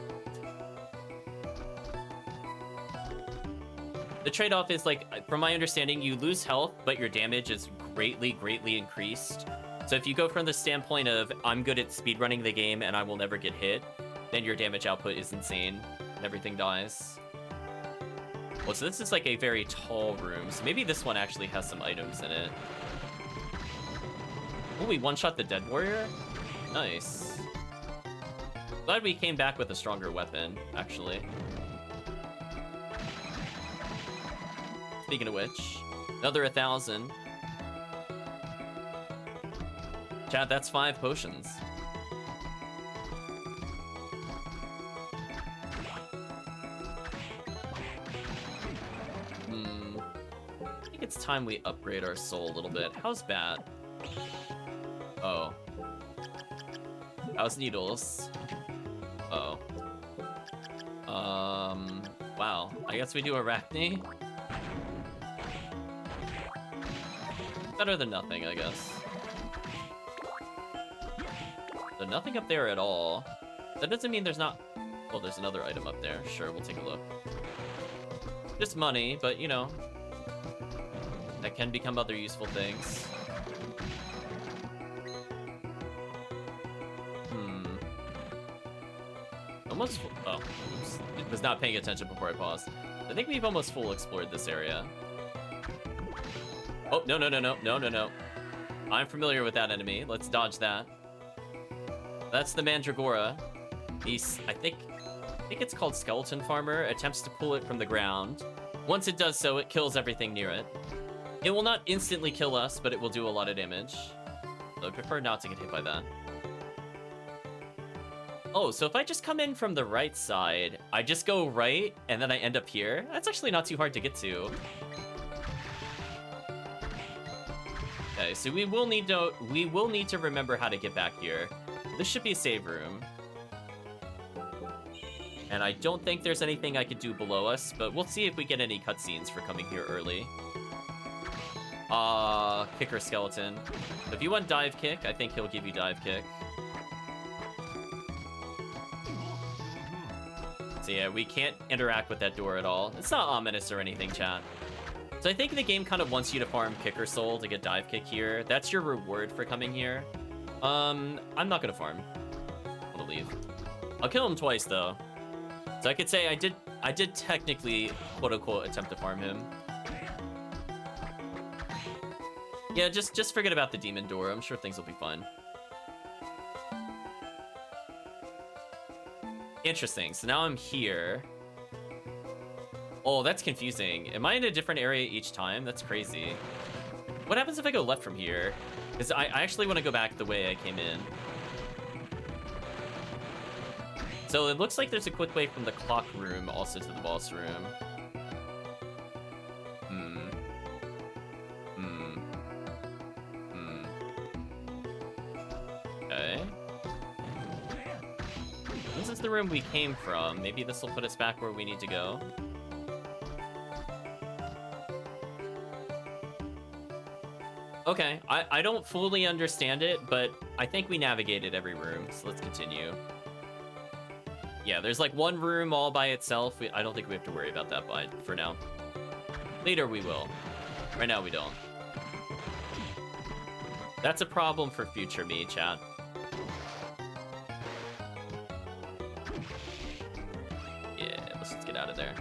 The trade-off is, like, from my understanding, you lose health, but your damage is greatly, greatly increased. So if you go from the standpoint of, I'm good at speedrunning the game and I will never get hit, then your damage output is insane and everything dies. Well, so this is like a very tall room, so maybe this one actually has some items in it. Oh, we one-shot the dead warrior? Nice. Glad we came back with a stronger weapon, actually. Speaking of which, another 1,000. Chat, that's 5 potions. I think it's time we upgrade our soul a little bit. How's bat? Oh. How's needles? Uh oh. Wow. I guess we do Arachne. Better than nothing, I guess. So nothing up there at all. That doesn't mean there's not... Oh, there's another item up there. Sure, we'll take a look. Just money, but, you know, that can become other useful things. Almost full... Oh, oops. I was not paying attention before I paused. I think we've almost full explored this area. Oh, no, no, no, no, no, no, no. I'm familiar with that enemy. Let's dodge that. That's the Mandragora. He's, I think it's called Skeleton Farmer, attempts to pull it from the ground. Once it does so, it kills everything near it. It will not instantly kill us, but it will do a lot of damage. So I prefer not to get hit by that. Oh, so if I just come in from the right side, I just go right, and then I end up here? That's actually not too hard to get to. Okay, so we will need to remember how to get back here. This should be a save room. And I don't think there's anything I could do below us, but we'll see if we get any cutscenes for coming here early. Kicker skeleton. If you want dive kick, I think he'll give you dive kick. So yeah, we can't interact with that door at all. It's not ominous or anything, chat. So I think the game kind of wants you to farm Kicker Soul to get dive kick here. That's your reward for coming here. I'm not gonna farm. I'm gonna leave. I'll kill him twice though. So I could say I did technically, quote unquote, attempt to farm him. Yeah, just forget about the demon door. I'm sure things will be fine. Interesting. So now I'm here. Oh, that's confusing. Am I in a different area each time? That's crazy. What happens if I go left from here? Because I actually want to go back the way I came in. So it looks like there's a quick way from the clock room also to the boss room. Okay. This is the room we came from. Maybe this will put us back where we need to go. Okay, I don't fully understand it, but I think we navigated every room, so let's continue. Yeah, there's like one room all by itself. I don't think we have to worry about that for now. Later we will. Right now we don't. That's a problem for future me, chat. Yeah, let's just get out of there.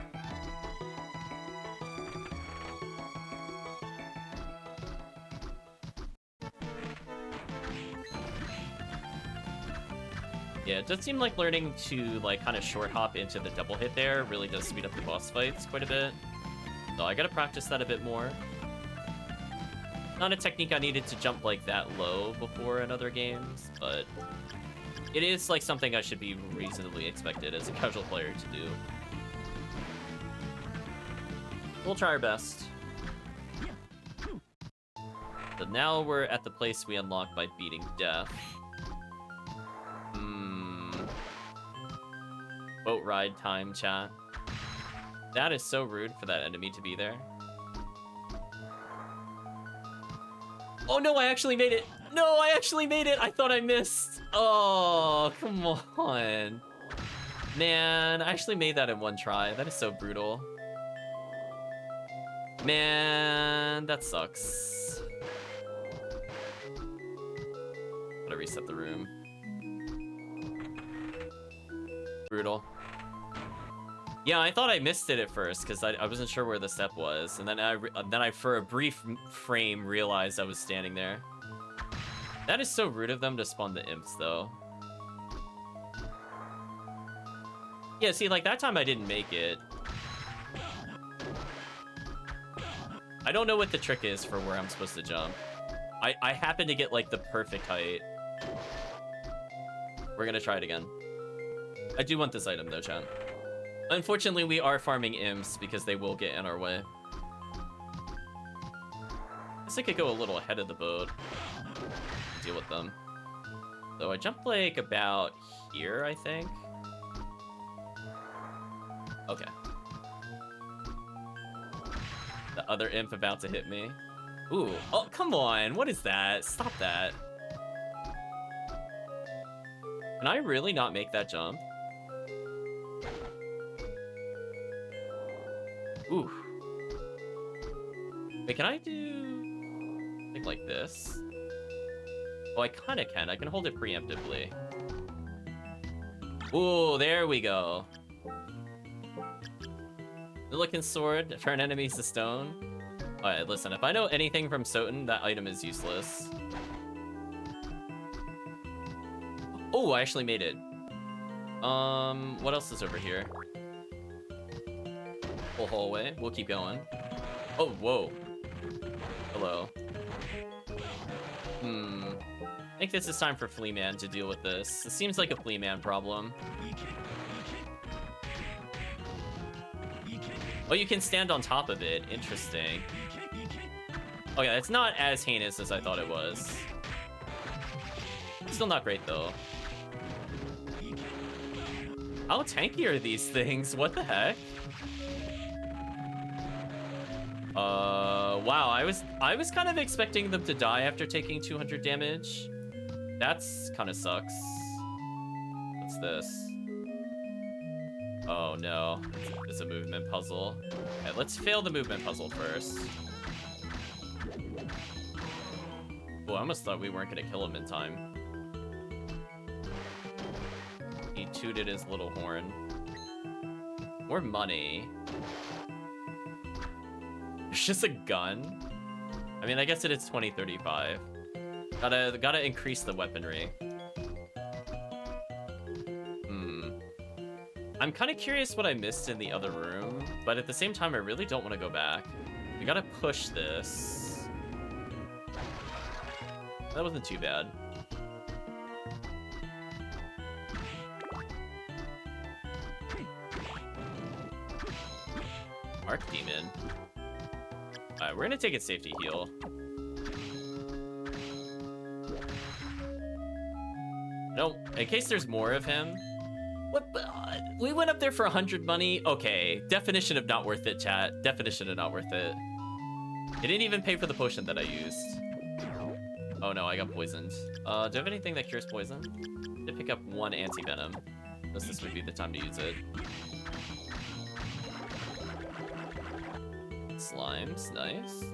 Yeah, it does seem like learning to like kind of short hop into the double hit there really does speed up the boss fights quite a bit. So I gotta practice that a bit more. Not a technique I needed to jump like that low before in other games, but it is like something I should be reasonably expected as a casual player to do. We'll try our best. So now we're at the place we unlock by beating death. Boat ride time, chat. That is so rude for that enemy to be there. Oh no, I actually made it! No, I actually made it! I thought I missed! Oh, come on. Man, I actually made that in one try. That is so brutal. Man, that sucks. Gotta reset the room. Brutal. Yeah, I thought I missed it at first because I wasn't sure where the step was, and then I for a brief frame realized I was standing there. That is so rude of them to spawn the imps, though. Yeah, see, like that time I didn't make it. I don't know what the trick is for where I'm supposed to jump. I happen to get like the perfect height. We're gonna try it again. I do want this item though, chat. Unfortunately, we are farming imps because they will get in our way. I guess I could go a little ahead of the boat. Deal with them. So I jumped like about here, I think. Okay. The other imp about to hit me. Ooh, oh, come on. What is that? Stop that. Can I really not make that jump? Ooh. Wait, can I do something like this? Oh, I kind of can. I can hold it preemptively. Ooh, there we go. Silicon sword, turn enemies to stone. Alright, listen, if I know anything from Soten, that item is useless. Oh, I actually made it. What else is over here? Full hallway. We'll keep going. Oh, whoa. Hello. I think this is time for Fleaman to deal with this. It seems like a Fleaman problem. Oh, you can stand on top of it. Interesting. Oh yeah, it's not as heinous as I thought it was. Still not great, though. How tanky are these things? What the heck? Wow, I was kind of expecting them to die after taking 200 damage. That's kind of sucks. What's this? Oh no, it's a movement puzzle. Okay, let's fail the movement puzzle first. Oh, I almost thought we weren't gonna kill him in time. He tooted his little horn. More money. It's just a gun. I mean, I guess it is 2035. Gotta increase the weaponry. I'm kind of curious what I missed in the other room, but at the same time, I really don't want to go back. We gotta push this. That wasn't too bad. Archdemon. Alright, we're gonna take a safety heal. No, in case there's more of him. What? We went up there for 100 money? Okay, definition of not worth it, chat. Definition of not worth it. It didn't even pay for the potion that I used. Oh no, I got poisoned. Do I have anything that cures poison? I did pick up one anti-venom. Unless this would be the time to use it. Slimes, nice.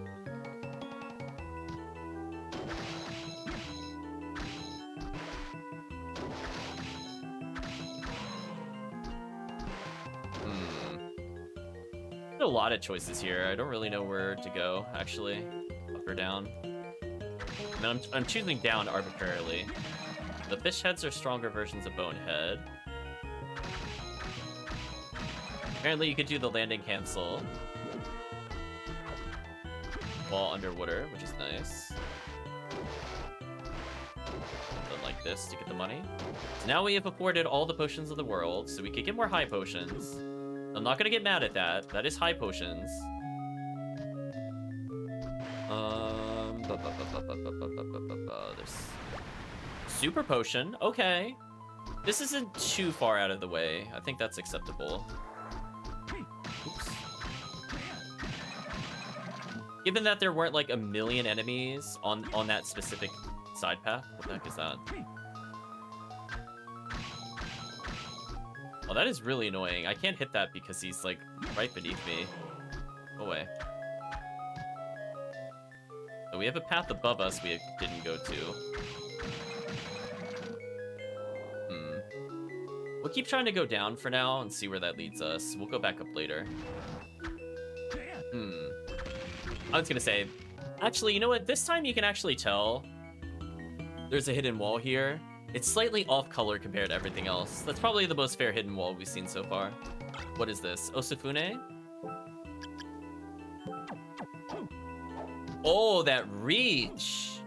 A lot of choices here. I don't really know where to go, actually. Up or down. I mean, I'm choosing down arbitrarily. The fish heads are stronger versions of Bonehead. Apparently you could do the landing cancel while underwater, which is nice. Something like this to get the money. So now we have afforded all the potions of the world, so we could get more high potions. I'm not gonna get mad at that. That is high potions. There's super potion. Okay. This isn't too far out of the way. I think that's acceptable. Oops. Given that there weren't like a million enemies on that specific side path. What the heck is that? Oh, that is really annoying. I can't hit that because he's like right beneath me. Go away. So we have a path above us we didn't go to. We'll keep trying to go down for now and see where that leads us. We'll go back up later. I was gonna say, actually, you know what? This time you can actually tell there's a hidden wall here. It's slightly off color compared to everything else. That's probably the most fair hidden wall we've seen so far. What is this? Osafune? Oh, that reach.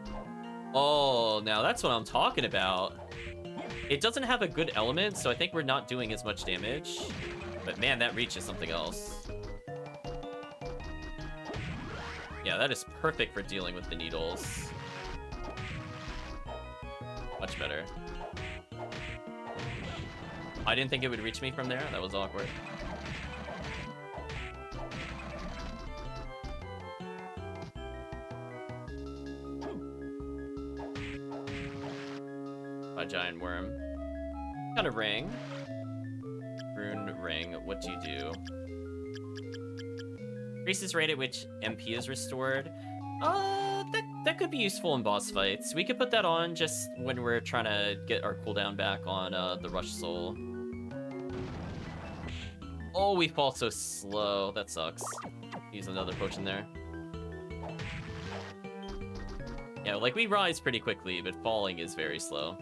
Oh, now that's what I'm talking about. It doesn't have a good element, so I think we're not doing as much damage. But man, that reach is something else. Yeah, that is perfect for dealing with the needles. Much better. I didn't think it would reach me from there. That was awkward. A giant worm. Got a ring. Rune ring. What do you do? Increases rate at which MP is restored. That could be useful in boss fights. We could put that on just when we're trying to get our cooldown back on the Rush Soul. Oh, we fall so slow. That sucks. Use another potion there. Yeah, like we rise pretty quickly, but falling is very slow.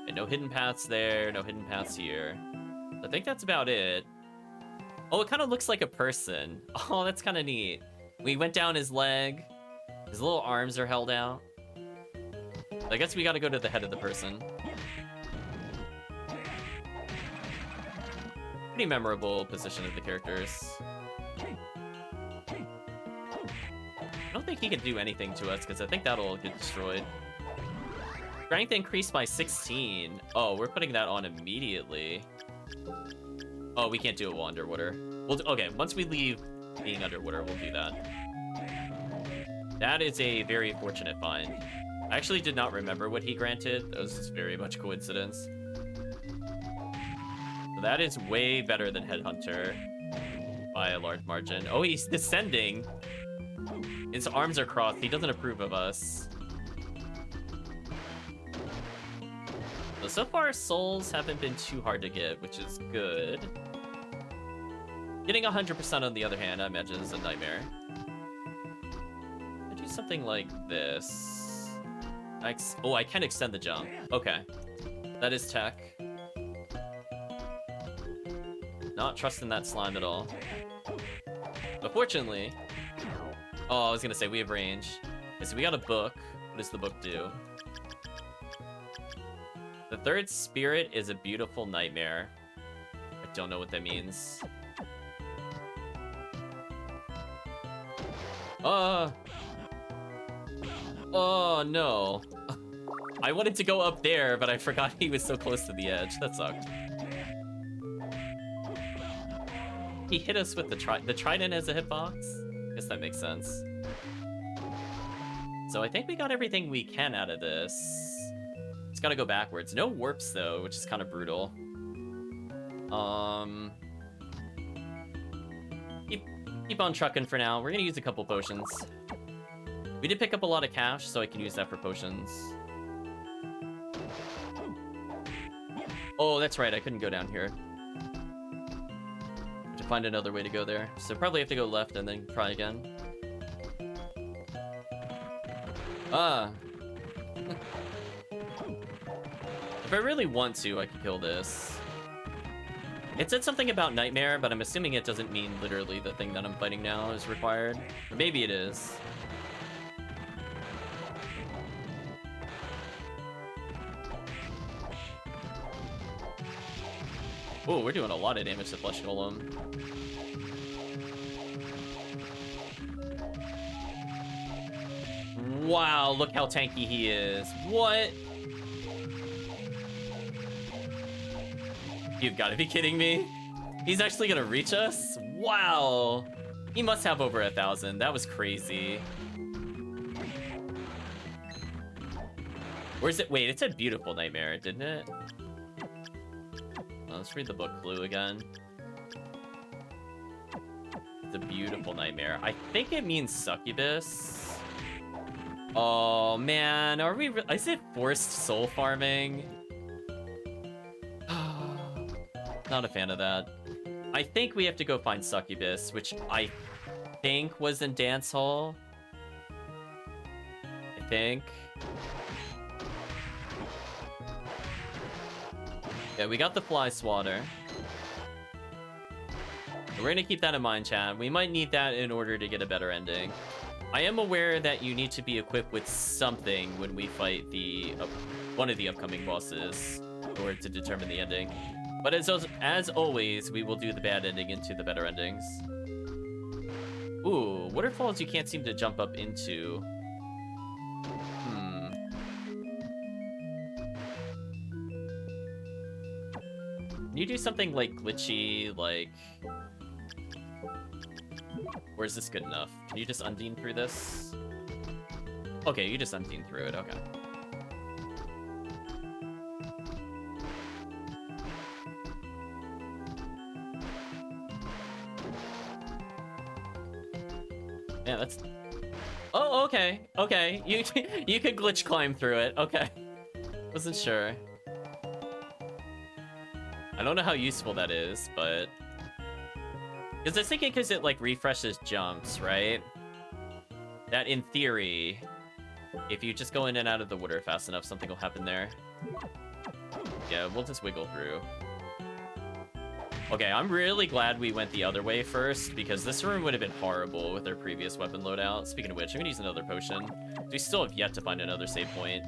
And no hidden paths there, no hidden paths here. I think that's about it. Oh, it kind of looks like a person. Oh, that's kind of neat. We went down his leg. His little arms are held out. I guess we gotta go to the head of the person. Pretty memorable position of the characters. I don't think he can do anything to us, because I think that'll get destroyed. Strength increased by 16. Oh, we're putting that on immediately. Oh, we can't do it while underwater. Okay, once we leave being underwater, we'll do that. That is a very fortunate find. I actually did not remember what he granted. That was just very much coincidence. So that is way better than Headhunter by a large margin. Oh, he's descending. His arms are crossed. He doesn't approve of us. So far, souls haven't been too hard to get, which is good. Getting 100% on the other hand, I imagine, is a nightmare. I do something like this. Oh, I can extend the jump. Okay. That is tech. Not trusting that slime at all. But fortunately... Oh, I was gonna say, we have range. Okay, so we got a book. What does the book do? The third spirit is a beautiful nightmare. I don't know what that means. Oh, no. I wanted to go up there, but I forgot he was so close to the edge. That sucked. He hit us with the trident as a hitbox? Guess that makes sense. So I think we got everything we can out of this. Just gotta go backwards. No warps, though, which is kind of brutal. Keep on trucking for now. We're gonna use a couple potions. We did pick up a lot of cash, so I can use that for potions. Oh, that's right. I couldn't go down here. To find another way to go there. So probably have to go left and then try again. If I really want to, I can kill this. It said something about nightmare, but I'm assuming it doesn't mean literally the thing that I'm fighting now is required. Or maybe it is. Oh, we're doing a lot of damage to Flesh Golem. Wow, look how tanky he is. What? You've got to be kidding me. He's actually gonna reach us? Wow. He must have over 1,000. That was crazy. Where's it? Wait, it said Beautiful Nightmare, didn't it? Let's read the book clue again. It's a beautiful nightmare. I think it means succubus. Oh man, are we? Is it forced soul farming? Not a fan of that. I think we have to go find succubus, which I think was in dance hall. I think. Yeah, we got the fly swatter. We're gonna keep that in mind, chat. We might need that in order to get a better ending. I am aware that you need to be equipped with something when we fight the one of the upcoming bosses in order to determine the ending. But as always, we will do the bad ending into the better endings. Ooh, waterfalls you can't seem to jump up into. Can you do something like glitchy, like... Or is this good enough? Can you just undine through this? Okay, you just undine through it, okay. Yeah, that's... Oh, okay, okay. You could glitch climb through it, okay. Wasn't sure. I don't know how useful that is, but... Because I was thinking because it, like, refreshes jumps, right? That, in theory, if you just go in and out of the water fast enough, something will happen there. Yeah, we'll just wiggle through. Okay, I'm really glad we went the other way first, because this room would have been horrible with our previous weapon loadout. Speaking of which, I'm gonna use another potion. We still have yet to find another save point.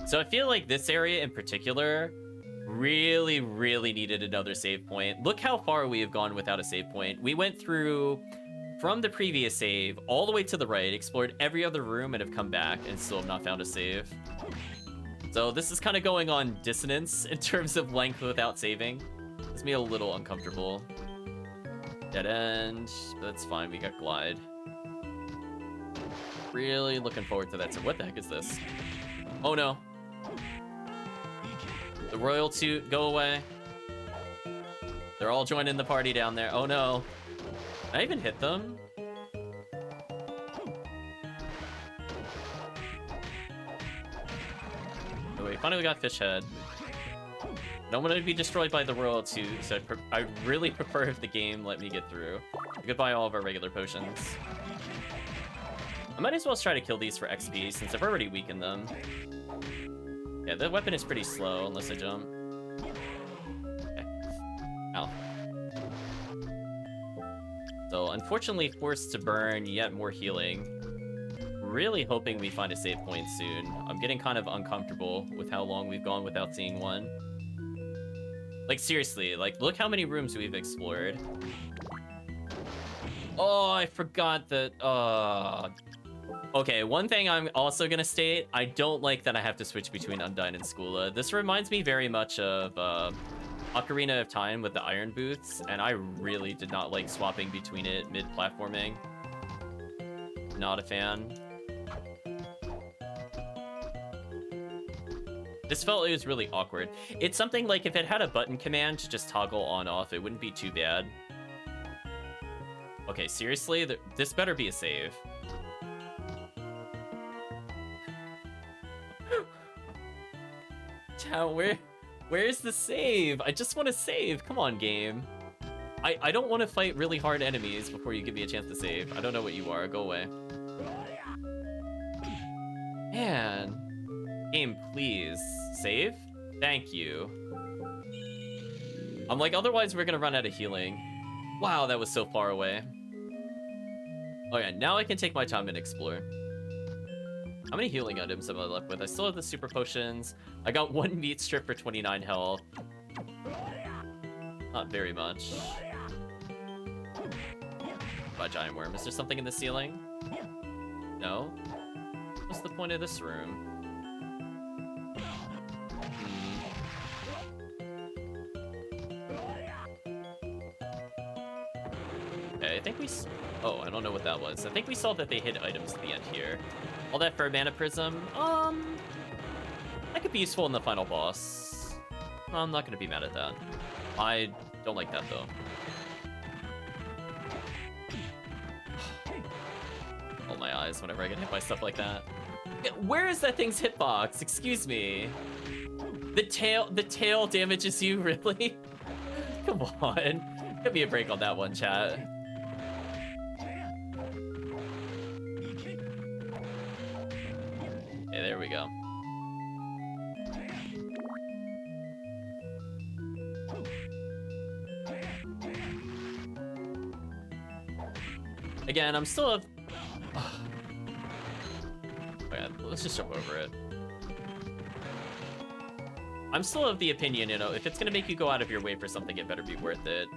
So I feel like this area in particular really, really needed another save point. Look how far we have gone without a save point. We went through from the previous save all the way to the right, explored every other room, and have come back and still have not found a save. So this is kind of going on dissonance in terms of length without saving. It's me a little uncomfortable. Dead end. That's fine, we got glide. Really looking forward to that. So what the heck is this? Oh no. The Royal Toot, go away. They're all joining the party down there. Oh no. Did I even hit them? Oh wait, finally we got Fish Head. Don't want to be destroyed by the Royal Toot, so I really prefer if the game let me get through. Goodbye all of our regular potions. I might as well try to kill these for XP, since I've already weakened them. Yeah, the weapon is pretty slow, unless I jump. Okay. Ow. So, unfortunately, forced to burn, yet more healing. Really hoping we find a save point soon. I'm getting kind of uncomfortable with how long we've gone without seeing one. Like, seriously, like, look how many rooms we've explored. Oh, I forgot that, Okay, one thing I'm also gonna state, I don't like that I have to switch between Undyne and Skula. This reminds me very much of Ocarina of Time with the Iron Boots, and I really did not like swapping between it mid-platforming. Not a fan. This felt it was really awkward. It's something like if it had a button command to just toggle on-off, it wouldn't be too bad. Okay, seriously? This better be a save. Chat, where's the save? I just want to save. Come on, game. I don't want to fight really hard enemies before you give me a chance to save. I don't know what you are. Go away. Man. Game, please. Save? Thank you. I'm like, otherwise we're gonna run out of healing. Wow, that was so far away. Okay, now I can take my time and explore. How many healing items am I left with? I still have the super potions. I got 1 meat strip for 29 health. Not very much. By giant worm. Is there something in the ceiling? No? What's the point of this room? Okay, I think we... Oh, I don't know what that was. I think we saw that they hid items at the end here. All that for a mana prism. That could be useful in the final boss. I'm not going to be mad at that. I don't like that, though. Roll my eyes whenever I get hit by stuff like that. Where is that thing's hitbox? Excuse me. The tail damages you, really? Come on. Give me a break on that one, chat. Okay, there we go. Again, I'm still a... Okay, let's just jump over it. I'm still of the opinion, you know, if it's gonna make you go out of your way for something, it better be worth it.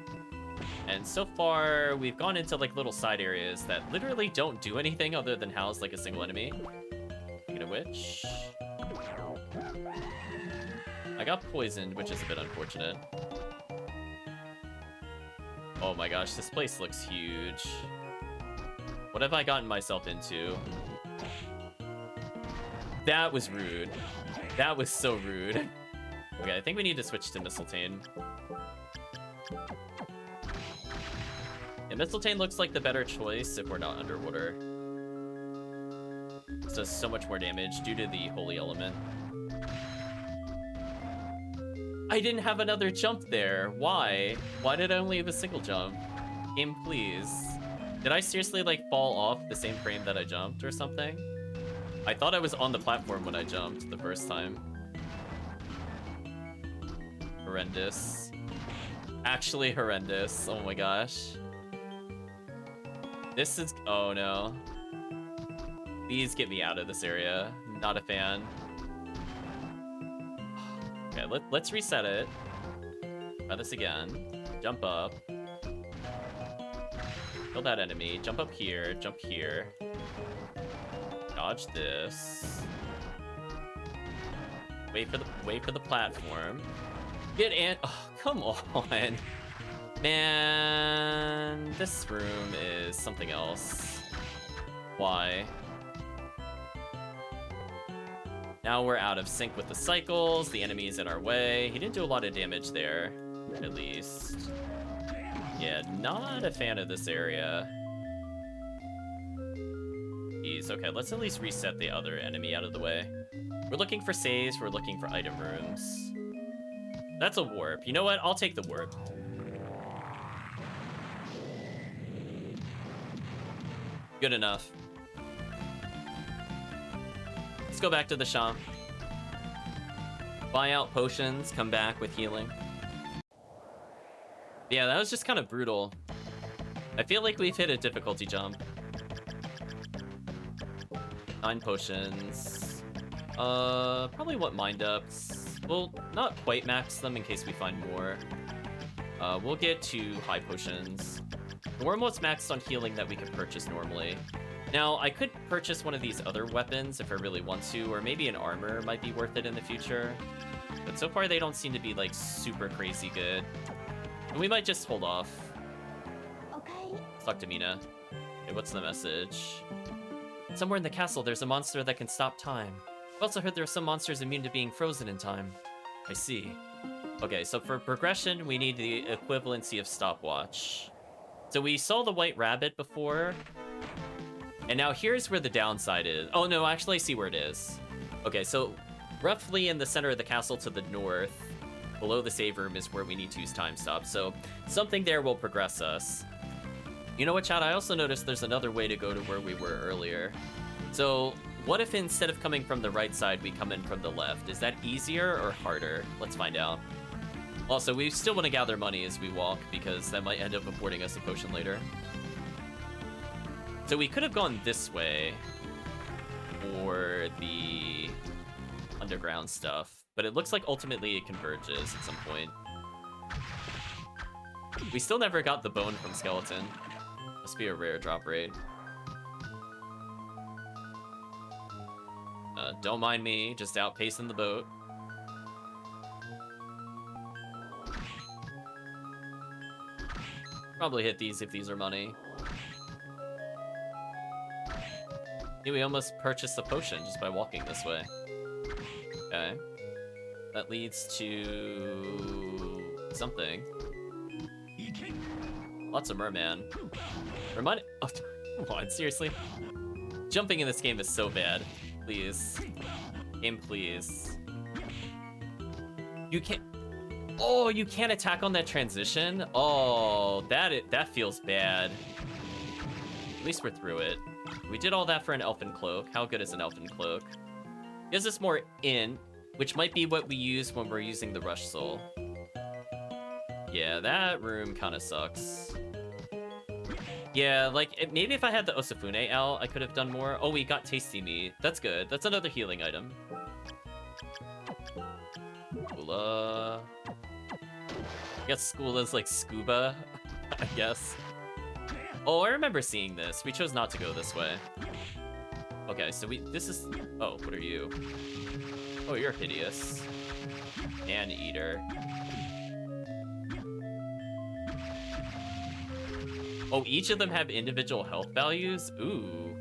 And so far, we've gone into like little side areas that literally don't do anything other than house like a single enemy. Speaking of which... I got poisoned, which is a bit unfortunate. Oh my gosh, this place looks huge. What have I gotten myself into? That was rude. That was so rude. Okay, I think we need to switch to Mistletoe. Yeah, Mistletoe looks like the better choice if we're not underwater. This does so much more damage due to the holy element. I didn't have another jump there. Why? Why did I only have a single jump? Game, please. Did I seriously, like, fall off the same frame that I jumped or something? I thought I was on the platform when I jumped the first time. Horrendous. Actually horrendous. Oh my gosh. This is... Oh no. Please get me out of this area. Not a fan. Okay, let's reset it. Try this again. Jump up. Kill that enemy. Jump up here. Jump here. Dodge this. Wait for the platform. Get in. Oh, come on. Man, this room is something else. Why? Now we're out of sync with the cycles. The enemy is in our way. He didn't do a lot of damage there, at least. Yeah, not a fan of this area. Jeez, okay, let's at least reset the other enemy out of the way. We're looking for saves, we're looking for item rooms. That's a warp. You know what? I'll take the warp. Good enough. Let's go back to the shop. Buy out potions, come back with healing. Yeah, that was just kind of brutal. I feel like we've hit a difficulty jump. 9 potions. Probably want mind ups. We'll not quite max them in case we find more. We'll get 2 high potions. We're almost maxed on healing that we could purchase normally. Now, I could purchase one of these other weapons if I really want to, or maybe an armor might be worth it in the future. But so far, they don't seem to be, like, super crazy good. And we might just hold off. Okay. Let's talk to Mina. Okay, what's the message? Somewhere in the castle, there's a monster that can stop time. I've also heard there are some monsters immune to being frozen in time. I see. Okay, so for progression, we need the equivalency of stopwatch. So we saw the white rabbit before. And now here's where the downside is. Oh no, actually I see where it is. Okay, so roughly in the center of the castle to the north, below the save room is where we need to use time stop. So something there will progress us. You know what, chat? I also noticed there's another way to go to where we were earlier. So What if instead of coming from the right side, we come in from the left? Is that easier or harder? Let's find out. Also, we still want to gather money as we walk, because that might end up affording us a potion later. So we could have gone this way for the underground stuff, but it looks like ultimately it converges at some point. We still never got the bone from Skeleton. Must be a rare drop rate. Don't mind me, just outpacing the boat. Probably hit these if these are money. Yeah, we almost purchased the potion just by walking this way. Okay. That leads to something. Lots of merman. Remind. Oh, come on, seriously? Jumping in this game is so bad. Please. Game, please. You can't. Oh, you can't attack on that transition? Oh, that feels bad. At least we're through it. We did all that for an elfin cloak. How good is an elfin cloak? Gives us more int, which might be what we use when we're using the rush soul. Yeah, that room kind of sucks. Yeah, like, maybe if I had the Osafune out, I could have done more. Oh, we got tasty meat. That's good. That's another healing item. Skula. I guess Skula's like scuba, I guess. Oh, I remember seeing this. We chose not to go this way. Okay, so this is... Oh, what are you? Oh, you're hideous. Eater. Oh, each of them have individual health values? Ooh.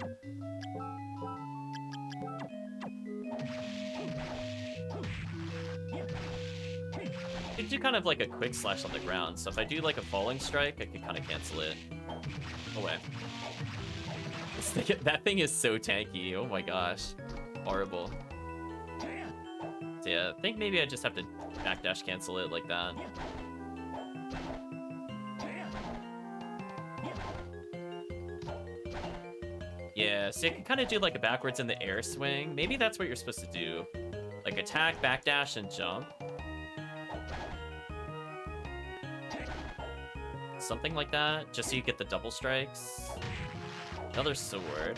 I do kind of like a quick slash on the ground, so if I do like a falling strike, I can kind of cancel it. Away. That thing is so tanky. Oh my gosh. Horrible. So yeah, I think maybe I just have to backdash cancel it like that. Yeah, so you can kind of do like a backwards in the air swing. Maybe that's what you're supposed to do. Like attack, backdash, and jump. Something like that, just so you get the double strikes. Another sword.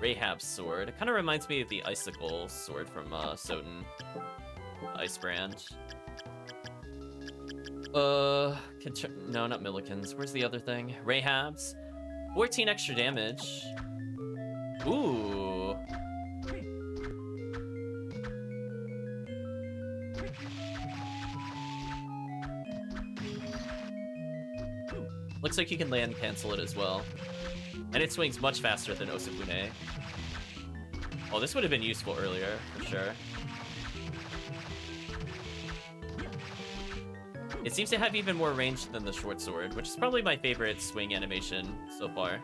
Rahab's sword. It kind of reminds me of the icicle sword from Soden. Ice brand. No, not Milliken's. Where's the other thing? Rahab's. 14 extra damage. Ooh. Looks like you can land cancel it as well. And it swings much faster than Osafune. Oh, this would have been useful earlier, for sure. It seems to have even more range than the short sword, which is probably my favorite swing animation so far.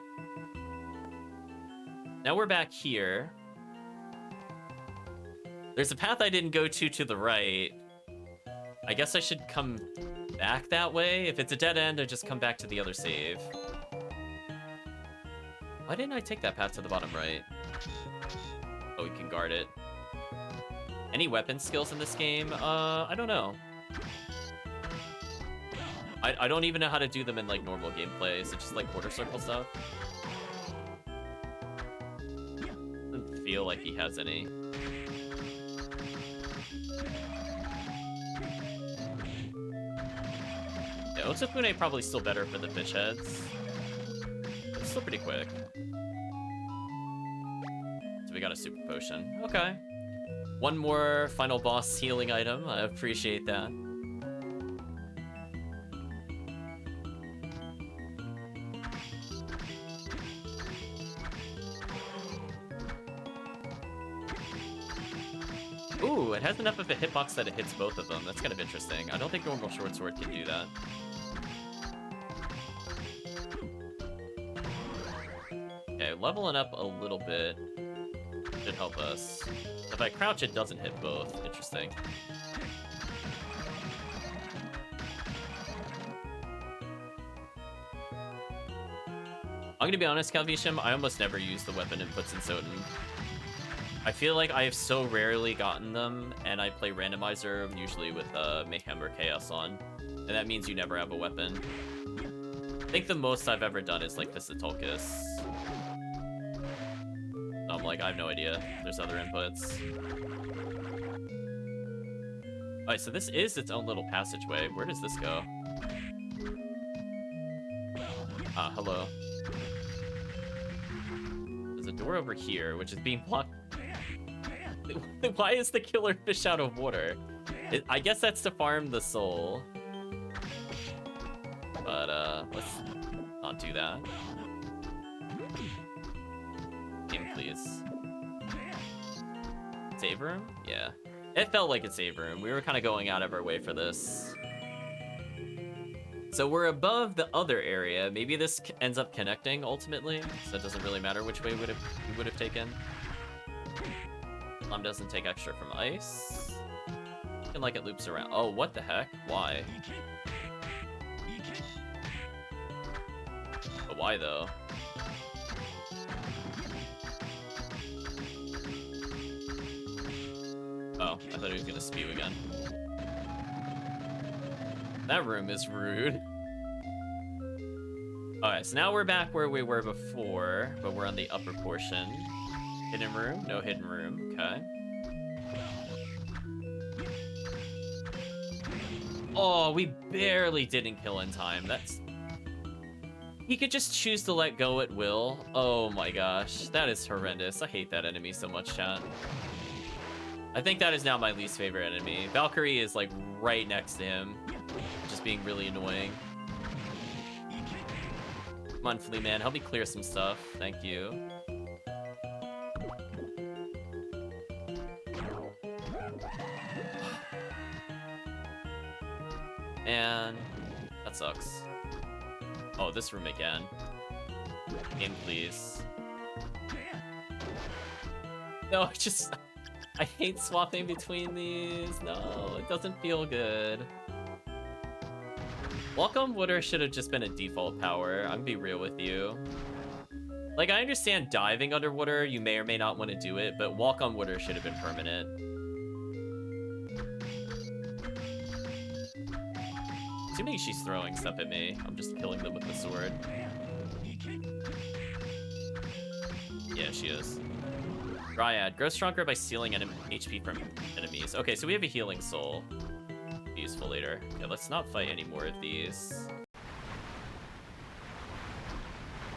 Now we're back here. There's a path I didn't go to the right. I guess I should come back that way. If it's a dead end, I just come back to the other save. Why didn't I take that path to the bottom right? Oh, we can guard it. Any weapon skills in this game? I don't know. I don't even know how to do them in like normal gameplay. Is it just like quarter circle stuff? Doesn't feel like he has any. Yeah, Osafune probably still better for the fish heads. It's still pretty quick. So we got a super potion. Okay. One more final boss healing item. I appreciate that. Ooh, it has enough of a hitbox that it hits both of them. That's kind of interesting. I don't think normal short sword can do that. Okay, leveling up a little bit should help us. If I crouch, it doesn't hit both. Interesting. I'm gonna be honest, Calvisham, I almost never use the weapon inputs in Soten. I feel like I have so rarely gotten them, and I play randomizer usually with Mayhem or Chaos on, and that means you never have a weapon. I think the most I've ever done is like Visitolcus. I'm like, I have no idea. There's other inputs. Alright, so this is its own little passageway. Where does this go? Ah, hello. There's a door over here, which is being blocked. Why is the killer fish out of water? I guess that's to farm the soul. But, let's not do that. Game, please. Save room? Yeah. It felt like a save room. We were kind of going out of our way for this. So we're above the other area. Maybe this ends up connecting ultimately, so it doesn't really matter which way we would have taken. Plum doesn't take extra from ice. And like it loops around. Oh, what the heck? Why? But why though? Oh, I thought he was gonna spew again. That room is rude. Alright, so now we're back where we were before, but we're on the upper portion. Hidden room? No hidden room. Okay. Oh, we barely didn't kill in time. That's... He could just choose to let go at will. Oh my gosh. That is horrendous. I hate that enemy so much, chat. I think that is now my least favorite enemy. Valkyrie is like right next to him. Just being really annoying. Come on, Flea Man, help me clear some stuff. Thank you. Man, that sucks. Oh, this room again. Game, please. No, I hate swapping between these. No, it doesn't feel good. Welcome Water should have just been a default power. I'm gonna be real with you. Like, I understand diving underwater, you may or may not want to do it, but Walk on Water should have been permanent. Assuming she's throwing stuff at me, I'm just killing them with the sword. Yeah, she is. Dryad, grow stronger by stealing HP from enemies. Okay, so we have a healing soul. Be useful later. Okay, let's not fight any more of these.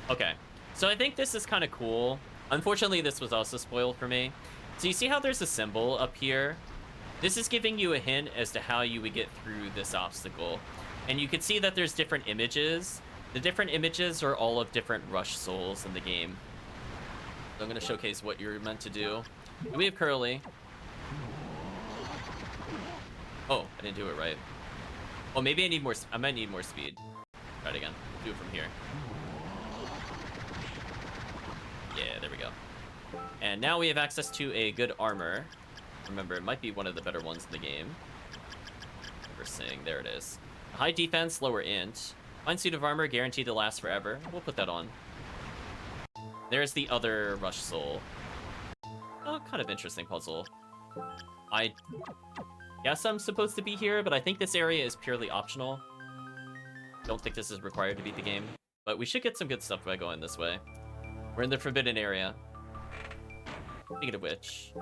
Okay, so I think this is kind of cool. Unfortunately, this was also spoiled for me. So you see how there's a symbol up here? This is giving you a hint as to how you would get through this obstacle. And you can see that there's different images. The different images are all of different rush souls in the game. So I'm going to showcase what you're meant to do. We have Curly. Oh, I didn't do it right. Oh, maybe I need more. I might need more speed. Try it again. Do it from here. Yeah, there we go. And now we have access to a good armor. Remember, it might be one of the better ones in the game. We're seeing, there it is. High defense, lower int. Fine suit of armor, guaranteed to last forever. We'll put that on. There's the other rush soul. Oh, kind of interesting puzzle. I guess I'm supposed to be here, but I think this area is purely optional. Don't think this is required to beat the game, but we should get some good stuff by going this way. We're in the forbidden area. Speaking of which,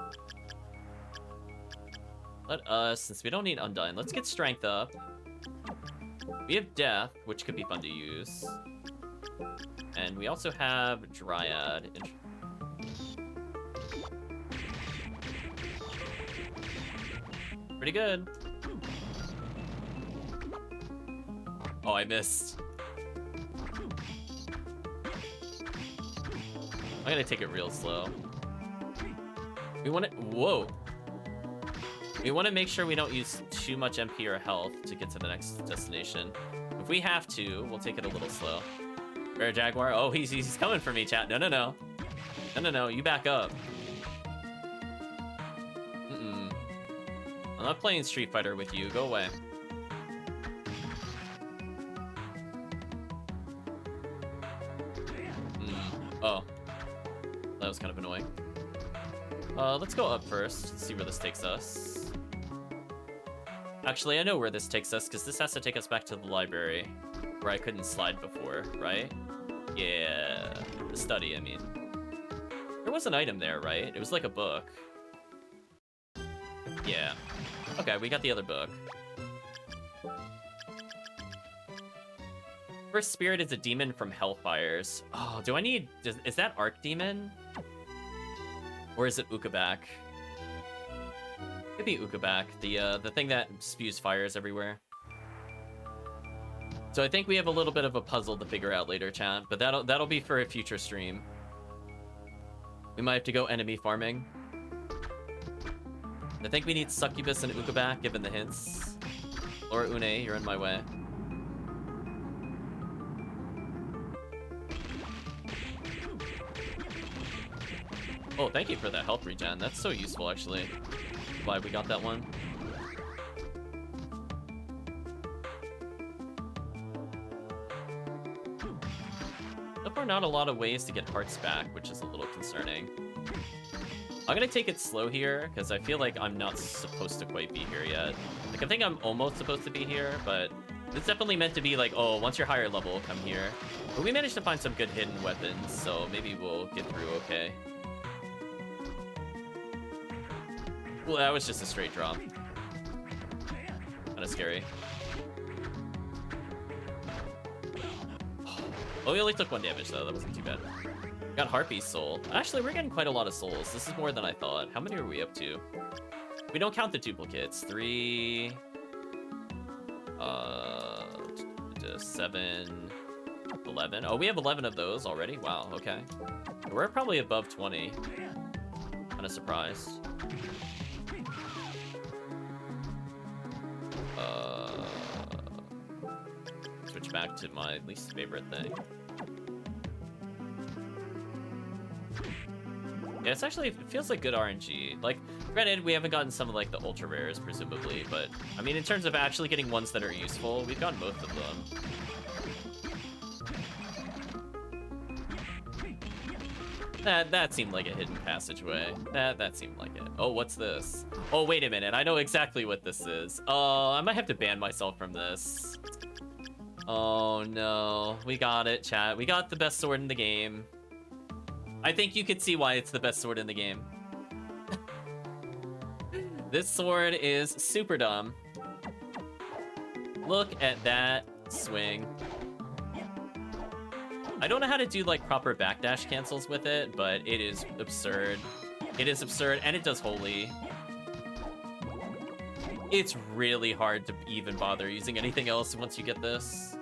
let us, since we don't need Undyne, let's get strength up. We have death, which could be fun to use. And we also have Dryad. Pretty good. Oh, I missed. I'm gonna take it real slow. We want to, whoa. We want to make sure we don't use too much MP or health to get to the next destination. If we have to, we'll take it a little slow. Bear Jaguar, oh, he's coming for me, chat. No, no, no. No, no, no, you back up. Mm-mm. I'm not playing Street Fighter with you, go away. kind of annoying. Let's go up first, see where this takes us. Actually, I know where this takes us, because this has to take us back to the library, where I couldn't slide before, right? Yeah, the study, I mean. There was an item there, right? It was like a book. Yeah. Okay, we got the other book. First spirit is a demon from Hellfires. Oh, do I need... Is that Archdemon? Or is it Ukabak? Could be Ukabak, the thing that spews fires everywhere. So I think we have a little bit of a puzzle to figure out later, chat, but that'll be for a future stream. We might have to go enemy farming. I think we need Succubus and Ukabak, given the hints. Or Une, you're in my way. Oh, thank you for that health regen. That's so useful, actually. Glad we got that one. So far, not a lot of ways to get hearts back, which is a little concerning. I'm gonna take it slow here, because I feel like I'm not supposed to quite be here yet. Like, I think I'm almost supposed to be here, but it's definitely meant to be like, oh, once you're higher level, come here. But we managed to find some good hidden weapons, so maybe we'll get through okay. Well, that was just a straight drop. Kinda scary. Oh, we only took 1 damage, though. That wasn't too bad. Got Harpy's soul. Actually, we're getting quite a lot of souls. This is more than I thought. How many are we up to? We don't count the duplicates. 3... 7... 11. Oh, we have 11 of those already? Wow, okay. We're probably above 20. Kinda surprised. Switch back to my least favorite thing. Yeah, it's actually, it feels like good RNG. Like, granted, we haven't gotten some of like the ultra rares, presumably, but I mean, in terms of actually getting ones that are useful, we've gotten both of them. That seemed like a hidden passageway. That seemed like it. Oh, what's this? Oh, wait a minute. I know exactly what this is. Oh, I might have to ban myself from this. Oh, no. We got it, chat. We got the best sword in the game. I think you could see why it's the best sword in the game. This sword is super dumb. Look at that swing. I don't know how to do like proper backdash cancels with it, but it is absurd. It is absurd, and it does holy. It's really hard to even bother using anything else once you get this.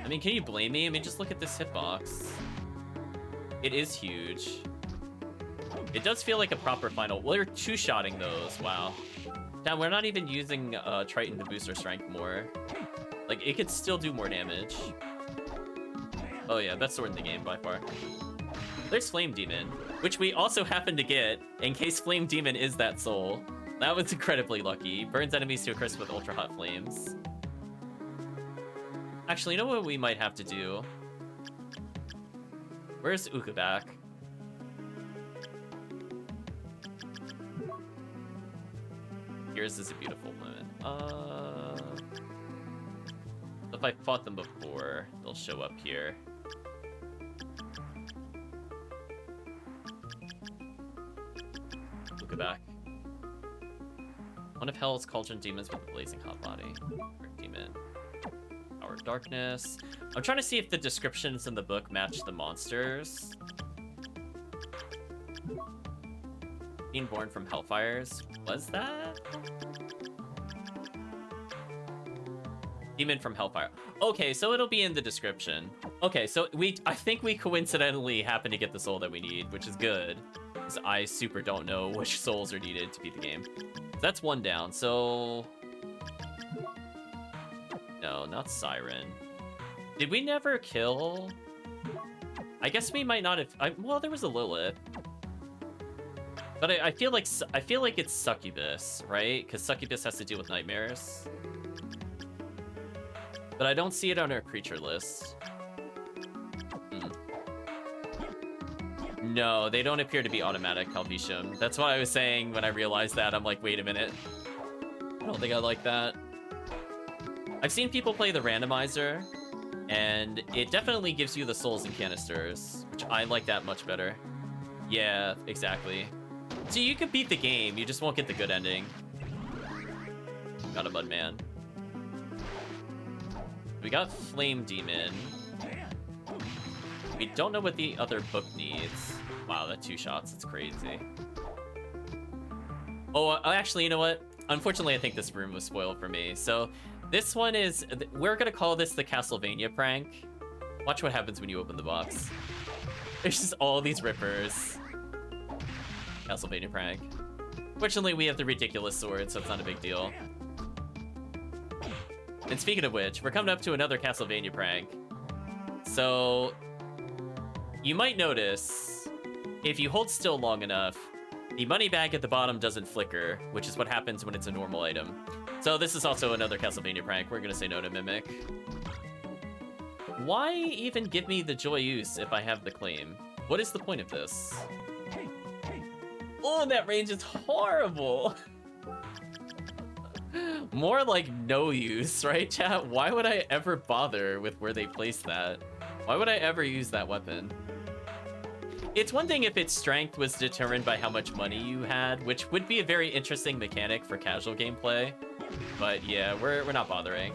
I mean, can you blame me? I mean, just look at this hitbox. It is huge. It does feel like a proper final. Well, you're two-shotting those. Wow. Damn, we're not even using Triton to boost our strength more. Like, it could still do more damage. Oh yeah, best sword in the game by far. There's Flame Demon, which we also happen to get in case Flame Demon is that soul. That was incredibly lucky. Burns enemies to a crisp with ultra hot flames. Actually, you know what we might have to do? Where's Ukabak? Yours is a beautiful moment. If I fought them before, they'll show up here. Ukabak. One of Hell's cauldron demons with a blazing hot body. Demon. Hour of Darkness. I'm trying to see if the descriptions in the book match the monsters. Being born from Hellfires. Was that? Demon from Hellfire. Okay, so it'll be in the description. Okay, so I think we coincidentally happen to get the soul that we need, which is good. Because I super don't know which souls are needed to beat the game. So that's one down, so... No, not Siren. Did we never kill? I guess we might not have... well, there was a Lilith. But I feel like it's Succubus, right? Because Succubus has to deal with nightmares. But I don't see it on our creature list. No, they don't appear to be automatic, Calvisham. That's what I was saying when I realized that. I'm like, wait a minute. I don't think I like that. I've seen people play the randomizer, and it definitely gives you the souls and canisters, which I like that much better. Yeah, exactly. So you can beat the game, you just won't get the good ending. Got a Mudman. We got Flame Demon. We don't know what the other book needs. Wow, that 2 shots, it's crazy. Oh, actually, you know what? Unfortunately, I think this room was spoiled for me. So this one is, we're gonna call this the Castlevania prank. Watch what happens when you open the box. There's just all these rippers. Castlevania prank. Fortunately, we have the ridiculous sword, so it's not a big deal. And speaking of which, we're coming up to another Castlevania prank. So you might notice, if you hold still long enough, the money bag at the bottom doesn't flicker, which is what happens when it's a normal item. So this is also another Castlevania prank. We're gonna say no to Mimic. Why even give me the Joyeuse if I have the claim? What is the point of this? Oh, that range is horrible. More like no use, right, chat? Why would I ever bother with where they place that? Why would I ever use that weapon? It's one thing if its strength was determined by how much money you had, which would be a very interesting mechanic for casual gameplay. But yeah, we're not bothering.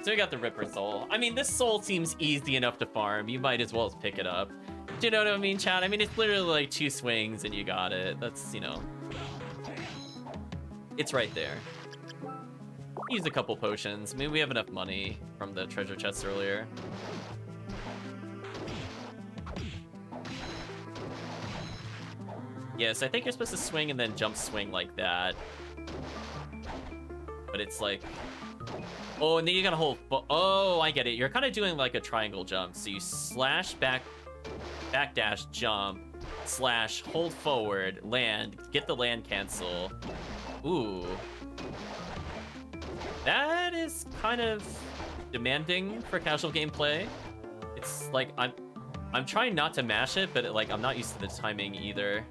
So we got the Ripper Soul. I mean, this soul seems easy enough to farm. You might as well pick it up. Do you know what I mean, chat? I mean, it's literally like 2 swings and you got it. That's, you know... It's right there. Use a couple potions. I mean, we have enough money from the treasure chests earlier. Yes, I think you're supposed to swing and then jump swing like that. But it's like... Oh, and then you gotta hold... Oh, I get it. You're kind of doing like a triangle jump. So you slash back dash, jump, slash, hold forward, land, get the land cancel. Ooh. That is kind of demanding for casual gameplay. It's like, I'm trying not to mash it, but like, I'm not used to the timing either.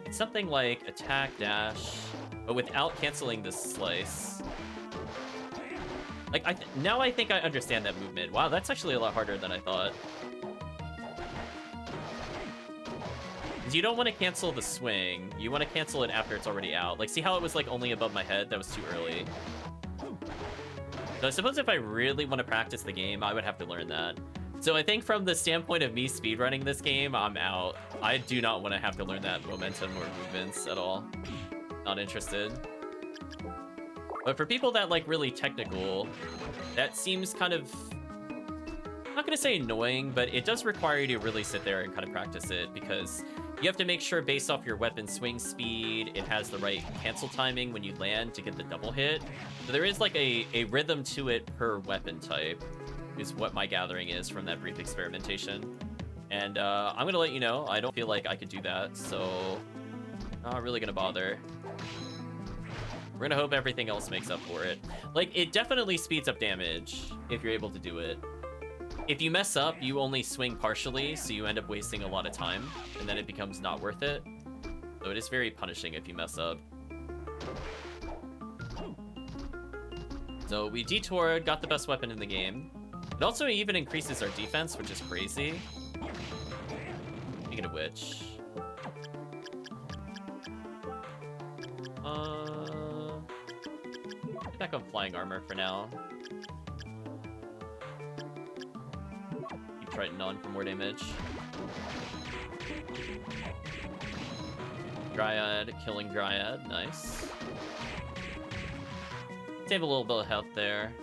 It's something like attack, dash, but without canceling the slice. Like, now I think I understand that movement. Wow, that's actually a lot harder than I thought. You don't want to cancel the swing. You want to cancel it after it's already out. Like, see how it was like only above my head? That was too early. So I suppose if I really want to practice the game, I would have to learn that. So I think from the standpoint of me speedrunning this game, I'm out. I do not want to have to learn that momentum or movements at all. Not interested. But for people that like really technical, that seems kind of... I'm not going to say annoying, but it does require you to really sit there and kind of practice it, because you have to make sure based off your weapon swing speed, it has the right cancel timing when you land to get the double hit. So there is like a rhythm to it per weapon type, is what my gathering is from that brief experimentation. And I'm going to let you know, I don't feel like I could do that, so not really going to bother. We're going to hope everything else makes up for it. Like, it definitely speeds up damage if you're able to do it. If you mess up, you only swing partially, so you end up wasting a lot of time, and then it becomes not worth it. So it is very punishing if you mess up. So we detoured, got the best weapon in the game. It also even increases our defense, which is crazy. Speaking of which... Get back on flying armor for now. Triton on for more damage. Dryad, killing Dryad, nice. Save a little bit of health there.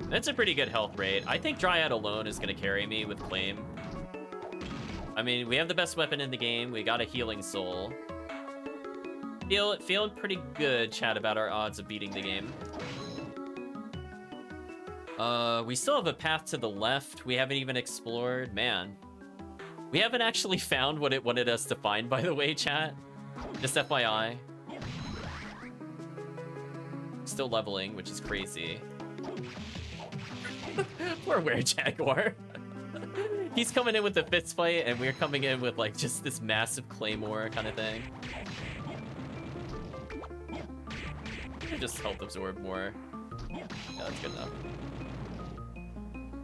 That's a pretty good health rate. I think Dryad alone is going to carry me with Claim. I mean, we have the best weapon in the game. We got a healing soul. Feeling pretty good, chat, about our odds of beating the game. We still have a path to the left we haven't even explored. Man, We haven't actually found what it wanted us to find, by the way, chat. Just FYI. Still leveling, which is crazy. Poor Were-Jaguar. He's coming in with a fist fight, and we're coming in with, like, just this massive claymore kind of thing. Just health absorb more. Yeah, that's good enough.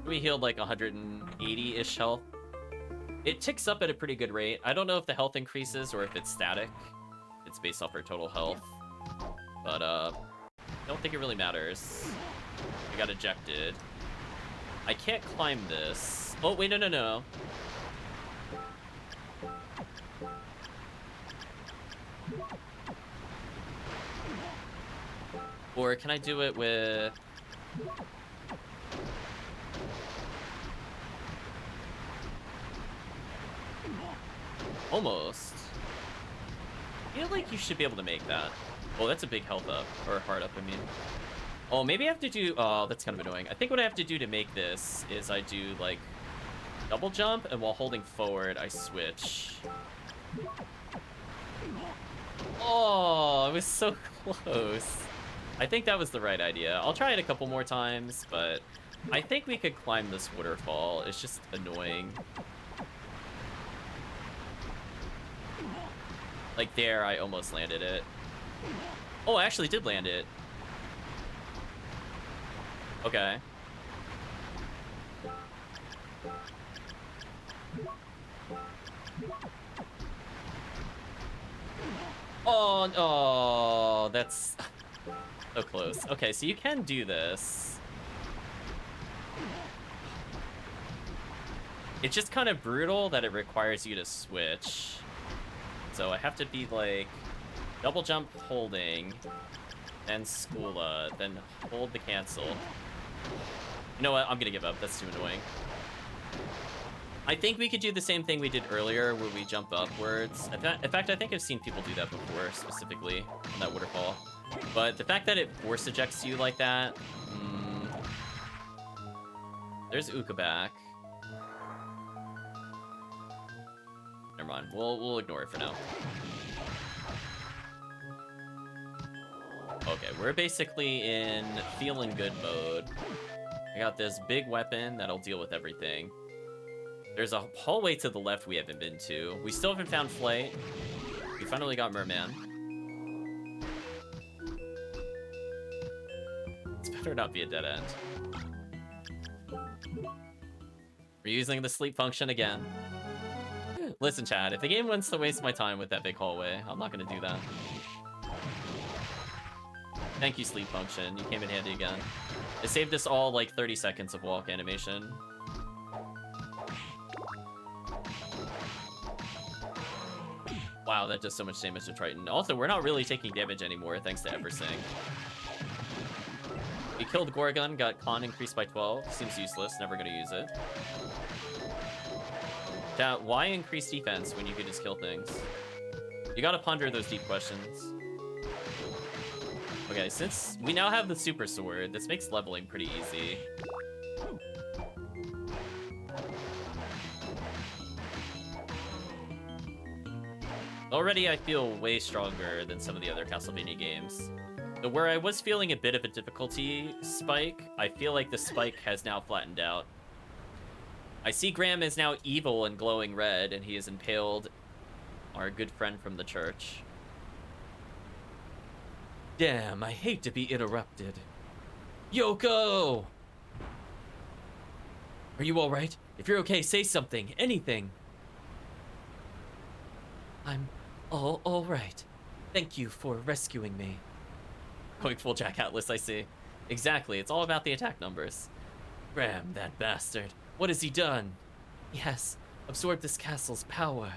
We healed like 180-ish health. It ticks up at a pretty good rate. I don't know if the health increases or if it's static. It's based off our total health. But, I don't think it really matters. I got ejected. I can't climb this. Oh, wait, no. Or can I do it with... Almost. I feel like you should be able to make that. Oh, that's a big health up. Or heart up, I mean. Oh, maybe I have to do... Oh, that's kind of annoying. I think what I have to do to make this is I do, like, double jump, and while holding forward, I switch. Oh, it was so close. I think that was the right idea. I'll try it a couple more times, but I think we could climb this waterfall. It's just annoying. Like there, I almost landed it. Oh, I actually did land it. Okay. Oh, that's so close. Okay, so you can do this. It's just kind of brutal that it requires you to switch. So I have to be like double jump holding, then Skula, then hold the cancel. You know what? I'm gonna give up. That's too annoying. I think we could do the same thing we did earlier where we jump upwards. In fact, I think I've seen people do that before, specifically on that waterfall. But the fact that it force ejects you like that... There's Uka back. Never mind. We'll ignore it for now. Okay, we're basically in feeling good mode. I got this big weapon that'll deal with everything. There's a hallway to the left we haven't been to. We still haven't found Flight. We finally got Merman. This better not be a dead end. We're using the sleep function again. Listen, Chad, if the game wants to waste my time with that big hallway, I'm not gonna do that. Thank you, sleep function. You came in handy again. It saved us all like 30 seconds of walk animation. Wow, that does so much damage to Triton. Also, we're not really taking damage anymore, thanks to Eversing. We killed Gorgon, got con increased by 12. Seems useless, never gonna use it. Chat, why increase defense when you can just kill things? You gotta ponder those deep questions. Okay, since we now have the super sword, this makes leveling pretty easy. Already I feel way stronger than some of the other Castlevania games. But where I was feeling a bit of a difficulty spike, I feel like the spike has now flattened out. I see Graham is now evil and glowing red, and he has impaled our good friend from the church. Damn, I hate to be interrupted. Yoko! Are you alright? If you're okay, say something. Anything. I'm all right. Thank you for rescuing me. Going full Jack Atlas, I see. Exactly, it's all about the attack numbers. Graham, that bastard. What has he done? He has absorbed this castle's power.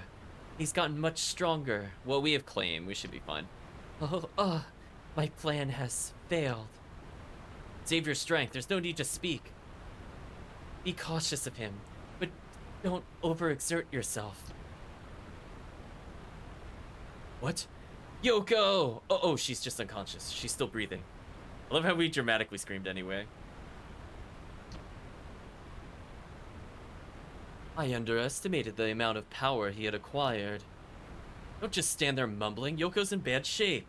He's gotten much stronger. Well, we have claim. We should be fine. My plan has failed. Save your strength. There's no need to speak. Be cautious of him, but don't overexert yourself. What? Yoko! Oh, she's just unconscious. She's still breathing. I love how we dramatically screamed anyway. I underestimated the amount of power he had acquired. Don't just stand there mumbling. Yoko's in bad shape.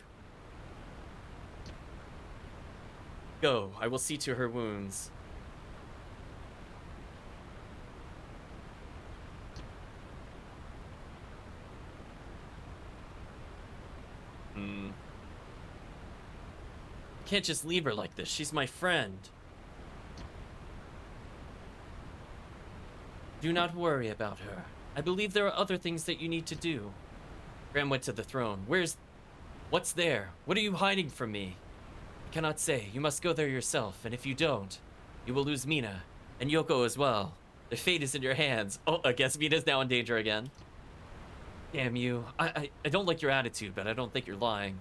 Go. I will see to her wounds. Can't just leave her like this. She's my friend. Do not worry about her. I believe there are other things that you need to do. Graham went to the throne. What's there? What are you hiding from me? I cannot say. You must go there yourself, and if you don't, you will lose Mina, and Yoko as well. Their fate is in your hands. Oh, I guess Mina's now in danger again. Damn you. I don't like your attitude, but I don't think you're lying.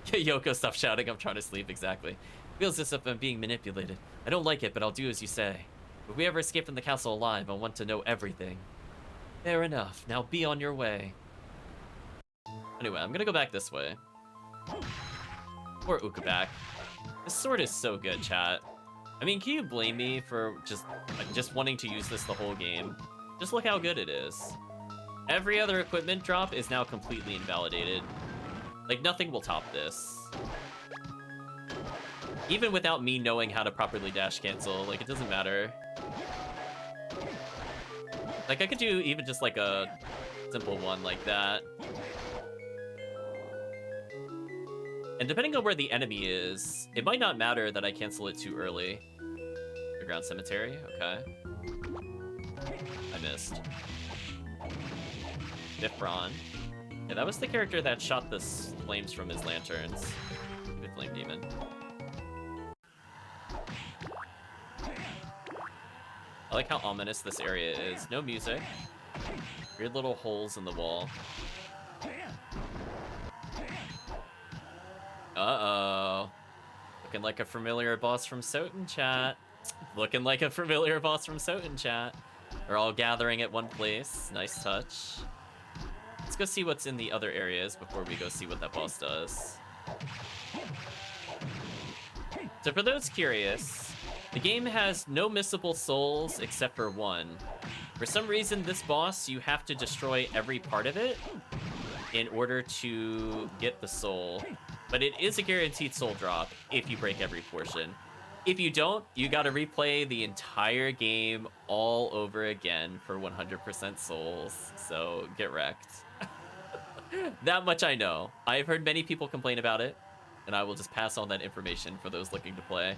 Yoko, stop shouting. I'm trying to sleep, exactly. Feels as if I'm being manipulated. I don't like it, but I'll do as you say. If we ever escape from the castle alive, I want to know everything. Fair enough. Now be on your way. Anyway, I'm gonna go back this way. Or Ukabak. This sword is so good, chat. I mean, can you blame me for just wanting to use this the whole game? Just look how good it is. Every other equipment drop is now completely invalidated. Like, nothing will top this. Even without me knowing how to properly dash cancel, like, it doesn't matter. Like, I could do even just, like, a simple one like that. And depending on where the enemy is, it might not matter that I cancel it too early. Underground Cemetery, okay. I missed. Nifron. Yeah, that was the character that shot the flames from his lanterns. Good flame demon. I like how ominous this area is. No music. Weird little holes in the wall. Uh-oh. Looking like a familiar boss from Soten chat. Looking like a familiar boss from Soten chat. They're all gathering at one place. Nice touch. Let's go see what's in the other areas before we go see what that boss does. So for those curious, the game has no missable souls except for one. For some reason, this boss, you have to destroy every part of it in order to get the soul. But it is a guaranteed soul drop if you break every portion. If you don't, you gotta replay the entire game all over again for 100% souls. So get wrecked. That much I know. I've heard many people complain about it, and I will just pass on that information for those looking to play.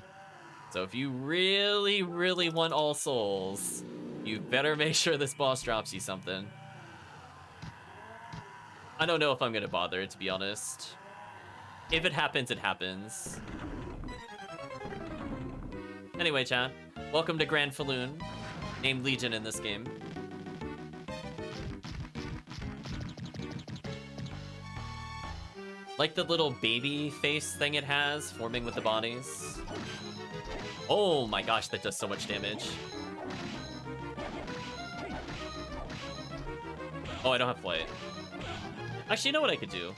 So if you really, really want all souls, you better make sure this boss drops you something. I don't know if I'm gonna bother, to be honest. If it happens, it happens. Anyway, chat, welcome to Grand Falloon, named Legion in this game. Like the little baby face thing it has, forming with the bodies. Oh my gosh, that does so much damage. Oh, I don't have flight. Actually, you know what I could do?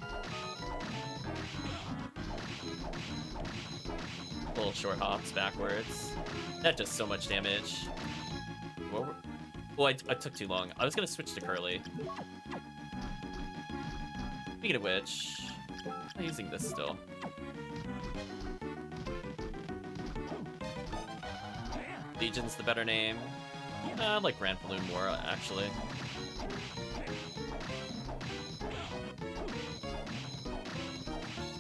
Little short hops backwards. That does so much damage. Oh, I took too long. I was gonna switch to Curly. Speaking of which, I'm using this still. Legion's the better name. I like Grand Falloon more, actually.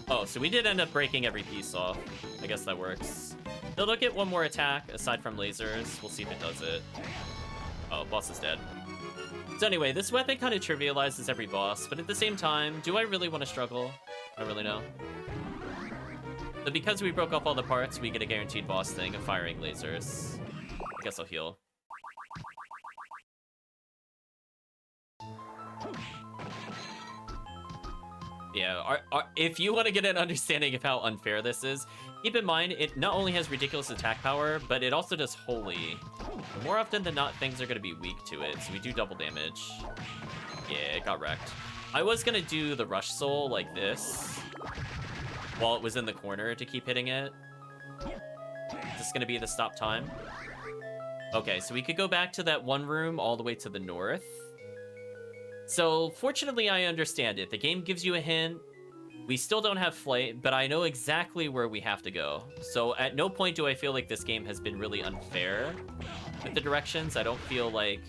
Oh, so we did end up breaking every piece off. I guess that works. They'll get one more attack, aside from lasers. We'll see if it does it. Oh, boss is dead. So anyway, this weapon kind of trivializes every boss, but at the same time, do I really want to struggle? I don't really know. But because we broke off all the parts, we get a guaranteed boss thing of firing lasers. I guess I'll heal. Yeah, if you want to get an understanding of how unfair this is, keep in mind, it not only has ridiculous attack power, but it also does holy. More often than not, things are going to be weak to it, so we do double damage. Yeah, it got wrecked. I was going to do the rush soul like this, while it was in the corner to keep hitting it. Is this going to be the stop time? Okay, so we could go back to that one room all the way to the north. So, fortunately, I understand it. The game gives you a hint. We still don't have flight, but I know exactly where we have to go. So, at no point do I feel like this game has been really unfair with the directions. I don't feel like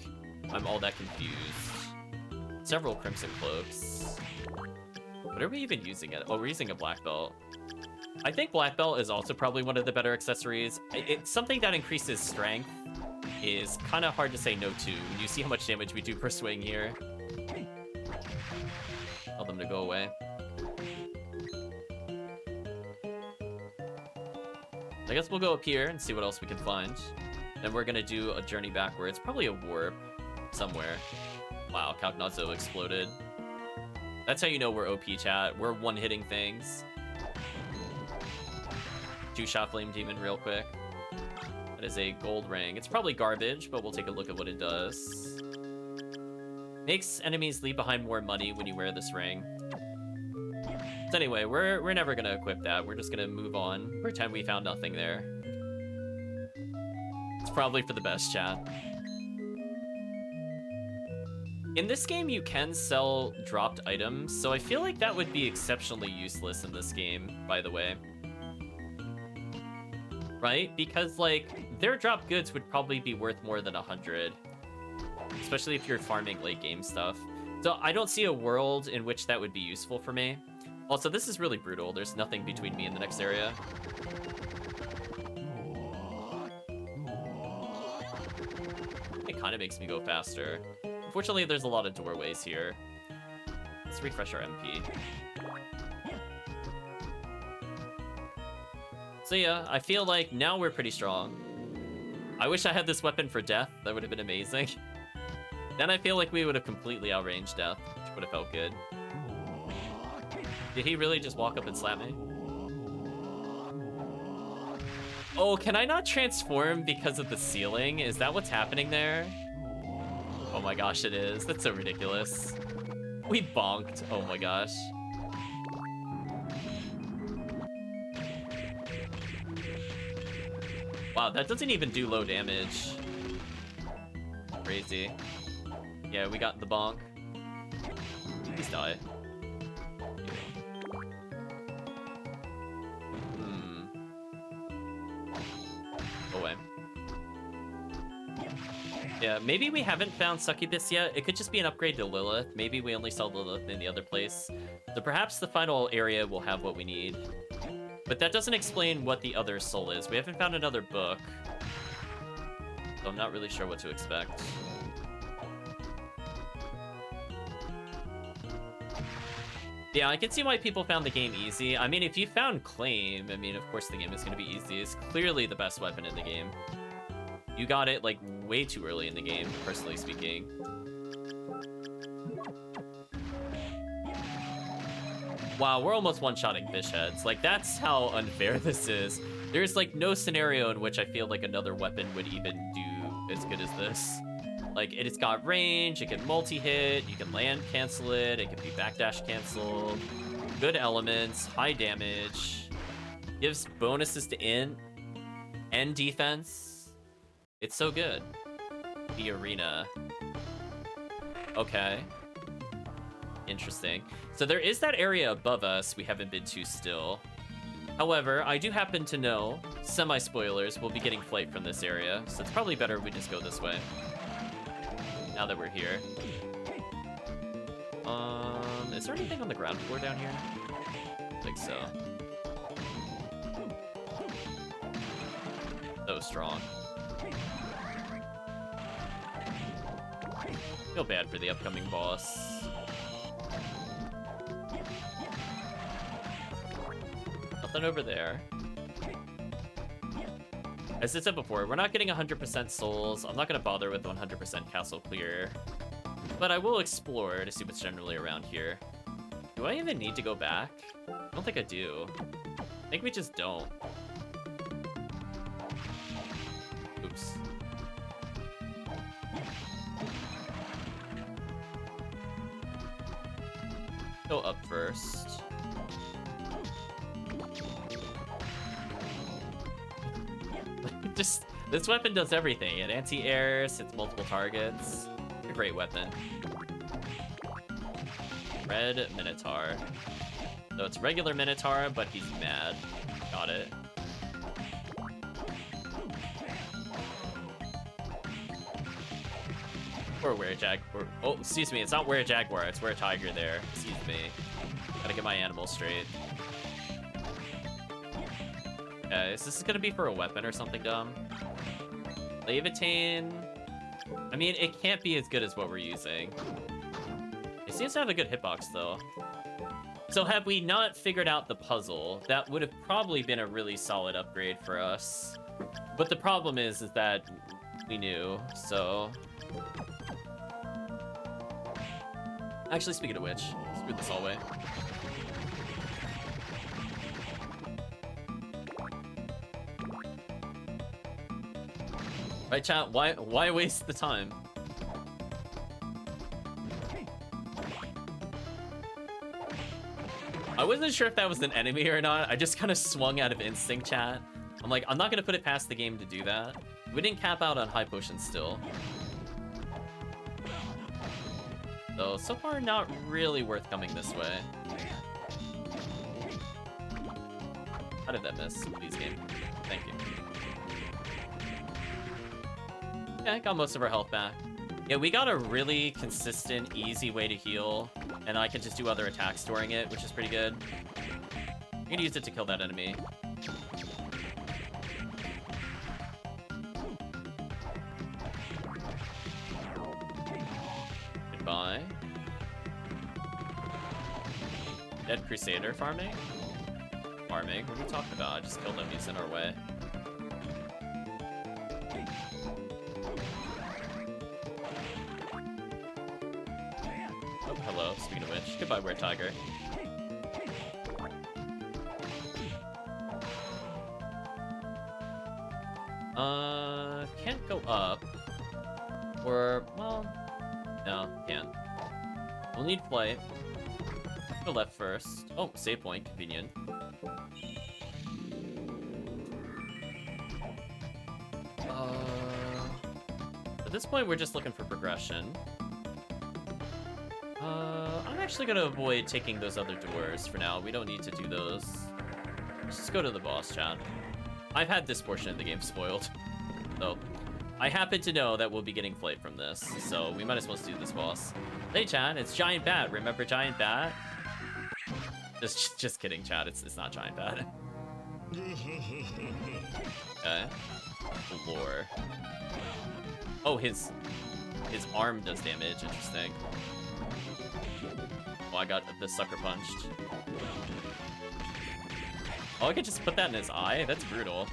I'm all that confused. Several Crimson Cloaks. What are we even using it? Oh, we're using a Black Belt. I think Black Belt is also probably one of the better accessories. It's something that increases strength is kind of hard to say no to when you see how much damage we do per swing here. Tell them to go away. I guess we'll go up here and see what else we can find. Then we're gonna do a journey backwards. Probably a warp somewhere. Wow, Kalknazo exploded. That's how you know we're OP, chat. We're one-hitting things. Two-shot Flame Demon real quick. That is a gold ring. It's probably garbage, but we'll take a look at what it does. Makes enemies leave behind more money when you wear this ring. So anyway, we're never gonna equip that. We're just gonna move on. Pretend we found nothing there. It's probably for the best, chat. In this game, you can sell dropped items, so I feel like that would be exceptionally useless in this game, by the way. Right? Because, like, their dropped goods would probably be worth more than 100. Especially if you're farming late game stuff. So I don't see a world in which that would be useful for me. Also, this is really brutal. There's nothing between me and the next area. It kind of makes me go faster. Unfortunately, there's a lot of doorways here. Let's refresh our MP. So yeah, I feel like now we're pretty strong. I wish I had this weapon for death. That would have been amazing. Then I feel like we would have completely outranged death, which would have felt good. Did he really just walk up and slap me? Oh, can I not transform because of the ceiling? Is that what's happening there? Oh my gosh, it is. That's so ridiculous. We bonked. Oh my gosh. Wow, that doesn't even do low damage. Crazy. Yeah, we got the bonk. Please die. Go away. Yeah, maybe we haven't found Succubus yet. It could just be an upgrade to Lilith. Maybe we only saw Lilith in the other place. So perhaps the final area will have what we need. But that doesn't explain what the other soul is. We haven't found another book. So I'm not really sure what to expect. Yeah, I can see why people found the game easy. I mean, if you found Claim, I mean, of course the game is going to be easy. It's clearly the best weapon in the game. You got it, like, way too early in the game, personally speaking. Wow, we're almost one-shotting fish heads. Like, that's how unfair this is. There's, like, no scenario in which I feel like another weapon would even do as good as this. Like, it's got range, it can multi-hit, you can land cancel it, it can be backdash canceled. Good elements, high damage. Gives bonuses to int and defense. It's so good. The arena. Okay. Interesting. So there is that area above us we haven't been to still. However, I do happen to know, semi-spoilers, we'll be getting flight from this area, so it's probably better we just go this way. Now that we're here. Is there anything on the ground floor down here? I think so. So strong. Feel bad for the upcoming boss. Nothing over there. As I said before, we're not getting 100% souls. I'm not going to bother with 100% castle clear. But I will explore to see what's generally around here. Do I even need to go back? I don't think I do. I think we just don't. Oops. Go up first. This weapon does everything. It anti-airs, hits multiple targets. A great weapon. Red Minotaur. So it's regular Minotaur, but he's mad. Got it. Or Were-Jaguar. Oh, excuse me. It's not Were-Jaguar. It's Were-Tiger there. Excuse me. Gotta get my animal straight. Okay, is this gonna be for a weapon or something dumb? Levitain. I mean, it can't be as good as what we're using. It seems to have a good hitbox, though. So had we not figured out the puzzle, that would have probably been a really solid upgrade for us. But the problem is that we knew, so... Actually, speaking of which, screw this all away. Right, chat? Why waste the time? I wasn't sure if that was an enemy or not. I just kind of swung out of instinct, chat. I'm like, I'm not gonna put it past the game to do that. We didn't cap out on high potions still. So far, not really worth coming this way. How did that miss? Please, game. Thank you. Yeah, I got most of our health back. Yeah, we got a really consistent, easy way to heal, and I can just do other attacks during it, which is pretty good. I'm gonna use it to kill that enemy. Goodbye. Dead Crusader farming? Farming? What are you talking about? I just killed him, he's in our way. Oh, hello, speaking of which. Goodbye, Were-Tiger. Can't go up. Or, well, no, can't. We'll need flight. Go left first. Oh, save point, convenient. At this point, we're just looking for progression. I'm actually gonna avoid taking those other doors for now. We don't need to do those. Let's just go to the boss, chat. I've had this portion of the game spoiled. So, I happen to know that we'll be getting flight from this, so we might as well do this boss. Hey, chat, it's Giant Bat. Remember Giant Bat? Just kidding, chat. It's not Giant Bat. Okay. Lore. Oh, his arm does damage. Interesting. Oh, I got the sucker punched. Oh, I could just put that in his eye? That's brutal.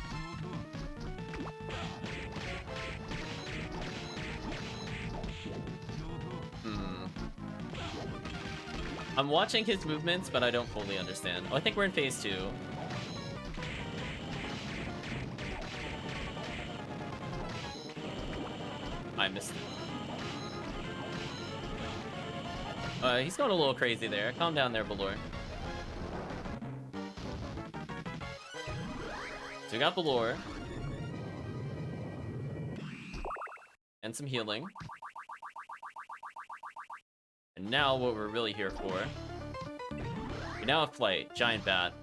I'm watching his movements, but I don't fully understand. Oh, I think we're in phase 2. I missed it. He's going a little crazy there. Calm down there, Balor. So we got Balor. And some healing. And now what we're really here for. We now have flight. Giant Bat.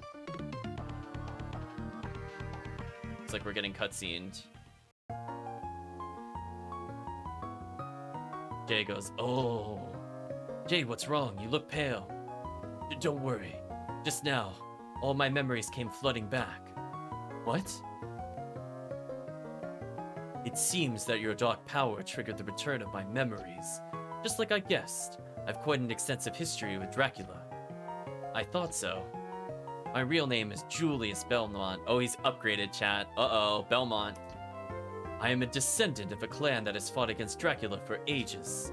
Looks like we're getting cutscened. Jay goes, oh. Jade, what's wrong? You look pale. Don't worry. Just now, all my memories came flooding back. What? It seems that your dark power triggered the return of my memories. Just like I guessed, I've quite an extensive history with Dracula. I thought so. My real name is Julius Belmont. Oh, he's upgraded, chat. Uh-oh, Belmont. I am a descendant of a clan that has fought against Dracula for ages.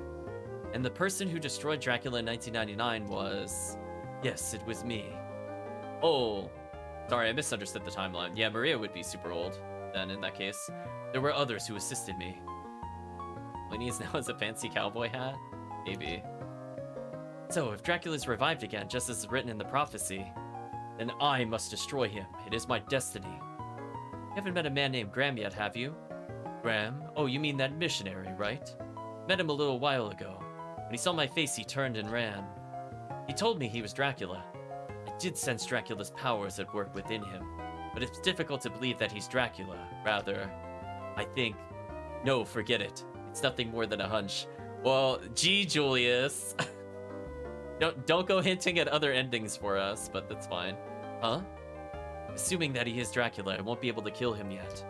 And the person who destroyed Dracula in 1999 was... Yes, it was me. Oh, sorry, I misunderstood the timeline. Yeah, Maria would be super old then in that case. There were others who assisted me. Winnie's now has a fancy cowboy hat? Maybe. So, if Dracula's revived again, just as written in the prophecy, then I must destroy him. It is my destiny. You haven't met a man named Graham yet, have you? Graham? Oh, you mean that missionary, right? Met him a little while ago. When he saw my face, he turned and ran. He told me he was Dracula. I did sense Dracula's powers at work within him, but it's difficult to believe that he's Dracula. Rather, I think... No, forget it. It's nothing more than a hunch. Well, gee, Julius. Don't go hinting at other endings for us, but that's fine. Huh? Assuming that he is Dracula, I won't be able to kill him yet.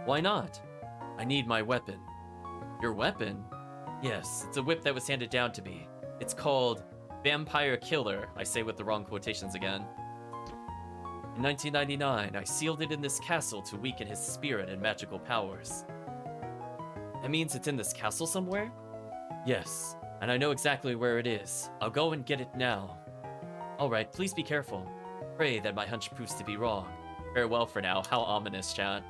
Why not? I need my weapon. Your weapon? Yes, it's a whip that was handed down to me. It's called Vampire Killer. I say with the wrong quotations again. In 1999, I sealed it in this castle to weaken his spirit and magical powers. That means it's in this castle somewhere? Yes, and I know exactly where it is. I'll go and get it now. Alright, please be careful. Pray that my hunch proves to be wrong. Farewell for now. How ominous, chat.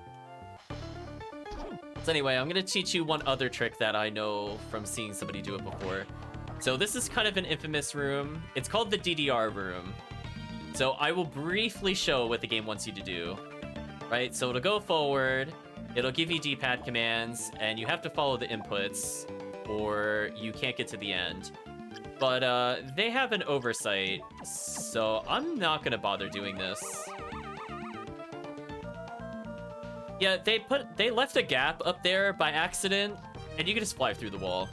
So anyway, I'm gonna teach you one other trick that I know from seeing somebody do it before. So this is kind of an infamous room. It's called the DDR room. So I will briefly show what the game wants you to do. Right, so it'll go forward, it'll give you D-pad commands, and you have to follow the inputs, or you can't get to the end. But they have an oversight, so I'm not gonna bother doing this. Yeah, they left a gap up there by accident, and you can just fly through the wall.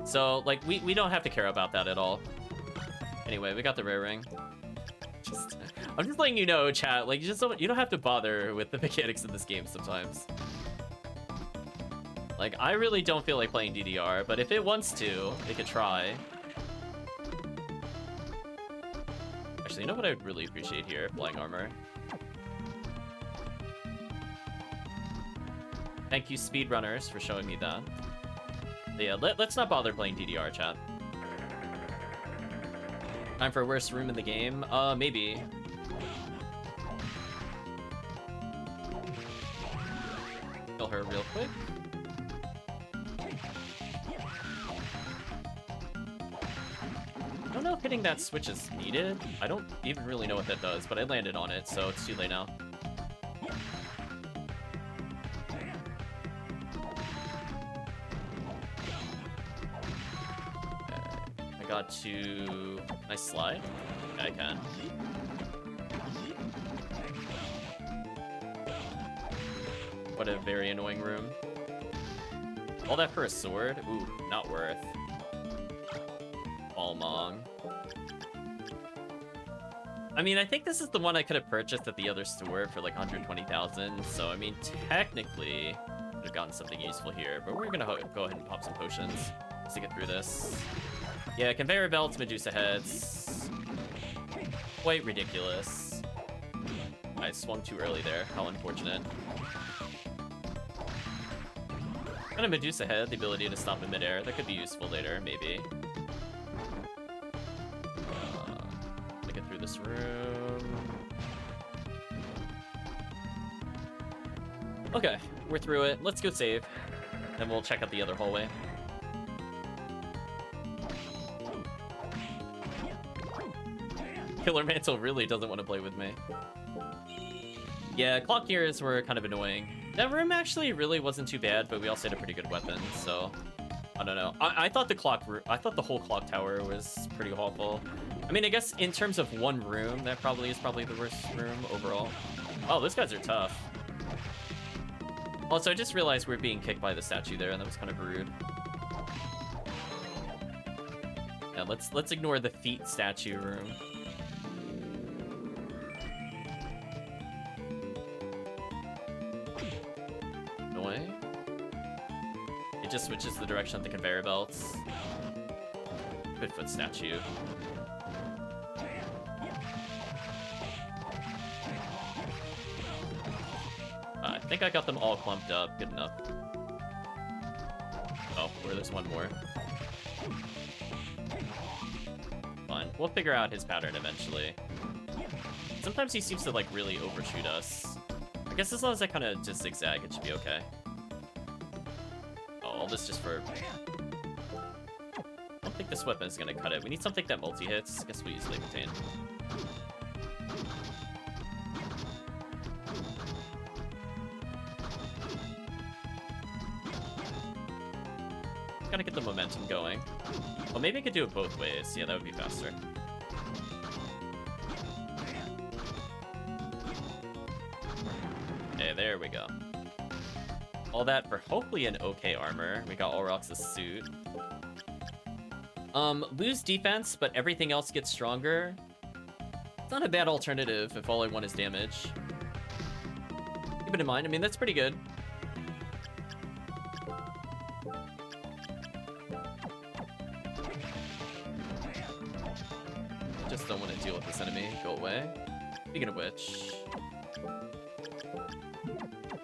So, like, we don't have to care about that at all. Anyway, we got the rare ring. I'm just letting you know, chat, like, you don't have to bother with the mechanics of this game sometimes. Like, I really don't feel like playing DDR, but if it wants to, it could try. Actually, you know what I would really appreciate here? Flying armor. Thank you, speedrunners, for showing me that. But yeah, let's not bother playing DDR, chat. Time for worst room in the game? Maybe. Kill her real quick. I don't know if hitting that switch is needed. I don't even really know what that does, but I landed on it, so it's too late now. Got to... Nice slide? Yeah, I can. What a very annoying room. All that for a sword? Ooh, not worth. Almong. I mean, I think this is the one I could have purchased at the other store for like 120,000. So, I mean, technically, I could have gotten something useful here. But we're gonna go ahead and pop some potions just to get through this. Yeah, conveyor belts, Medusa heads. Quite ridiculous. I swung too early there. How unfortunate. Got a Medusa head, the ability to stop in midair. That could be useful later, maybe. Get through this room. Okay, we're through it. Let's go save. Then we'll check out the other hallway. Killer Mantle really doesn't want to play with me. Yeah, clock gears were kind of annoying. That room actually really wasn't too bad, but we also had a pretty good weapon, so I don't know. I thought the whole clock tower was pretty awful. I mean, I guess in terms of one room, that probably is the worst room overall. Oh, those guys are tough. Also, I just realized we were being kicked by the statue there, and that was kind of rude. Yeah, let's ignore the feet statue room. It just switches the direction of the conveyor belts. Bigfoot statue. I think I got them all clumped up. Good enough. Oh, or there's one more. Fine. We'll figure out his pattern eventually. Sometimes he seems to, like, really overshoot us. I guess as long as I kind of just zigzag, it should be okay. Oh, all this just for... I don't think this weapon is going to cut it. We need something that multi-hits. I guess we use Levitain. Gotta get the momentum going. Well, maybe I could do it both ways. Yeah, that would be faster. Okay, there we go. All that for hopefully an okay armor. We got Auroch's suit. Lose defense, but everything else gets stronger. It's not a bad alternative if all I want is damage. Keep it in mind. I mean, that's pretty good. Just don't want to deal with this enemy. Go away. Speaking of which...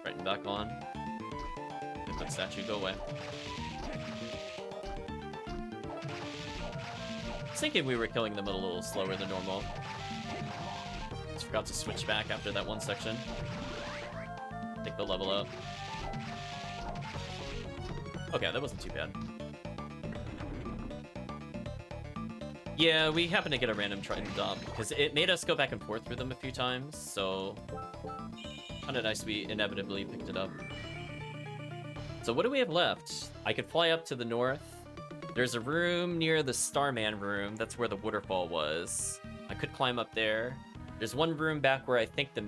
Brighten back on. Hit that statue. Go away. I was thinking we were killing them a little slower than normal. Just forgot to switch back after that one section. Take the level up. Okay, that wasn't too bad. Yeah, we happened to get a random Triton dump, because it made us go back and forth through them a few times, so... Kinda nice we inevitably picked it up. So what do we have left? I could fly up to the north. There's a room near the Starman room, that's where the waterfall was. I could climb up there. There's one room back where I think the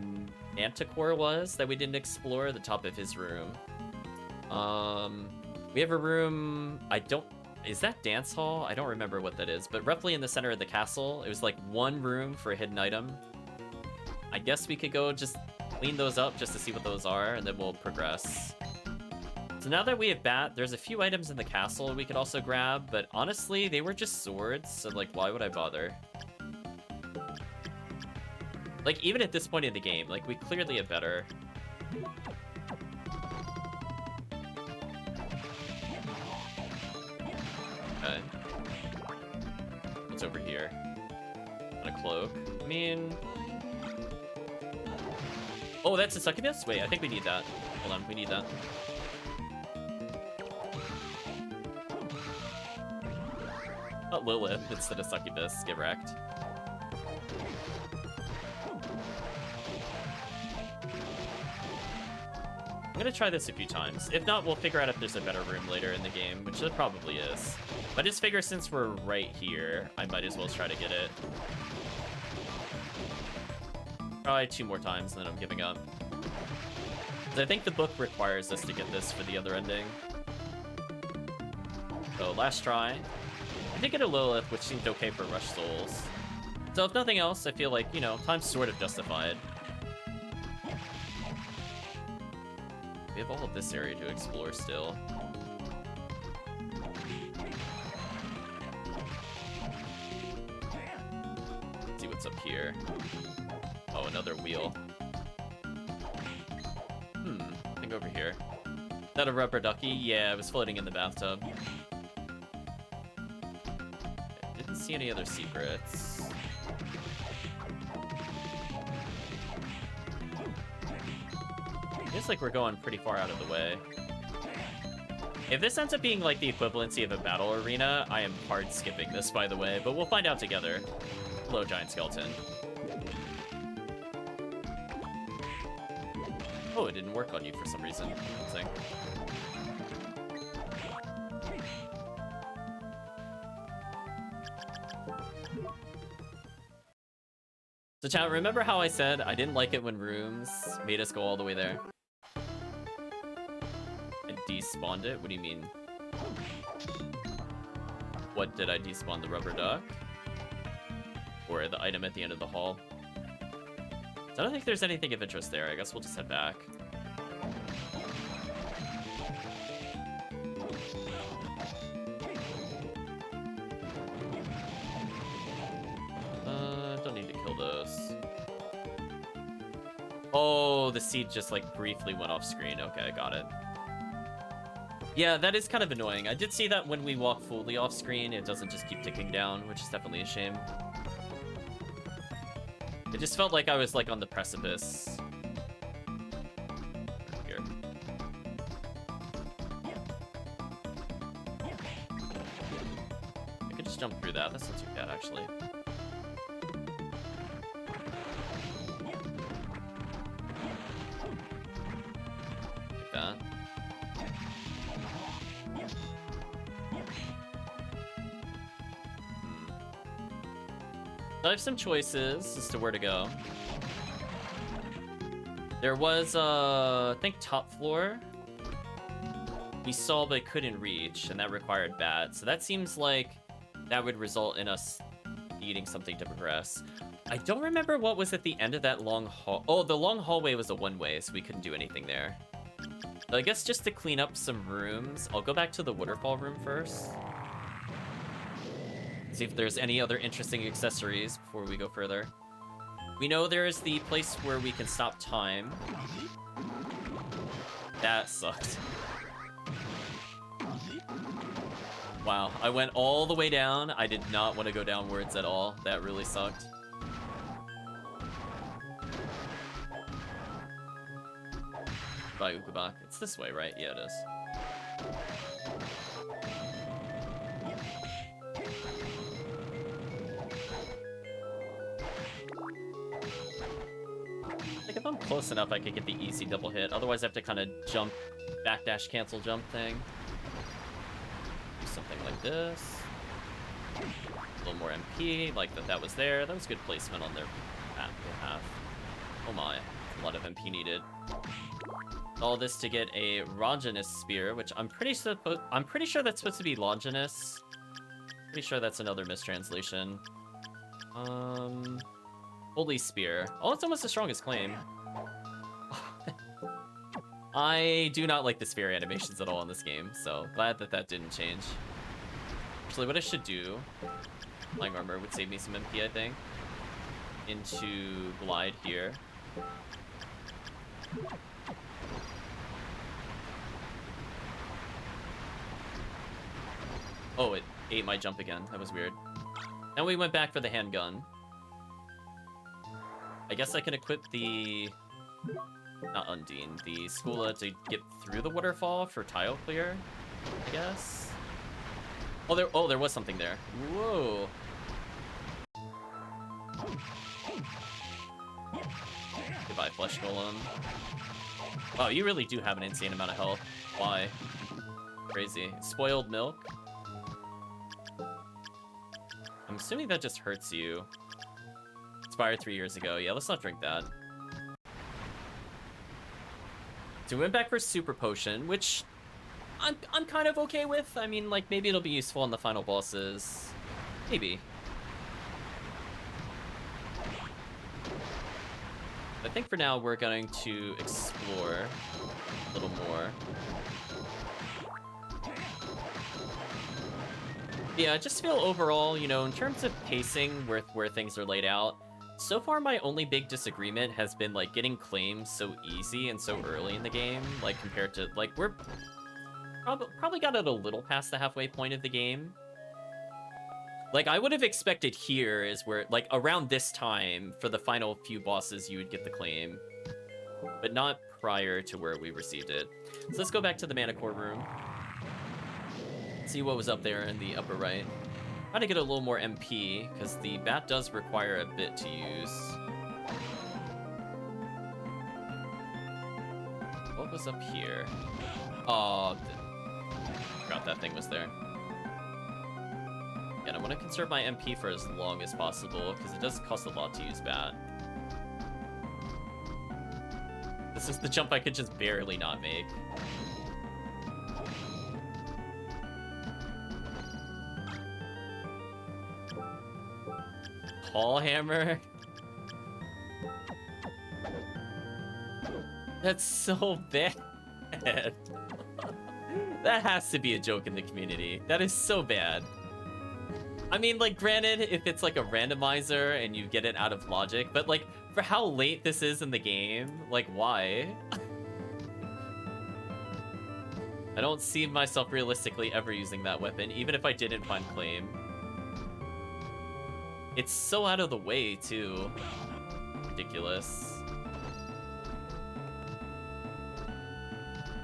Manticore was that we didn't explore, the top of his room. We have a room, is that dance hall? I don't remember what that is, but roughly in the center of the castle, it was like one room for a hidden item. I guess we could go just clean those up just to see what those are, and then we'll progress. So now that we have there's a few items in the castle we could also grab, but honestly, they were just swords, so like, why would I bother? Like, even at this point in the game, like, we clearly have better. Okay. What's over here? A cloak? I mean... Oh, that's a succubus? Wait, I think we need that. Hold on, we need that. Not Lilith instead of succubus. Get wrecked. I'm gonna try this a few times. If not, we'll figure out if there's a better room later in the game, which there probably is. But I just figure since we're right here, I might as well try to get it. Probably 2 more times, and then I'm giving up. 'Cause I think the book requires us to get this for the other ending. So, last try. I did get a Lilith, which seemed okay for Rush Souls. So, if nothing else, I feel like, you know, time's sort of justified. We have all of this area to explore still. Let's see what's up here. Oh, another wheel. I think over here. Is that a rubber ducky? Yeah, it was floating in the bathtub. I didn't see any other secrets. Feels like we're going pretty far out of the way. If this ends up being like the equivalency of a battle arena, I am hard skipping this, by the way, but we'll find out together. Hello, giant skeleton. Oh, it didn't work on you for some reason. Thing. So chat, remember how I said I didn't like it when rooms made us go all the way there? I despawned it? What do you mean? What did I despawn? The rubber duck? Or the item at the end of the hall? So I don't think there's anything of interest there. I guess we'll just head back. Don't need to kill those. Oh, the seed just like briefly went off screen. Okay, I got it. Yeah, that is kind of annoying. I did see that when we walk fully off screen, it doesn't just keep ticking down, which is definitely a shame. It just felt like I was like on the precipice. Here. I could just jump through that. That's not too bad, actually. Like that. I have some choices as to where to go. There was, I think, top floor. We saw but couldn't reach, and that required bats. So that seems like that would result in us needing something to progress. I don't remember what was at the end of that long hall. Oh, the long hallway was a one-way, so we couldn't do anything there. But I guess just to clean up some rooms, I'll go back to the waterfall room first. See if there's any other interesting accessories before we go further. We know there is the place where we can stop time. That sucked. Wow, I went all the way down. I did not want to go downwards at all. That really sucked. Bye, Ukabak. It's this way, right? Yeah, it is. Like, if I'm close enough, I could get the easy double hit. Otherwise, I have to kind of jump, backdash, cancel jump thing. Do something like this. A little more MP, like that was there. That was good placement on their behalf. Oh my, a lot of MP needed. All this to get a Longinus spear, which I'm pretty sure that's supposed to be Longinus. Pretty sure that's another mistranslation. Holy Spear. Oh, it's almost as strong as Claim. I do not like the spear animations at all in this game, so glad that that didn't change. Actually, what I should do, Flying Armor would save me some MP, I think. Into Glide here. Oh, it ate my jump again. That was weird. Then we went back for the handgun. I guess I can equip the... Not Undine. The Skula to get through the waterfall for tile clear, I guess? Oh, there was something there. Whoa. Goodbye, Flesh Golem. Wow, you really do have an insane amount of health. Why? Crazy. Spoiled milk. I'm assuming that just hurts you. Expired 3 years ago. Yeah, let's not drink that. So we went back for Super Potion, which I'm kind of okay with. I mean, like, maybe it'll be useful in the final bosses. Maybe. I think for now we're going to explore a little more. Yeah, I just feel overall, you know, in terms of pacing where things are laid out, so far my only big disagreement has been, like, getting claims so easy and so early in the game, like, compared to, like, we're probably got it a little past the halfway point of the game. Like, I would have expected here is where, like, around this time, for the final few bosses, you would get the claim, but not prior to where we received it. So let's go back to the Mana Core room. See what was up there in the upper right. Try to get a little more MP, because the bat does require a bit to use. What was up here? Oh, forgot that thing was there. And I want to conserve my MP for as long as possible, because it does cost a lot to use bat. This is the jump I could just barely not make. Paul Hammer? That's so bad. That has to be a joke in the community. That is so bad. I mean, like, granted, if it's like a randomizer and you get it out of logic, but like, for how late this is in the game, like, why? I don't see myself realistically ever using that weapon, even if I didn't find claim. It's so out of the way, too. Ridiculous.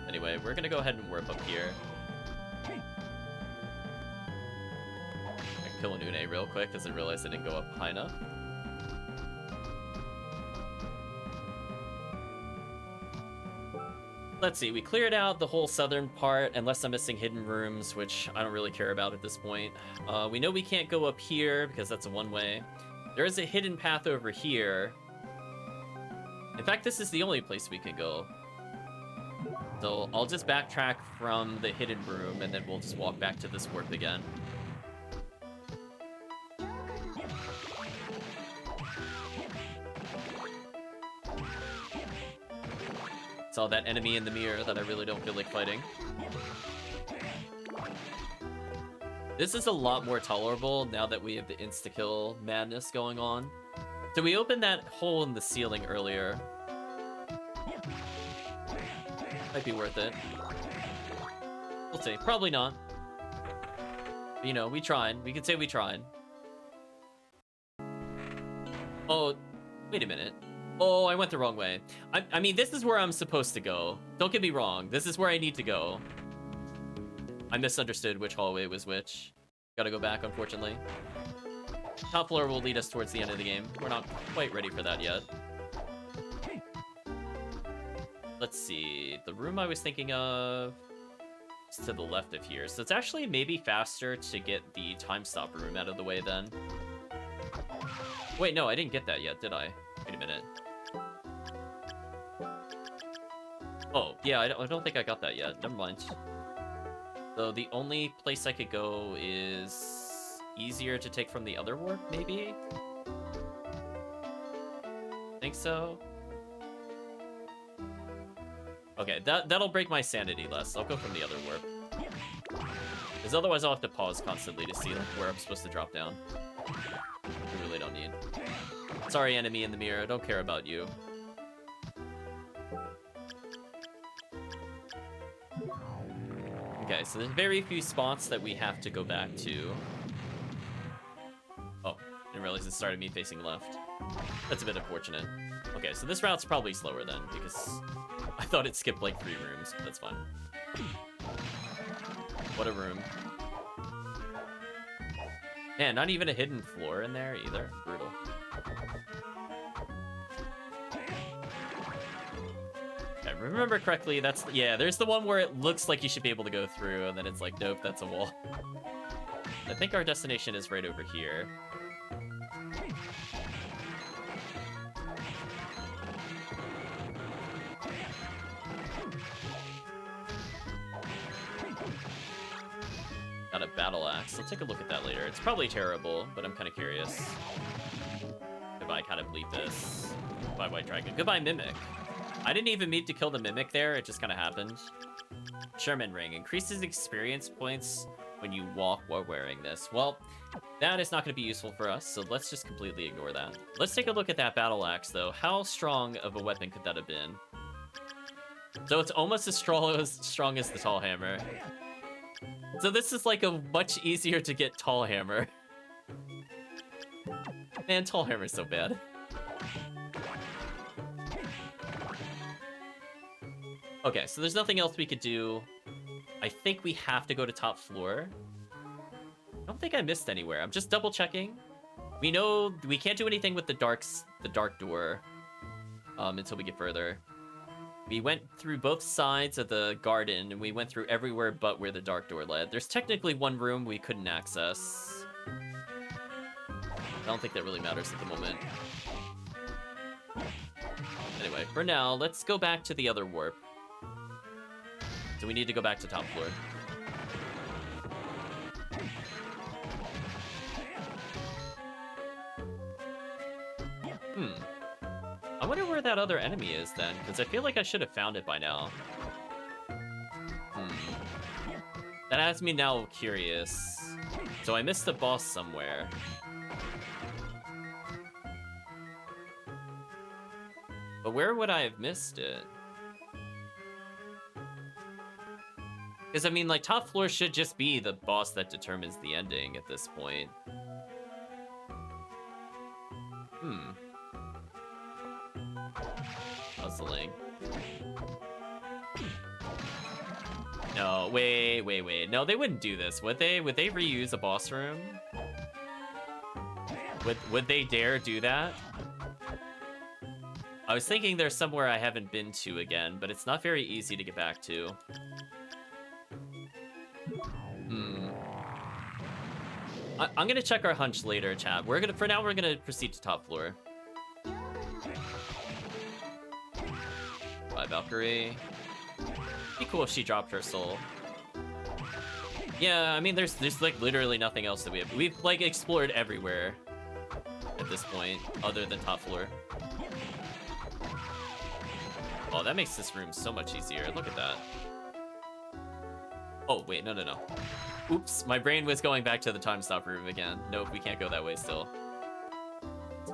Anyway, we're gonna go ahead and warp up here. I kill an Une real quick, because I realized I didn't go up high enough. Let's see, we cleared out the whole southern part, unless I'm missing hidden rooms, which I don't really care about at this point. We know we can't go up here, because that's a one-way. There is a hidden path over here. In fact, this is the only place we can go. So I'll just backtrack from the hidden room, and then we'll just walk back to this warp again. Saw that enemy in the mirror that I really don't feel like fighting. This is a lot more tolerable now that we have the insta-kill madness going on. So we opened that hole in the ceiling earlier. Might be worth it. We'll see. Probably not. But, you know, we tried. We could say we tried. Oh, wait a minute. Oh, I went the wrong way. I mean, this is where I'm supposed to go. Don't get me wrong. This is where I need to go. I misunderstood which hallway was which. Gotta go back, unfortunately. Top floor will lead us towards the end of the game. We're not quite ready for that yet. Let's see. The room I was thinking of is to the left of here. So it's actually maybe faster to get the time stop room out of the way then. Wait, no, I didn't get that yet, did I? Wait a minute. Oh, yeah, I don't think I got that yet. Never mind. So the only place I could go is easier to take from the other warp, maybe? Think so? Okay, that'll break my sanity less. I'll go from the other warp. Because otherwise I'll have to pause constantly to see where I'm supposed to drop down. I really don't need. Sorry, enemy in the mirror. I don't care about you. Okay, so there's very few spots that we have to go back to. Oh, didn't realize it started me facing left. That's a bit unfortunate. Okay, so this route's probably slower then, because I thought it skipped like 3 rooms, but that's fine. What a room. Man, not even a hidden floor in there either. Brutal. If I remember correctly, that's... Yeah, there's the one where it looks like you should be able to go through, and then it's like, nope, that's a wall. I think our destination is right over here. Got a battle axe. Let's take a look at that later. It's probably terrible, but I'm kind of curious. Goodbye, kind of bleep this. Goodbye, White Dragon. Goodbye, Mimic. I didn't even mean to kill the Mimic there. It just kind of happened. Sherman Ring. Increases experience points when you walk while wearing this. Well, that is not going to be useful for us, so let's just completely ignore that. Let's take a look at that battle axe, though. How strong of a weapon could that have been? So it's almost as strong as the tall hammer. So this is like a much easier to get tall hammer. Man, tall hammer's so bad. Okay, so there's nothing else we could do. I think we have to go to top floor. I don't think I missed anywhere. I'm just double checking. We know we can't do anything with the dark door until we get further. We went through both sides of the garden, and we went through everywhere but where the dark door led. There's technically one room we couldn't access. I don't think that really matters at the moment. Anyway, for now, let's go back to the other warp. So we need to go back to top floor. I wonder where that other enemy is then, because I feel like I should have found it by now. That has me now curious. So I missed the boss somewhere. But where would I have missed it? Because, I mean, like, top floor should just be the boss that determines the ending at this point. Puzzling. No, wait. No, they wouldn't do this, would they? Would they reuse a boss room? Would they dare do that? I was thinking there's somewhere I haven't been to again, but it's not very easy to get back to. I'm gonna check our hunch later, chat. For now, we're gonna proceed to top floor. Bye, Valkyrie. Be cool if she dropped her soul. Yeah, I mean, there's like literally nothing else that we've like explored everywhere at this point, other than top floor. Oh, that makes this room so much easier. Look at that. Oh, wait, no. Oops, my brain was going back to the time stop room again. Nope, we can't go that way still.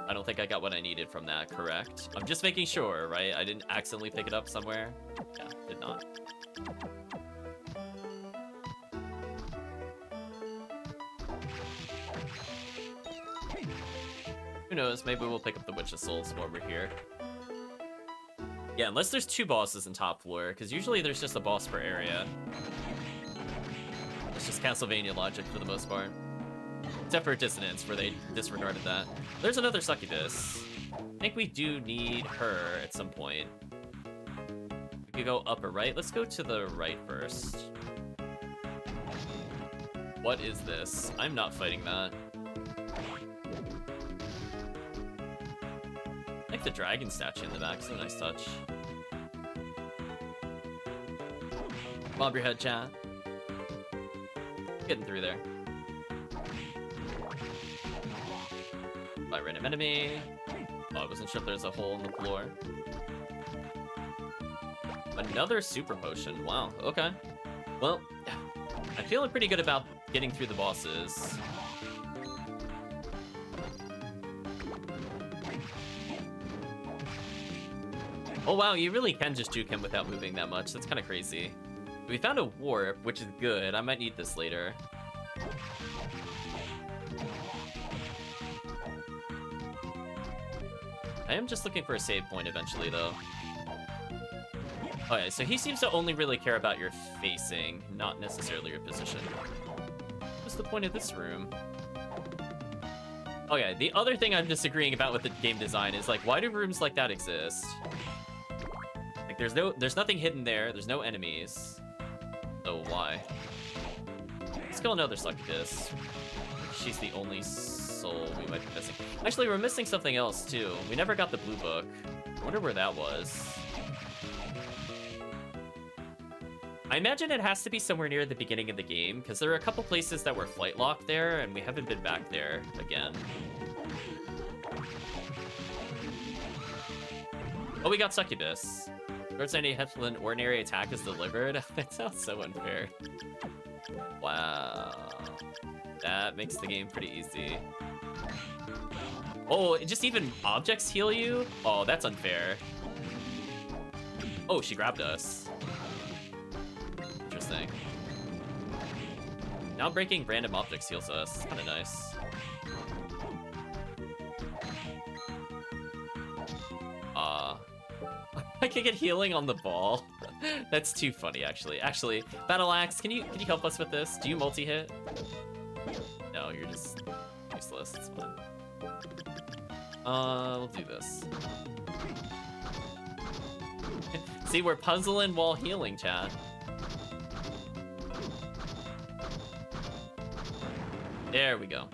I don't think I got what I needed from that, correct? I'm just making sure, right? I didn't accidentally pick it up somewhere. Yeah, did not. Who knows, maybe we'll pick up the Witch's Souls while we're here. Yeah, unless there's 2 bosses in top floor, because usually there's just a boss per area. It's just Castlevania logic for the most part. Except for Dissonance, where they disregarded that. There's another succubus. I think we do need her at some point. We could go up or right. Let's go to the right first. What is this? I'm not fighting that. I like the dragon statue in the back. It's a nice touch. Bob your head, chat. Getting through there. By random enemy. Oh, I wasn't sure if there's a hole in the floor. Another super potion. Wow, okay. Well, I'm feeling pretty good about getting through the bosses. Oh wow, you really can just juke him without moving that much. That's kind of crazy. We found a warp, which is good. I might need this later. I am just looking for a save point eventually, though. Okay, so he seems to only really care about your facing, not necessarily your position. What's the point of this room? Okay, the other thing I'm disagreeing about with the game design is, like, why do rooms like that exist? Like, there's nothing hidden there, there's no enemies. So why? Let's kill another succubus. She's the only soul we might be missing. Actually, we're missing something else, too. We never got the blue book. I wonder where that was. I imagine it has to be somewhere near the beginning of the game, because there are a couple places that were flight locked there, and we haven't been back there again. Oh, we got succubus. Towards any helpful and ordinary attack is delivered. That sounds so unfair. Wow. That makes the game pretty easy. Oh, just even objects heal you? Oh, that's unfair. Oh, she grabbed us. Interesting. Now breaking random objects heals us. It's kind of nice. I can get healing on the ball. That's too funny, actually. Actually, Battle Axe, can you help us with this? Do you multi-hit? No, you're just useless. It's fine. We'll do this. See, we're puzzling while healing, chat. There we go.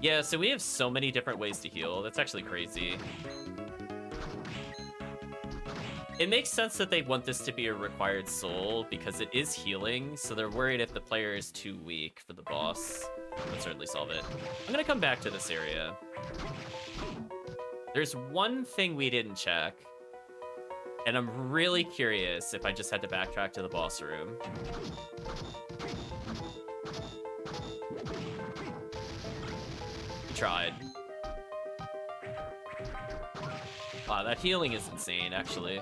Yeah, so we have so many different ways to heal. That's actually crazy. It makes sense that they want this to be a required soul because it is healing, so they're worried if the player is too weak for the boss. It would certainly solve it. I'm gonna come back to this area. There's one thing we didn't check, and I'm really curious if I just had to backtrack to the boss room. We tried. Wow, that healing is insane, actually.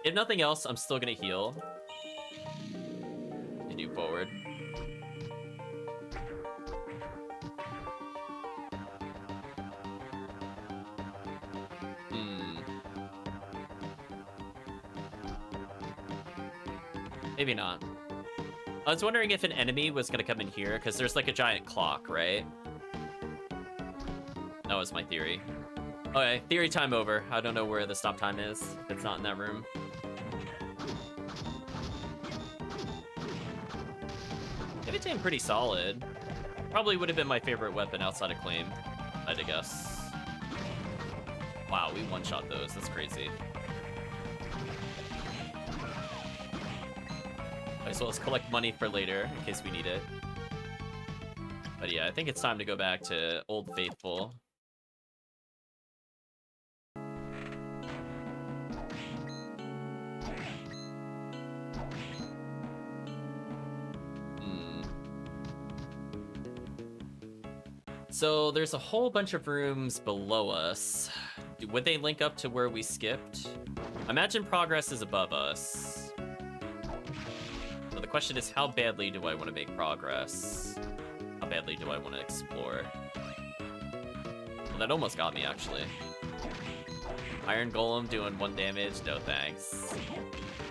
If nothing else, I'm still gonna heal. Continue forward. Maybe not. I was wondering if an enemy was gonna come in here, because there's like a giant clock, right? That was my theory. Okay, theory time over. I don't know where the stop time is. If it's not in that room. Aria Time pretty solid. Probably would have been my favorite weapon outside of Claim, I'd guess. Wow, we one-shot those. That's crazy. As well as collect money for later, in case we need it. But yeah, I think it's time to go back to Old Faithful. So there's a whole bunch of rooms below us. Would they link up to where we skipped? Imagine progress is above us. So the question is, how badly do I want to make progress? How badly do I want to explore? Well, that almost got me, actually. Iron Golem doing 1 damage? No thanks.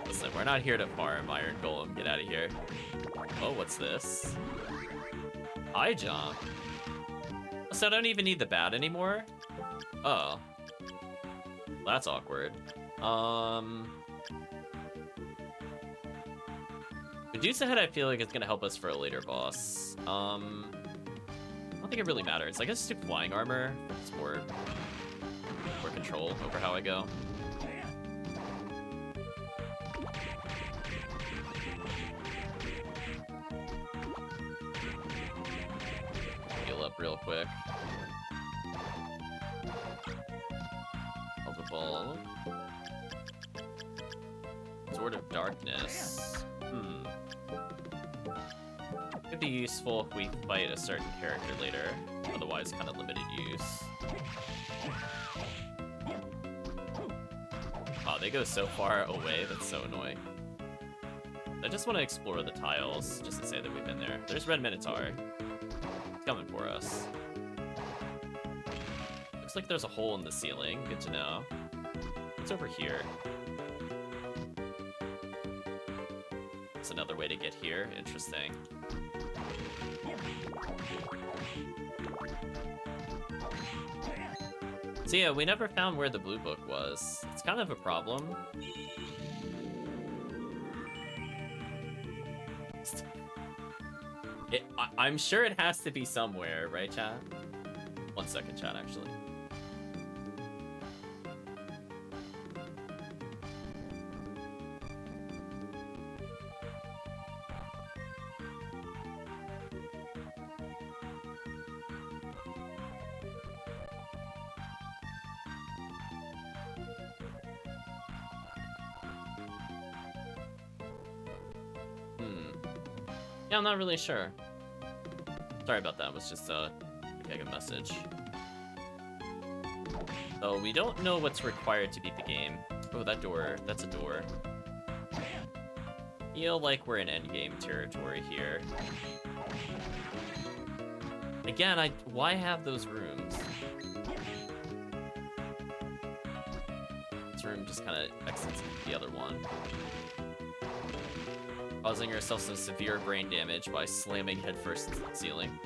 Listen, we're not here to farm, Iron Golem. Get out of here. Oh, what's this? High jump. So I don't even need the bat anymore? Oh. That's awkward. Medusa Head, I feel like it's gonna help us for a later boss. I don't think it really matters. I guess do flying armor. It's more control over how I go. Heal up real quick. Hold the ball. Sword of Darkness. Could be useful if we fight a certain character later. Otherwise, kind of limited use. Oh, they go so far away. That's so annoying. I just want to explore the tiles, just to say that we've been there. There's Red Minotaur. It's coming for us. Looks like there's a hole in the ceiling. Good to know. What's over here? It's another way to get here. Interesting. So yeah, we never found where the blue book was. It's kind of a problem. I'm sure it has to be somewhere, right, chat? 1 second, chat, actually. Yeah, I'm not really sure. Sorry about that, it was just a message. So we don't know what's required to beat the game. Oh, that door, that's a door. Feel like we're in endgame territory here. Again, why have those rooms? This room just kind of exits the other one. Causing yourself some severe brain damage by slamming headfirst into the ceiling.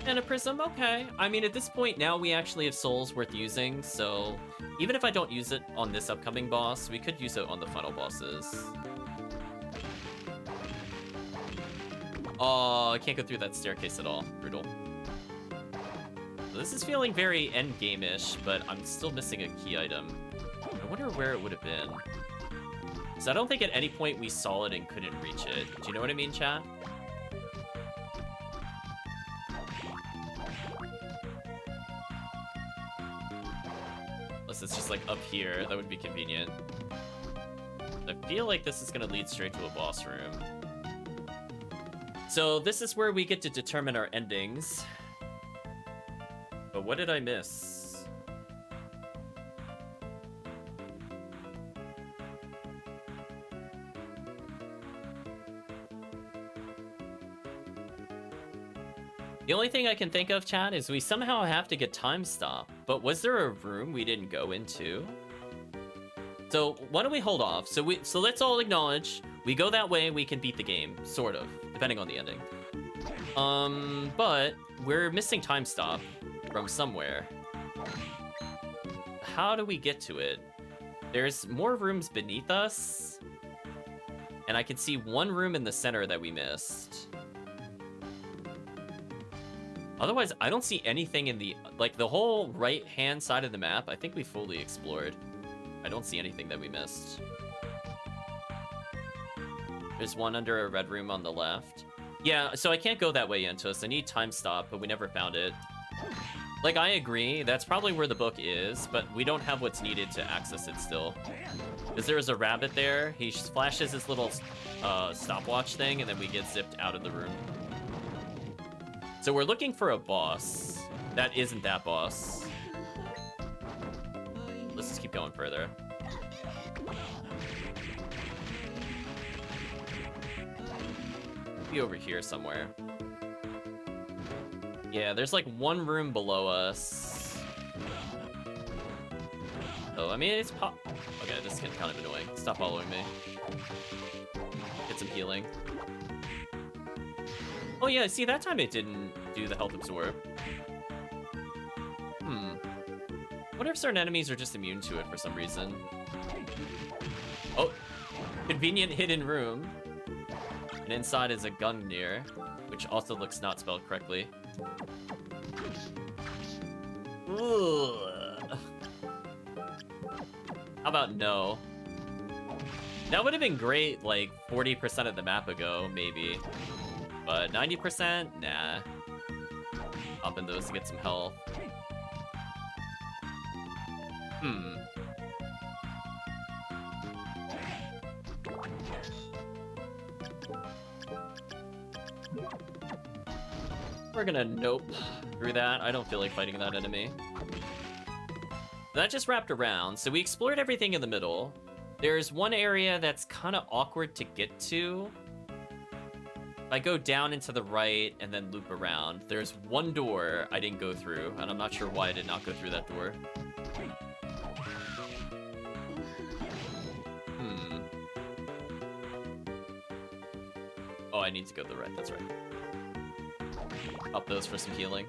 And a prism, okay. I mean, at this point now we actually have souls worth using, so even if I don't use it on this upcoming boss, we could use it on the final bosses. Oh, I can't go through that staircase at all. Brutal. This is feeling very endgame-ish, but I'm still missing a key item. I wonder where it would have been. So I don't think at any point we saw it and couldn't reach it. Do you know what I mean, chat? Unless it's just like up here, that would be convenient. I feel like this is gonna lead straight to a boss room. So this is where we get to determine our endings. But what did I miss? The only thing I can think of, chat, is we somehow have to get time stop. But was there a room we didn't go into? So why don't we hold off? So let's all acknowledge we go that way, we can beat the game, sort of, depending on the ending. But we're missing time stop from somewhere. How do we get to it? There's more rooms beneath us. And I can see one room in the center that we missed. Otherwise, I don't see anything in the... Like, the whole right-hand side of the map, I think we fully explored. I don't see anything that we missed. There's one under a red room on the left. Yeah, so I can't go that way, Yentos. I need time stop, but we never found it. Like, I agree. That's probably where the book is, but we don't have what's needed to access it still. Because there's a rabbit there. He flashes his little stopwatch thing, and then we get zipped out of the room. So we're looking for a boss. That isn't that boss. Let's just keep going further. Be over here somewhere. Yeah, there's like one room below us. Oh, I mean, it's okay, this is getting kind of annoying. Stop following me. Get some healing. Oh yeah, see, that time it didn't do the health absorb. Wonder if certain enemies are just immune to it for some reason. Oh, convenient hidden room. And inside is a Gungnir, which also looks not spelled correctly. Ugh. How about no? That would have been great, like, 40% of the map ago, maybe. But 90%? Nah. Popping those to get some health. We're gonna nope through that. I don't feel like fighting that enemy. That just wrapped around, so we explored everything in the middle. There's one area that's kind of awkward to get to. I go down into the right and then loop around. There's one door I didn't go through, and I'm not sure why I did not go through that door. Oh, I need to go to the right, that's right. Up those for some healing.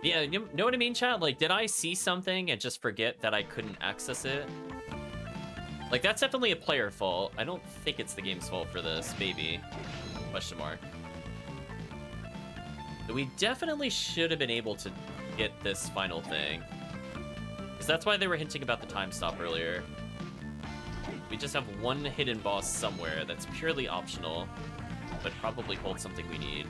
Yeah, you know what I mean, chat? Like, did I see something and just forget that I couldn't access it? Like, that's definitely a player fault. I don't think it's the game's fault for this, maybe. Question mark. But we definitely should have been able to get this final thing. Because that's why they were hinting about the time stop earlier. We just have one hidden boss somewhere that's purely optional, but probably holds something we need.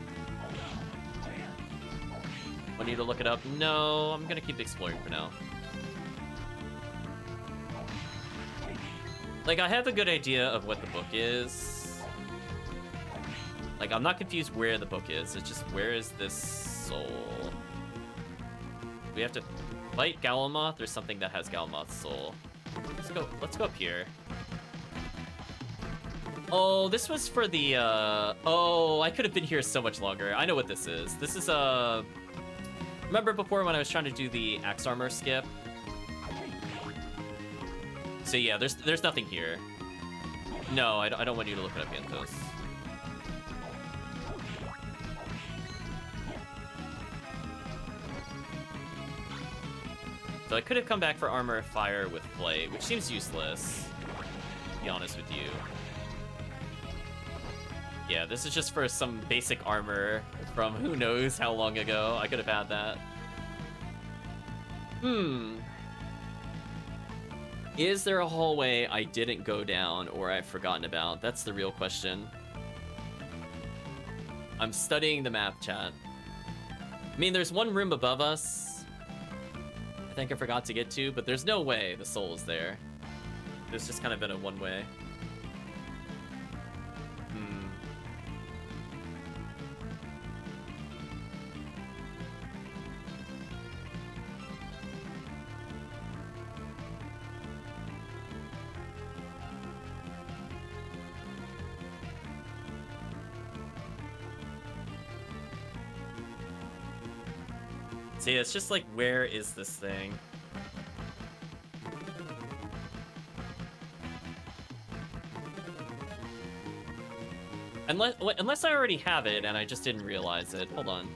I need to look it up. No, I'm gonna keep exploring for now. Like, I have a good idea of what the book is. Like, I'm not confused where the book is. It's just, where is this soul? We have to fight Galamoth or something that has Galamoth's soul. Let's go up here. Oh, this was for the, oh, I could have been here so much longer. I know what this is. This is, remember before when I was trying to do the axe armor skip? So yeah, there's nothing here. No, I don't want you to look it up, Yantos. So I could have come back for armor of fire with flight, which seems useless, to be honest with you. Yeah, this is just for some basic armor from who knows how long ago. I could have had that. Is there a hallway I didn't go down or I've forgotten about? That's the real question. I'm studying the map, chat. I mean, there's one room above us I think I forgot to get to, but there's no way the soul is there. It's just kind of been a one-way. See, it's just like, where is this thing? Unless I already have it and I just didn't realize it. Hold on.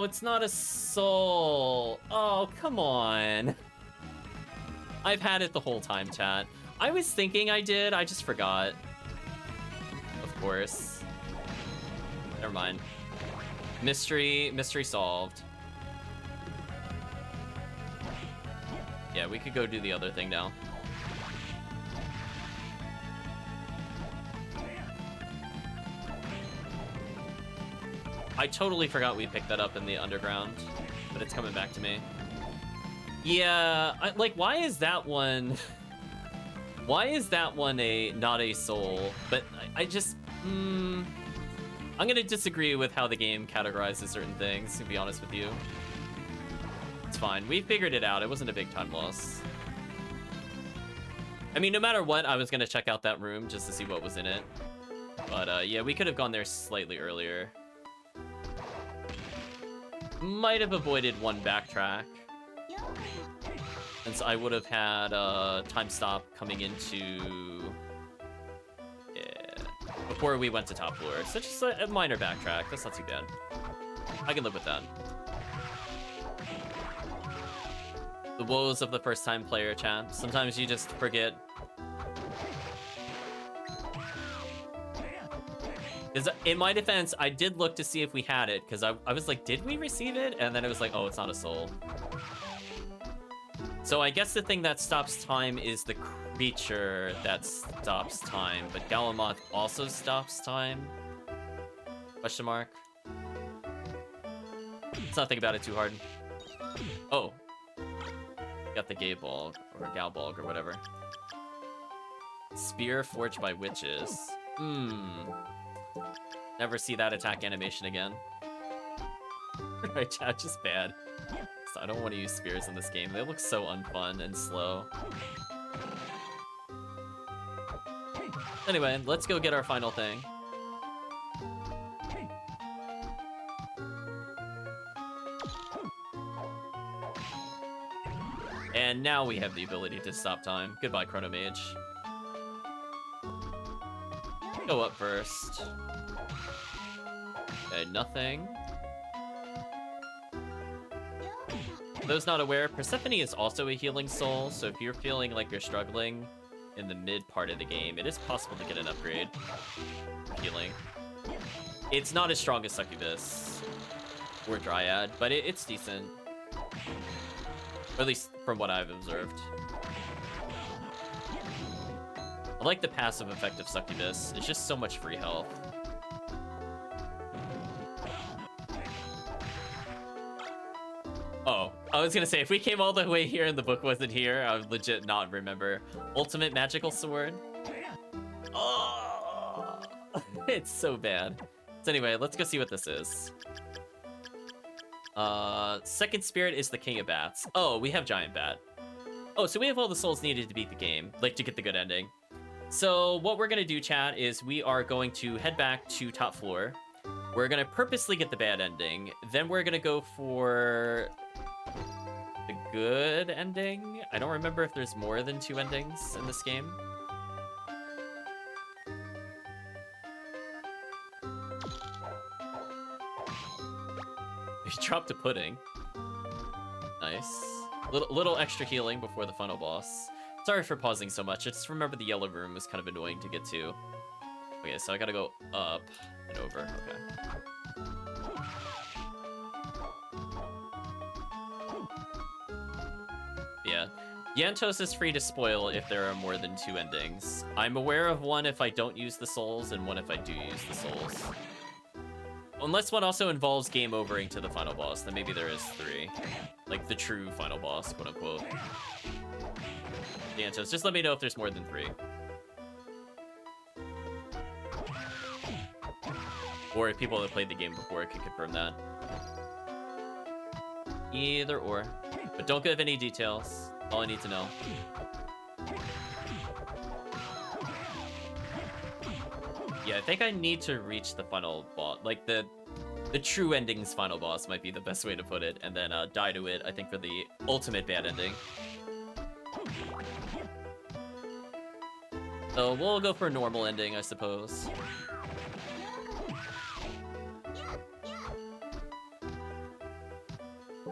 it's not a soul. Oh, come on. I've had it the whole time, chat. I was thinking I did, I just forgot. Of course. Never mind. Mystery solved. Yeah, we could go do the other thing now. I totally forgot we picked that up in the underground, but it's coming back to me. Yeah, like, why is that one... Why is that one not a soul? But I just... I'm gonna disagree with how the game categorizes certain things, to be honest with you. It's fine. We figured it out. It wasn't a big time loss. I mean, no matter what, I was gonna check out that room just to see what was in it. But, yeah, we could have gone there slightly earlier. Might have avoided one backtrack. Since I would have had time stop coming into... Yeah. Before we went to top floor. So just a minor backtrack. That's not too bad. I can live with that. The woes of the first time player, chat. Sometimes you just forget. In my defense, I did look to see if we had it, because I was like, did we receive it? And then it was like, oh, it's not a soul. So I guess the thing that stops time is the creature that stops time, but Galamoth also stops time? Question mark? Let's not think about it too hard. Oh. Got the Gaybolg, or Galbolg, or whatever. Spear forged by witches. Never see that attack animation again. Right, chat, just bad. So I don't want to use spears in this game. They look so unfun and slow. Anyway, let's go get our final thing. And now we have the ability to stop time. Goodbye, Chrono Mage. Go up first. Okay, nothing. For those not aware, Persephone is also a healing soul, so if you're feeling like you're struggling in the mid part of the game, it is possible to get an upgrade for healing. It's not as strong as Succubus or Dryad, but it's decent. Or at least from what I've observed. I like the passive effect of Succubus. It's just so much free health. Oh, I was gonna say, if we came all the way here and the book wasn't here, I would legit not remember. Ultimate magical sword? Oh, it's so bad. So anyway, let's go see what this is. Second spirit is the King of Bats. Oh, we have Giant Bat. Oh, so we have all the souls needed to beat the game, like to get the good ending. So what we're gonna do, chat, is we are going to head back to top floor. We're gonna purposely get the bad ending. Then we're gonna go for the good ending. I don't remember if there's more than 2 endings in this game. He dropped a pudding. Nice. Little extra healing before the final boss. Sorry for pausing so much. I just remember the yellow room was kind of annoying to get to. Okay, so I gotta go up and over. Okay. Yeah. Yantos is free to spoil if there are more than 2 endings. I'm aware of one if I don't use the souls, and one if I do use the souls. Unless one also involves game overing to the final boss, then maybe there is 3. Like the true final boss, quote unquote. Yantos, just let me know if there's more than 3. Or if people that played the game before can confirm that. Either or. But don't give any details. All I need to know. Yeah, I think I need to reach the final boss. Like, the true ending's final boss might be the best way to put it. And then die to it, I think, for the ultimate bad ending. So we'll go for a normal ending, I suppose.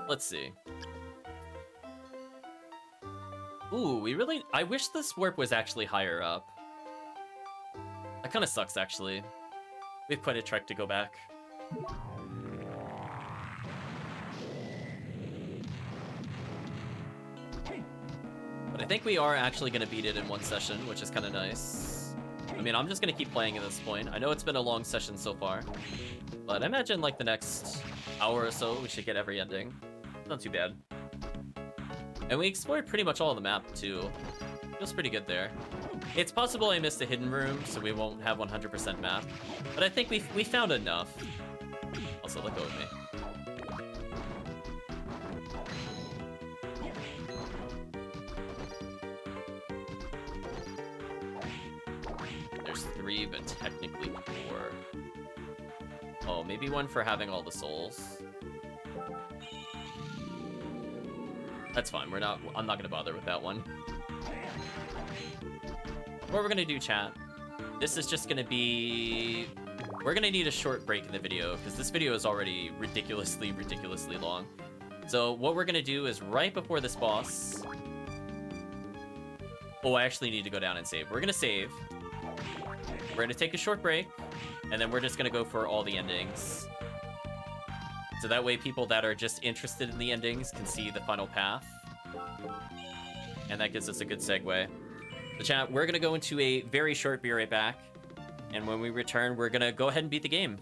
Let's see. Ooh, I wish this warp was actually higher up. That kind of sucks, actually. We have quite a trek to go back. But I think we are actually going to beat it in one session, which is kind of nice. I mean, I'm just going to keep playing at this point. I know it's been a long session so far, but I imagine like the next hour or so, we should get every ending. Not too bad. And we explored pretty much all of the map, too. Feels pretty good there. It's possible I missed a hidden room, so we won't have 100% map. But I think we found enough. Also, let go of me. There's 3, but technically 4. Oh, maybe 1 for having all the souls. That's fine. I'm not gonna bother with that one. What we're gonna do, chat, this is just gonna be... We're gonna need a short break in the video, because this video is already ridiculously long. So what we're gonna do is right before this boss... Oh, I actually need to go down and save. We're gonna save. We're gonna take a short break, and then we're just gonna go for all the endings. So that way people that are just interested in the endings can see the final path. And that gives us a good segue. The chat, we're going to go into a very short be right back. And when we return, we're going to go ahead and beat the game.